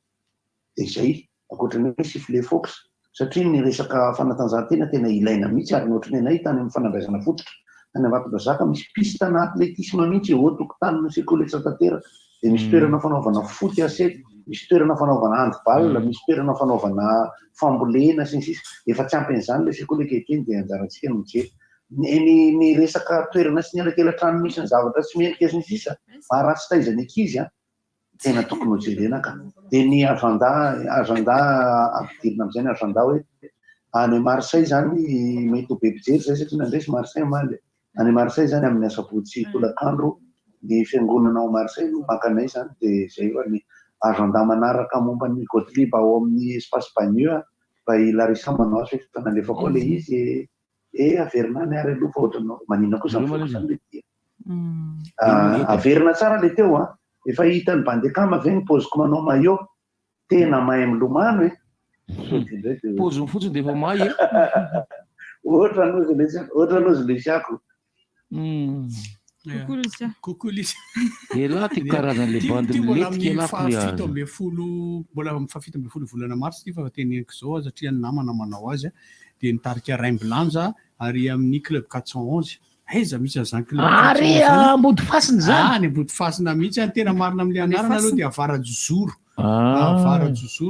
[SPEAKER 16] de zay akoatrany hoe sifflet fox satria ny resaka fanatanjahantena tena ilaina mihitsy ary nohatrany anay tany amin'ny fanandraisana fototra tany Ambatondrazaka misy piste na atletisme mihitsy eo tokotaniny sekoly Etsatanteraka de misy toerana fanaovana foot asety misy toerana fanaovana handball misy toerana fanaovana fambolena sy ny sisa efa tsy ampin'izany le sekoly ankehitriny de anjarantsika no mijery ny resaka toerana sy ny elakelatrano misy ny zavatra tsy mendrika sy ny sisa maharatsy taizany ankizy tena tokony ho jerena ka de ny agenda ampidirina am'izay ny agenda hoe any Marseille zany mety ho be mpijery zay satria nandresy Marseille maly any Marseille zany amin'ny asabotsy tolakandro ny fiangonana ao Marseille no mankanay zany de zay hoe ny agenda manaraka momba ny Gottlieb ao amin'ny espace Bagneux mba i Larissa manao azy hoe fanalefa koa le izy averina any ary aloha fa ohatranao manina koa zany averina tsara le teo efa hitany bandekama ve ny poziko manao maillot tena mahay milomano
[SPEAKER 5] poziny fotsiny de efa mahay
[SPEAKER 16] ohatra alozy lesiako
[SPEAKER 5] ela ty karazan'le bandy miletika
[SPEAKER 7] fafito ambe folo mbola fafito ambe folo volana mars ty fa teneniko zao satria ny namana manao azy de nitarika Raimblanja ary amin'ny club 411 aiza misy azany club
[SPEAKER 5] ary ambody fasiny zany
[SPEAKER 7] any ambody fasina mihitsy any tena marina am'le anarana aloha de avarajozoro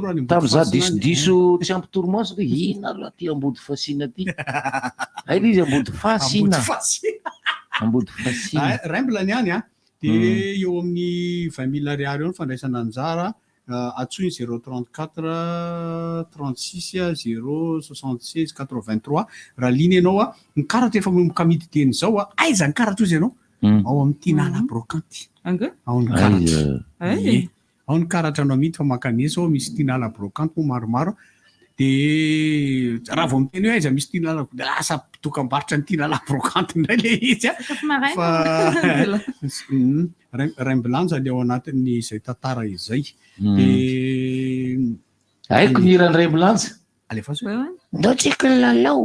[SPEAKER 7] any
[SPEAKER 5] tamza diso tsy ampy toromaso hoe ina aloha ty ambody fasina ty aila izy ambody fasina ambody fasina
[SPEAKER 7] Raimblany any de eo amin'ny 20 000 ariary eo ny fandraisana anjara atsoiny 034 36 076 83 raha liny ianao ny karatra efa mikamidy teny zao aiza ny karatra ozy ianao ao amin'ny tinala brocanty ao ny karatra ao ny karatra anao mity fa makanesa ao misy tinala brocanty moa maromaro de raha vao miteny hoe aiza misy tinala de lasa dokam-barotra ny tinala brocanty ndray le izy fa Raimblanja le ao anatin'ny izay tantara izay de
[SPEAKER 5] haiko ny irany Raimblanja
[SPEAKER 7] alefa so
[SPEAKER 5] ndao tsika lalao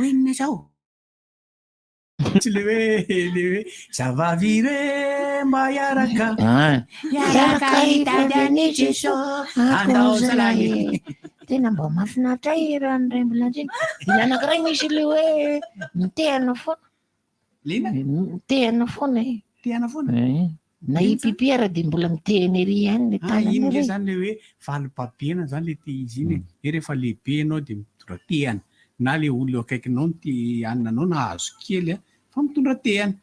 [SPEAKER 7] inona zao tsy le hoe zavavire mba iaraka
[SPEAKER 17] hitady any Jesosy andao zalahy tena mba mahafinaritra irany Raimblanja iny anankiray misy le hoe mitehana foana mitehana foana
[SPEAKER 7] teana foana
[SPEAKER 17] na ipipiara dia mbola miteny ery ihany le
[SPEAKER 7] iny nge zany le hoe valom-pabiana zany le te izy iny e rehefa lehibe anao dia mitondra tehana na le olo akaikinao no te haninanao na hazo kely fa mitondra tehana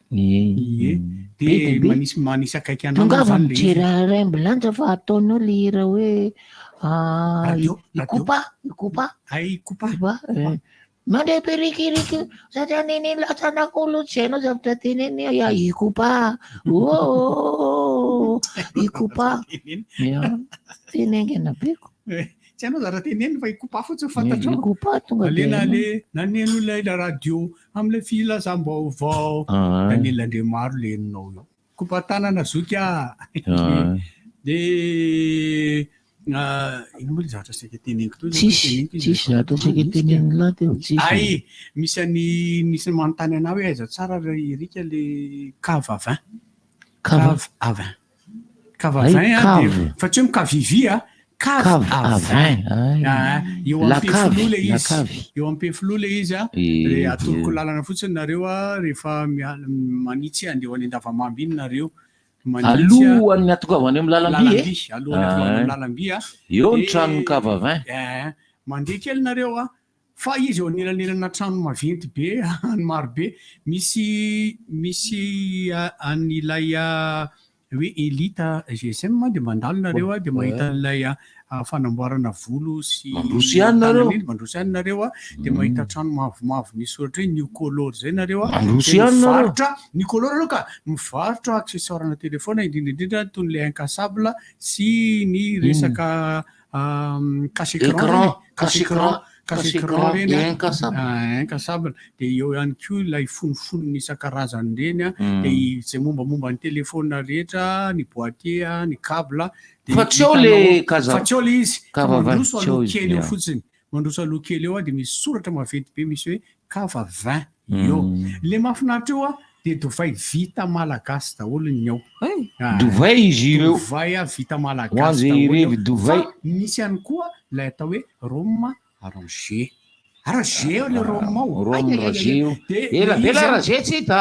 [SPEAKER 7] dia manisy akaiky anao
[SPEAKER 17] tongava mijery raimbilanja fa ataonao le hira hoe ikopa mandeha perikiriky satria niny latsanakolo tsy hainao zavatra teneny ikopa ikopa tenengana beko
[SPEAKER 7] tsy hainao zavatra teneny fa ikopa fotsiny fantatrao alena le naneno ilay la radio am'ilay filazam-baovao nanelandre maro leninao io kopa tanana zoky dia ino moa le zavatra saika teneniko to
[SPEAKER 17] tsisy zavatra saika teneny la teo
[SPEAKER 7] ay misy nisy manontany anao hoe aiza tsara rika le cave à vin fa tsy hoe mikavivi cave à vin eo ampefilo le izy eo ampefilo le izy le atoroko lalana fotsiny nareo rehefa manitsy andeho any andavamamby iny nareo
[SPEAKER 5] alohan'ny atokavany amin'ny lalamby
[SPEAKER 7] alohan'ny atokavany amin'ny lalamby
[SPEAKER 5] eo ny tranony cave à vin
[SPEAKER 7] mandeha kely nareo fa izy eo anelanelana trano maventy be any marobe misy an'ilay hoe elita GSM dia mandalo nareo dia mahita an'ilay fanamboarana volo sy
[SPEAKER 5] mandroso ihany
[SPEAKER 7] nareo dia mahita trano mavomavo misy ohatra hoe new color zay nareo
[SPEAKER 5] mandroso ihany nareo
[SPEAKER 7] new color aloha ka mivarotra accessoirena telefona indrindra toy ny le incasable sy ny resaka cache-écran reny incasable dia eo ihany koa ilay fonofonony isan-karazany reny dia zay mombamomba ny telefona rehetra ny boîtier ny câble
[SPEAKER 5] fa tsy eo le
[SPEAKER 7] izy mandroso aloha kely eo fotsiny mandroso aloha kely eo dia misy soratra maventy be misy hoe cave à vin eo le mahafinaritra eo dia dovay vita malagasy daholo ny ao
[SPEAKER 5] dovay izy ireo
[SPEAKER 7] dovay vita malagasy daholo misy ihany koa ilay atao hoe rhum arrangé le rhum ao
[SPEAKER 5] elabela arrangé tsy hita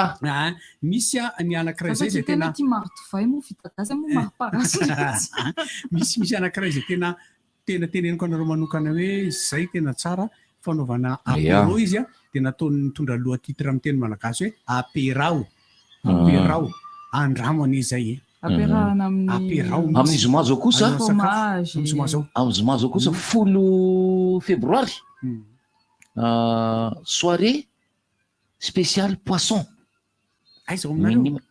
[SPEAKER 7] misy ny anankiray zay zay tena misy anankiray zay tena teneniko anareo manokana hoe zay tena tsara fanaovana apéro izy dia nataony mitondra loha titre amin'ny teny malagasy hoe apérao andramany izay
[SPEAKER 5] amin'ny zomazo kosa kosa 10 febroary soirée spéciale poisson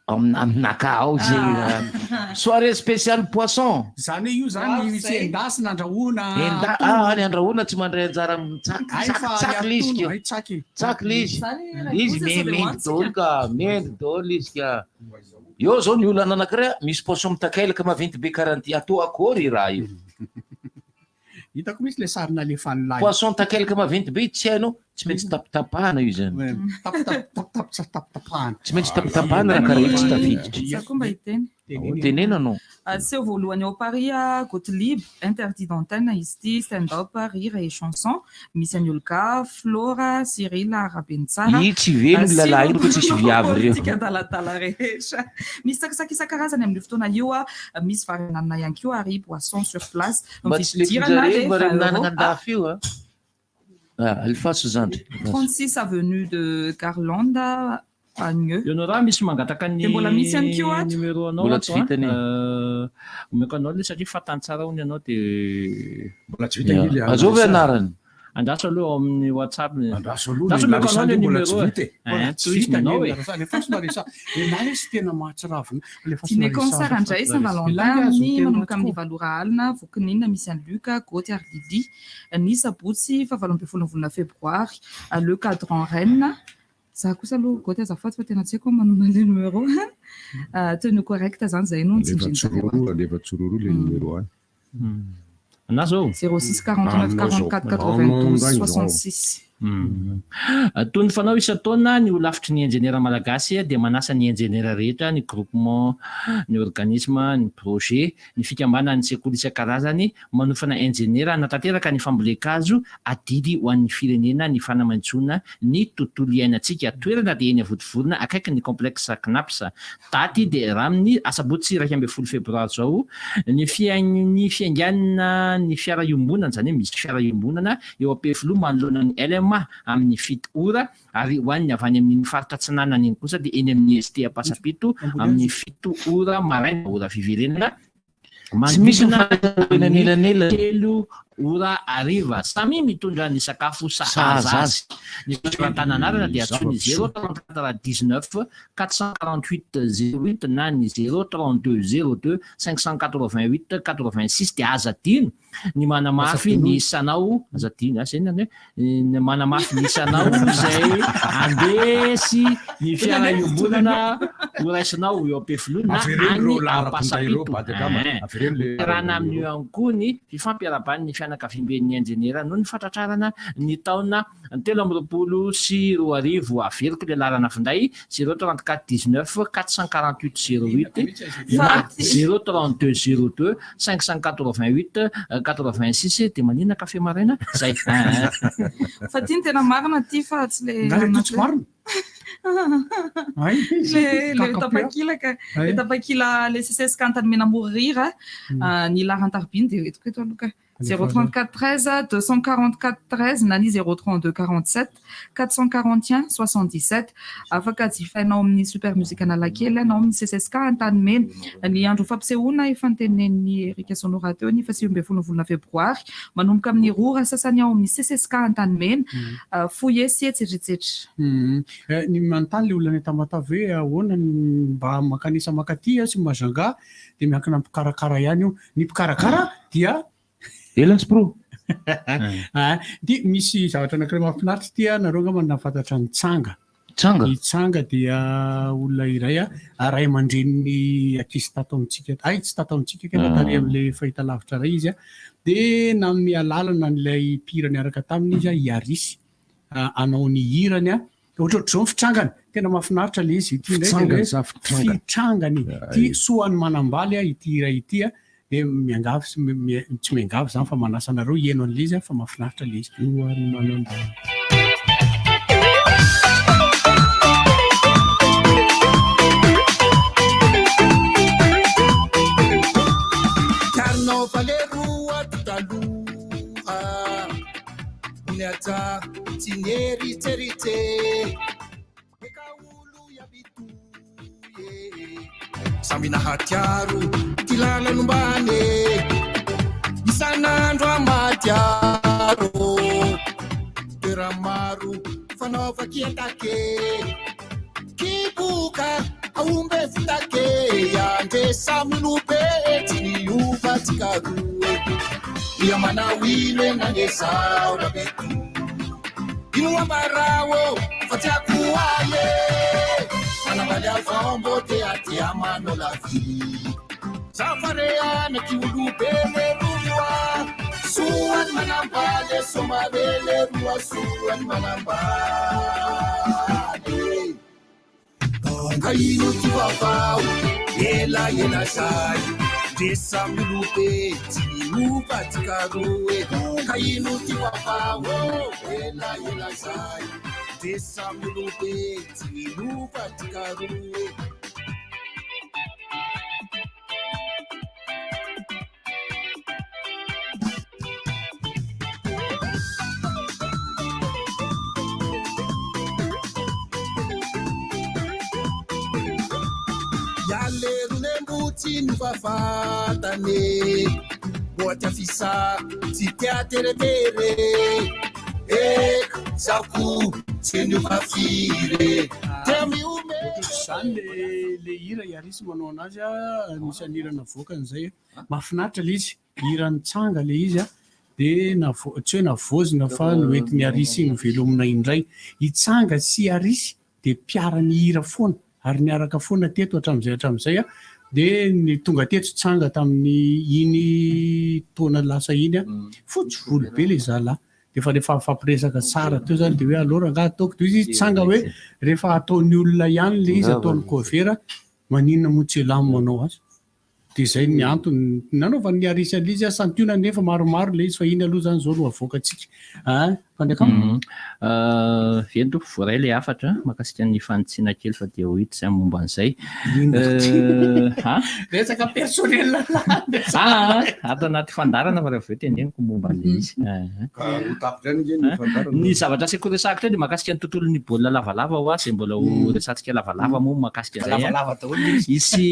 [SPEAKER 5] aminaka ao zay soirée spéciale poisson
[SPEAKER 7] zany io zany misy endasy na andrahoana
[SPEAKER 5] ny andrahoana tsy mandray anjara tsaky izy mendy daholo ka mendy daholo izy ka eo zao ny olana anankiray misy poisson mitakelaka maventy be karanty atao akory raha io
[SPEAKER 7] hitako misy le sarina le fanilay
[SPEAKER 5] poisson takelaka maventy be tsy hainao tsy maintsy tapitapahana io zany tsy maintsy tapitapahana raha karaha io tsy tafiditra tenenanao
[SPEAKER 8] aseo voalohany ao Paris Gottlieb interdit d'antenne izy ity stand-up rire et chanson misy any Olga Flora Cyril Rabentsara
[SPEAKER 5] i tsy velo ny lalahy ino ko tsisy viavy reo
[SPEAKER 8] daladala rehetra misy sakisaka isan-karazany amin'ny fotoana io misy varinanana ihany koa ary boisson sur place
[SPEAKER 5] mba tsy le fijareny mba renanana andafy io alifaso zandry
[SPEAKER 8] 36 avenue de Garlande
[SPEAKER 3] ianao raha misy mangataka ny
[SPEAKER 8] mbola misy ihany koa
[SPEAKER 3] numéro anao
[SPEAKER 5] mbola tsy vitany
[SPEAKER 3] omeko anao le satria fatany tsara hony anao dia
[SPEAKER 6] mbola tsy vitany
[SPEAKER 5] azovy anarany
[SPEAKER 3] andraso aloha amin'ny whatsapp
[SPEAKER 6] omeko
[SPEAKER 3] anao le numéro
[SPEAKER 7] sy tena mahatsiravina
[SPEAKER 8] dîner concert andray Saint-Valentin manomboka amin'ny valora alina vokininina misy any Luc Gauthier Ardidi ny sabotsy fa 27 volana febroary le cadran Rennes za kosa aloha Gauthier azafady fa tena tsy haiko manona le numéro tenue correcte zany zay no
[SPEAKER 6] lefa tsororo le numéro
[SPEAKER 3] na zao
[SPEAKER 8] 06 49 44 92 66
[SPEAKER 3] toy ny fanao isan-taona ny olafitry ny enjenera malagasy dia manasa ny enjenera rehetra, ny groupement, ny organisme, ny projet, ny fikambana ny sekoly isan-karazany manofana enjenera natanteraka ny fambolekazo adidy ho an'ny firenena ny fanamaintsona ny tontolo iainantsika. Toerana dia eny Avotovorona akaiky ny complexe Knaps. Daty dia raha amin'ny asabotsy 12 febroary zao. Ny fianganana ny fiara iombonana, zany hoe misy fiara iombonana eo am-Pefilo manoloana ny LM amin'ny 7 ora ary hoaniny avy any amin'ny faritra Tsinanana iny kosa dia eny amin'ny ST Pasapito amin'ny 7 ora maraina ora fiverenana manodidina 3 ora ariva. Samy mitondra ny sakafo sahaza azy. Ny firantananarana dia atsony 034 19 448 08 na ny 032 02 588 86 dia aza dino ny manamafy ny isanao aza dino zany ny manamafy ny isanao izay andesy ny fiara iombonana horaisinao eo am-Pefilo na any Pasapito. Rana amin'io ihany koa ny fifampiarabany ny fianakaviam-ben'ny enjenera no ny fatratrarana ny taona 2024 averiko le lalana finday 034 19 448 08 na 032 02 588 86 dia manina kafe maraina zay.
[SPEAKER 8] Fa ty ny tena marina ty fa tsy le le tapakila le CCSK Antanimenamorira ny larantaribiny dia retiko eto aloka 034 13 244 13 na ny 032 47 441 77 afaka jifainao amin'ny super musique analakely anao amin'ny CCSK Antanimena. Ny andro fampisehoana efa nitenen'ny Erika Sonora teo ny 17 febroary manomboka amin'ny 2 sasany ao amin'ny CCSK Antanimena foyesy etsetretsetra.
[SPEAKER 7] Ny manontany le olona tamatavy hoe ahoana mba makanisa makaty sy mazanga dia miankina mpikarakara ihany io. Ny mpikarakara dia
[SPEAKER 5] Elaspro.
[SPEAKER 7] Dia misy zavatra anankiray mahafinaritra tia nareo angamba nahafantatra ny tsanga. Ny tsanga dia olona iray ray aman-dreniny ankizy tataontsika tsy tataontsika kena tary amin'ilay fahita lavitra ray izy dia nanome alalana n'ilay mpira niaraka taminy izy iarisy anao ny hirany ohatr'izao ny fitrangany tena mahafinaritra le izy ity fitrangany ty soany manambaly ity iray ity dia miangavy tsy miangavy zany fa manasa anareo ieno an'le izy fa mahafinaritra le izy soany manambaly.
[SPEAKER 9] Karnao valeroa taloha niata tineritrerite samy nahatiaro ty lalanombane isan'andro amatiaro toera maro fanaovakiatake kiboka aombe fitake andre samylobe ty niovatikaroe ia manawino enangesao rabetu ino ambarao fa tiako aye manambaly avambo te aty amano la vie safareana ty olobe leroa soany manambaly somare leroa soany manambaly kaino ty vavao ela zay de samylobe ty niovatikaroe kaino ty vavao ela zay de samylobe ty niovatikaroe. Yalerunembutsi nufafatane boatia fisa tsy tia teretere eka zaku tseny fafire
[SPEAKER 7] zany le hira iarisy manao anazy nisany hirana voakany zay mahafinaritra le izy hirany tsanga le izy dia tsy hoe navozina fa noety ny arisy iny velomina indray itsanga sy arisy dia piarany hira foana ary niaraka foana teto hatramin'izay dia ny tonga teto tsanga tamin'ny iny taona lasa iny a fotsy volo be le zalahy dia fa rehefa fampiresaka tsara teo zany dia hoe alora nga ataoko dia izy tsanga hoe rehefa ataon'ny olona ihany le izy ataon'ny kovera maninona motsy elamo manao azy dia zay ny antony nanaovany arisany izy a santiona nefa maromaro le izy fa iny aloha zany zao no avoakatsika fandrakam
[SPEAKER 3] vento voray le afatra makasika ny fanotsiana kely fa dia ho hita zay momba an'izay
[SPEAKER 7] resaka personnel
[SPEAKER 3] ato anaty fandarana fa rehefa veo teneniko momba an'le izy ny zavatra aseko resaka dia makasika ny tontolon'ny baolina lavalava ho zay mbola ho resantsika lavalava moa makasika zay isy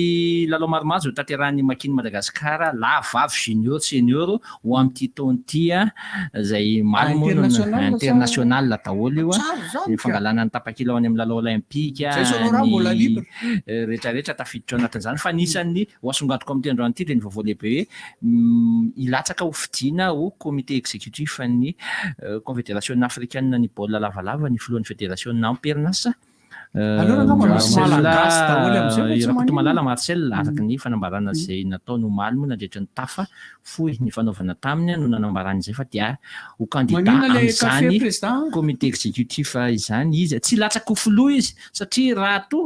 [SPEAKER 3] lalao maromaro tanterahany makiny Madagasikara lahavavy junior senior ho amin'ity taon'ity zay maro international daholo io ny fangalana ny tapakila any amin'ny lalao olimpika ny rehetrarehetra tafiditra ao anatin'izany fa nisan'ny ho asongadoko amin'ny tendroan'ity dia ny vaovao lehibe hoe ilatsaka ho fidiana ho comité exécutif ny confédération africaine ny baolina lavalava ny filohan'ny fédération nampernasa Rakotomalala Marcel araky ny fanambarana zay natao no maly moa nandritra ny tafa fohy ny fanaovana taminy no nanambarana izay fa dia ho candidat amin'izany comité exécutif izany izy tsy latsaka ho filoha izy satria raha to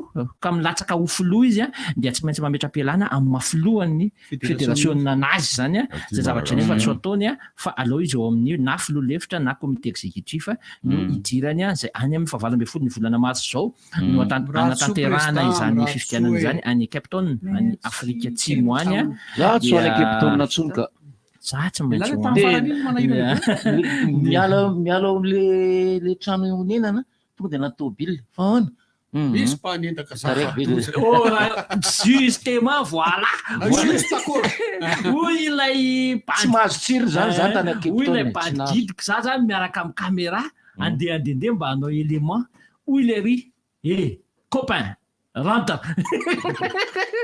[SPEAKER 3] ka milatsaka ho filoha izy dia tsy maintsy mametra-pialana amin'ny mafilohan'ny fédération nanazy zany zay zavatra nefa tsy ataony fa aleo izy eo amin'ny na filoha lefitra na comité exécutif no idirany zay any amin'ny fahavalo ambin'ny folo ny volana mars zao no anatanterahana izany fifidianana izany any Cape Town any Afrika Atsimo any
[SPEAKER 5] tsy any Cape Town tsonka
[SPEAKER 3] za tsy maintsy
[SPEAKER 5] miala le trano nenana tonga dia anaty tôbily fa hoana
[SPEAKER 7] misy mpanendaka
[SPEAKER 3] justement voilà hoy ilay
[SPEAKER 5] tsy mahazo tsiry zany zany tany Cape Town
[SPEAKER 3] ilay badgidiko za zany miaraka amin'ny caméra andehandehandeha mba hanao élément hoy le ry copain rentre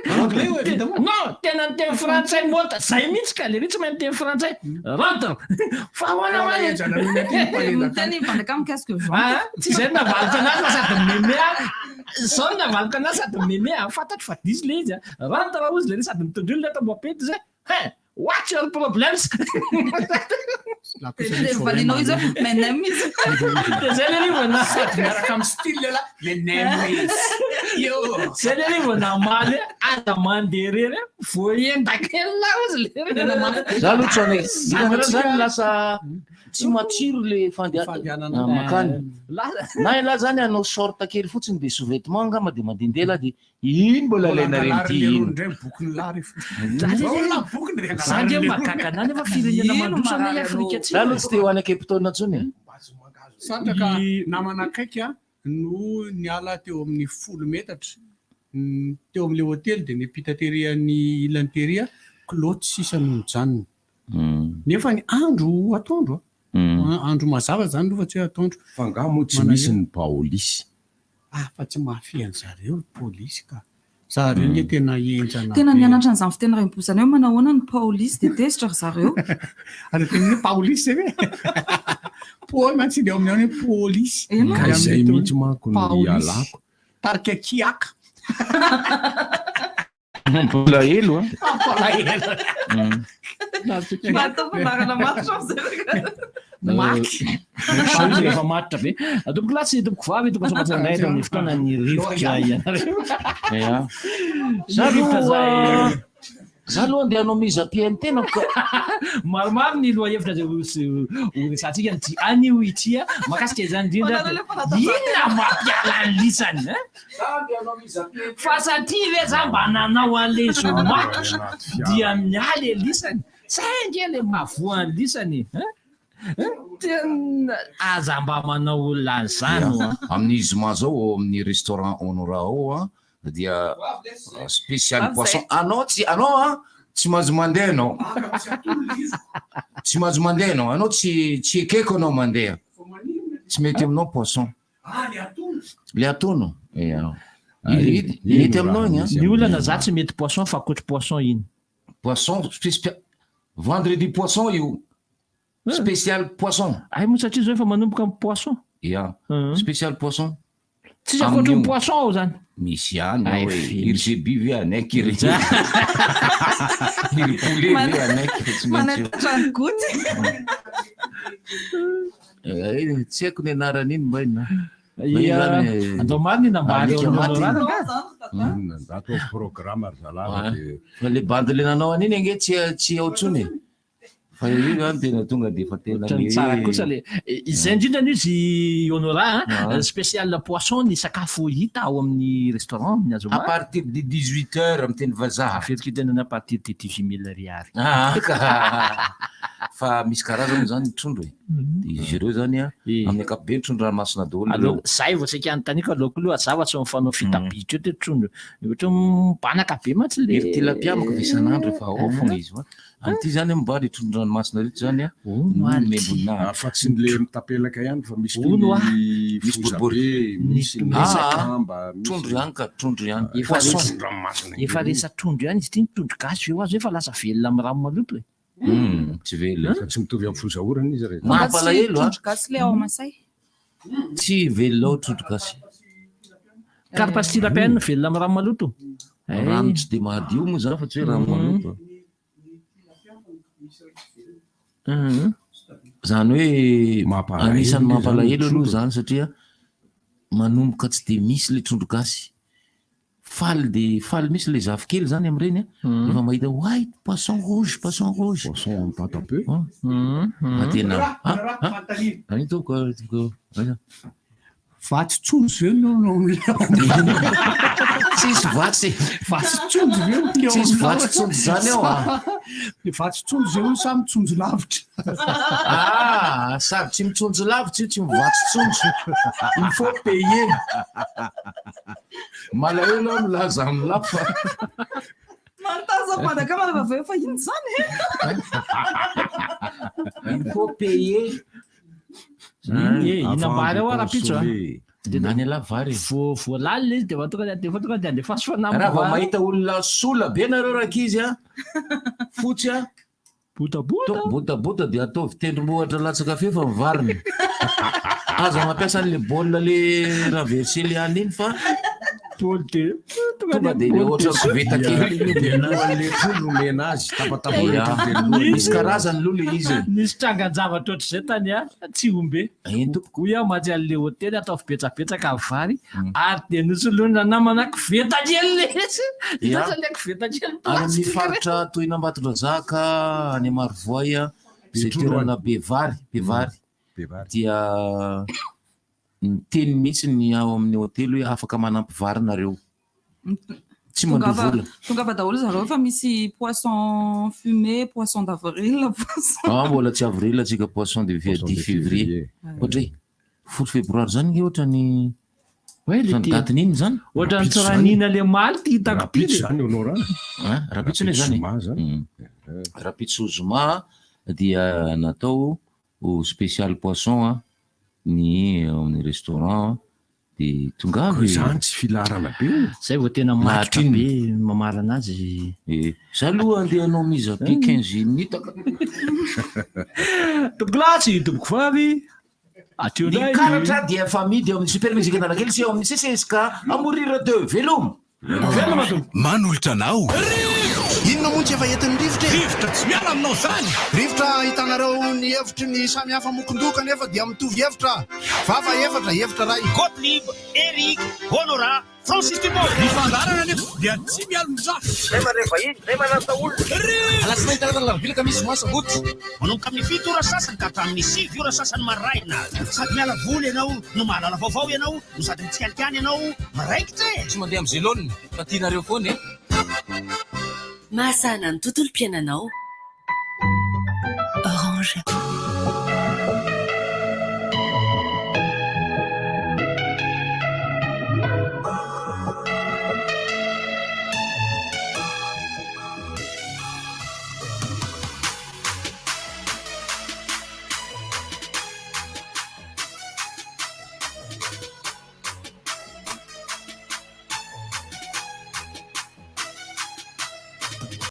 [SPEAKER 7] anglais ou évidemment
[SPEAKER 3] non tena ny teny frantsay mota zay mihitsy ka le ry tsy maintsy teny frantsay rentre fa hoana
[SPEAKER 8] Teny mpandeha mikasika
[SPEAKER 3] tsy zay navalika anazy fa sady memea zao navalika anazy sady memea fantatro fa diso le izy rentre ozy le ry sady mitondry olona eto mbapety zay what's your problems
[SPEAKER 8] valinao izy menem izy
[SPEAKER 3] zay le ry vona
[SPEAKER 7] miaraka amin'ny style la menem
[SPEAKER 3] zay le ry vona maly aza mandeha rery voendakelina ozy le
[SPEAKER 5] za aloha tsone zany lasa tsy matsiro le fandehanana makany na ila zany anao sorte kely fotsiny dia sous-vêtement angamba dia mandendela dia iny mbola alaina remity ino
[SPEAKER 3] zany makaka anany efa firenena mandrosa ny Afrika
[SPEAKER 5] za aloha tsy te ho any Cape Town ntsony
[SPEAKER 7] sandraka namana akaiky no niala teo amin'ny 10 metatra teo amin'le hôtely dia nipitaterian'ny ilanteria kiloty sisa no mijanona nefa ny andro atoandro andro mazava zany aloha fa tsy hoe atoandro
[SPEAKER 6] fa ngaha moa tsy misy ny paolisy
[SPEAKER 7] fa tsy mafiany zareo polisy ka zareo nye tena enjana
[SPEAKER 8] tena nianatra n'izany fitena raim-posana eo manahoana ny paolisy dia tesitra ry zareo
[SPEAKER 7] ary tena hoe paolisy zay hoe mantsy dia amin'ny hoe polisy
[SPEAKER 6] ka izay mihitsy manko ny ialako
[SPEAKER 7] tarika kiaka
[SPEAKER 5] mbola elo
[SPEAKER 3] efa matitra be tompoko latsy tompoko vavy toko somatsanay tamin'ny fotoana ny rivotra ianareo
[SPEAKER 5] za aloha andeha anao miza-piainy tena
[SPEAKER 3] maromaro ny loha hevitra zay horesantsika any io ity makasika izany indrindra ina mampiala ny lisany fa satria ve za mba nanao an'le zoma dia mialy lisany sainge le mavoan'ny lisany aza mba manao olona zany
[SPEAKER 10] amin'izy ma zao amin'ny restaurant honora ao dia spécial poisson anao tsy mahazo mandeha anao tsy mahazo mandeha anao anao tsy ekeko anao mandeha tsy mety aminao poisson le atono mety aminao igny
[SPEAKER 3] ny olana za tsy mety poisson fa kotra poisson iny
[SPEAKER 10] poisson vendredi poisson io spécial poisson
[SPEAKER 3] ay mo satria zao efa manomboka amin'ny poisson
[SPEAKER 10] spécial poisson
[SPEAKER 3] Tsisy ankoatry ny poisson zany.
[SPEAKER 10] Misy ihany hoe iry zebi ve anaiky iry iry poulet ve anaiky tsy maintsy tsy haiko ny anaran'iny mba ina
[SPEAKER 3] andao mariny nambary
[SPEAKER 6] programme arzalava
[SPEAKER 10] fa le bande le nanao an'iny ange tsy ao tsony fa io zany tena tonga de fa tena
[SPEAKER 3] tsara kosa le izay indrindra izy honorat spécial poisson ny sakafo hita ao amin'ny restaurant ny azo
[SPEAKER 10] à partir de 18h amin'ny teny vazaha
[SPEAKER 3] fetrika tenany à partir de 18 000 ariary
[SPEAKER 10] fa misy karazany zany trondro de izy ireo zany amin'ny ankapobeny trondro ranomasina daholo
[SPEAKER 3] zay vao tsika anotaniko aloako loha zavatsy mifanao fitabitra eo te trondro ohatra mibanaka be matsy le
[SPEAKER 10] tilapia maka isan'andro efa ao fogna izy anty zany mibary trondro ranomasina reto zany membona
[SPEAKER 6] fa tsy le mitapelaka ihany fa misy
[SPEAKER 10] misy boribory
[SPEAKER 6] misy kamba
[SPEAKER 10] trondro ihany ka trondro ihany
[SPEAKER 3] efa resa trondro ihany izy ty ny trondro gasy eo azy efa lasa velona amin'ny rano maloto
[SPEAKER 10] tsy velona
[SPEAKER 6] tsy mitovy amin'ny fozaorana izy reto
[SPEAKER 10] mampalahelo
[SPEAKER 8] trondro gasy le ao Masay
[SPEAKER 10] tsy velona ao trondro gasy
[SPEAKER 3] carpastila peine velona amin'ny rano maloto
[SPEAKER 10] rano tsy de mahadio moa zany fa tsy hoe rano maloto zany hoe anisan'ny mampalahelo aloha zany satria manomboka tsy de misy le trondro gasy faly misy le zafikely zany am'ireny efa mahita white poisson rouge poisson
[SPEAKER 6] pâte à peu
[SPEAKER 10] tena
[SPEAKER 7] vatsy tsondro zeo
[SPEAKER 10] tsisy vatsy
[SPEAKER 7] tsondro
[SPEAKER 10] tsisy vatsy tsondro zany ao
[SPEAKER 7] le vatsy tsondro zeo samy tsondro lavitra
[SPEAKER 10] sady tsy mitsondro lavitra io tsy mivatsy tsondro
[SPEAKER 7] il faut payer
[SPEAKER 10] malahelo ao milaza amin'ny lafa
[SPEAKER 8] mantazapadaka manavaveo fa ino zany
[SPEAKER 10] il faut payer
[SPEAKER 3] inambary ao arapitso
[SPEAKER 10] de nany alavary
[SPEAKER 3] voalaly izy de tonga de andefaso fanambo
[SPEAKER 10] raha vao mahita olona sola be nareo raka izy fotsy botabota de ataovy tendrombohatra latsakafe fa mivariny aza mampiasa an'le baolina le raha verse le any iny fa tonga de le ohatra koveta
[SPEAKER 6] kely trondro mena azy
[SPEAKER 10] misy karazany loha le izy
[SPEAKER 3] nisy trangan-javatra ohatr'izay tany tsy ombe tompoko ia matsy an'le hotely ataovy betsabetsaka amin'ny vary ary de nosolonina namana koveta kely le le koveta kely
[SPEAKER 10] ary amin'ny faritra Tohinambatondrazaka any Marivoay zay toerana be vary dia ny teny mihitsy ny ao amin'ny hotely hoe afaka manampy vary nareo tsy mandovola
[SPEAKER 8] tonga fa daholo zareo fa misy poisson fumé poisson d'avril
[SPEAKER 10] mbola tsy avril atsika poisson de 10 février ohatra folo févroary zany ohatra ny datiny iny zany
[SPEAKER 3] ohatra ny tsoranina le maly ty hitako pily
[SPEAKER 6] zany honora
[SPEAKER 10] rapitsony zany rapitso zoma dia natao spécial poisson ny amin'ny restaurant de tonga
[SPEAKER 6] zany tsy filarana be
[SPEAKER 3] zay vao tena matroka be mamara anazy
[SPEAKER 10] za aloha andeha anao mizapi 15 minutes
[SPEAKER 3] toglasy toboko vavy
[SPEAKER 10] ny karatra dia famille amin'ny supermusike analakely sy ao amin'ny sesesika amorira de velomo
[SPEAKER 11] manolotra anao inona moa tsy efa entin'ny rivotra tsy miala aminao zany rivotra hitanareo ny hevitry ny samy hafa mokondoka nefa dia mitovy hevitra vava hevitra ray Gottlieb, Eric, Honora, Francis Dumont mifandarana nefa dia tsy miala mizaha zay mareva iny zay manasa olona alasinainy taratala vilaka misy masagoty manomboka amin'ny 7 ora sasany ka hatramin'ny 7 ora sasany maraina sady miala voly ianao no mahalala vaovao ianao no sady mitsikalikany ianao maraikitra tsy mandeha amin'ny zeloniny fa tianareo foana
[SPEAKER 12] mahasana ny tontolo-piainanao Orange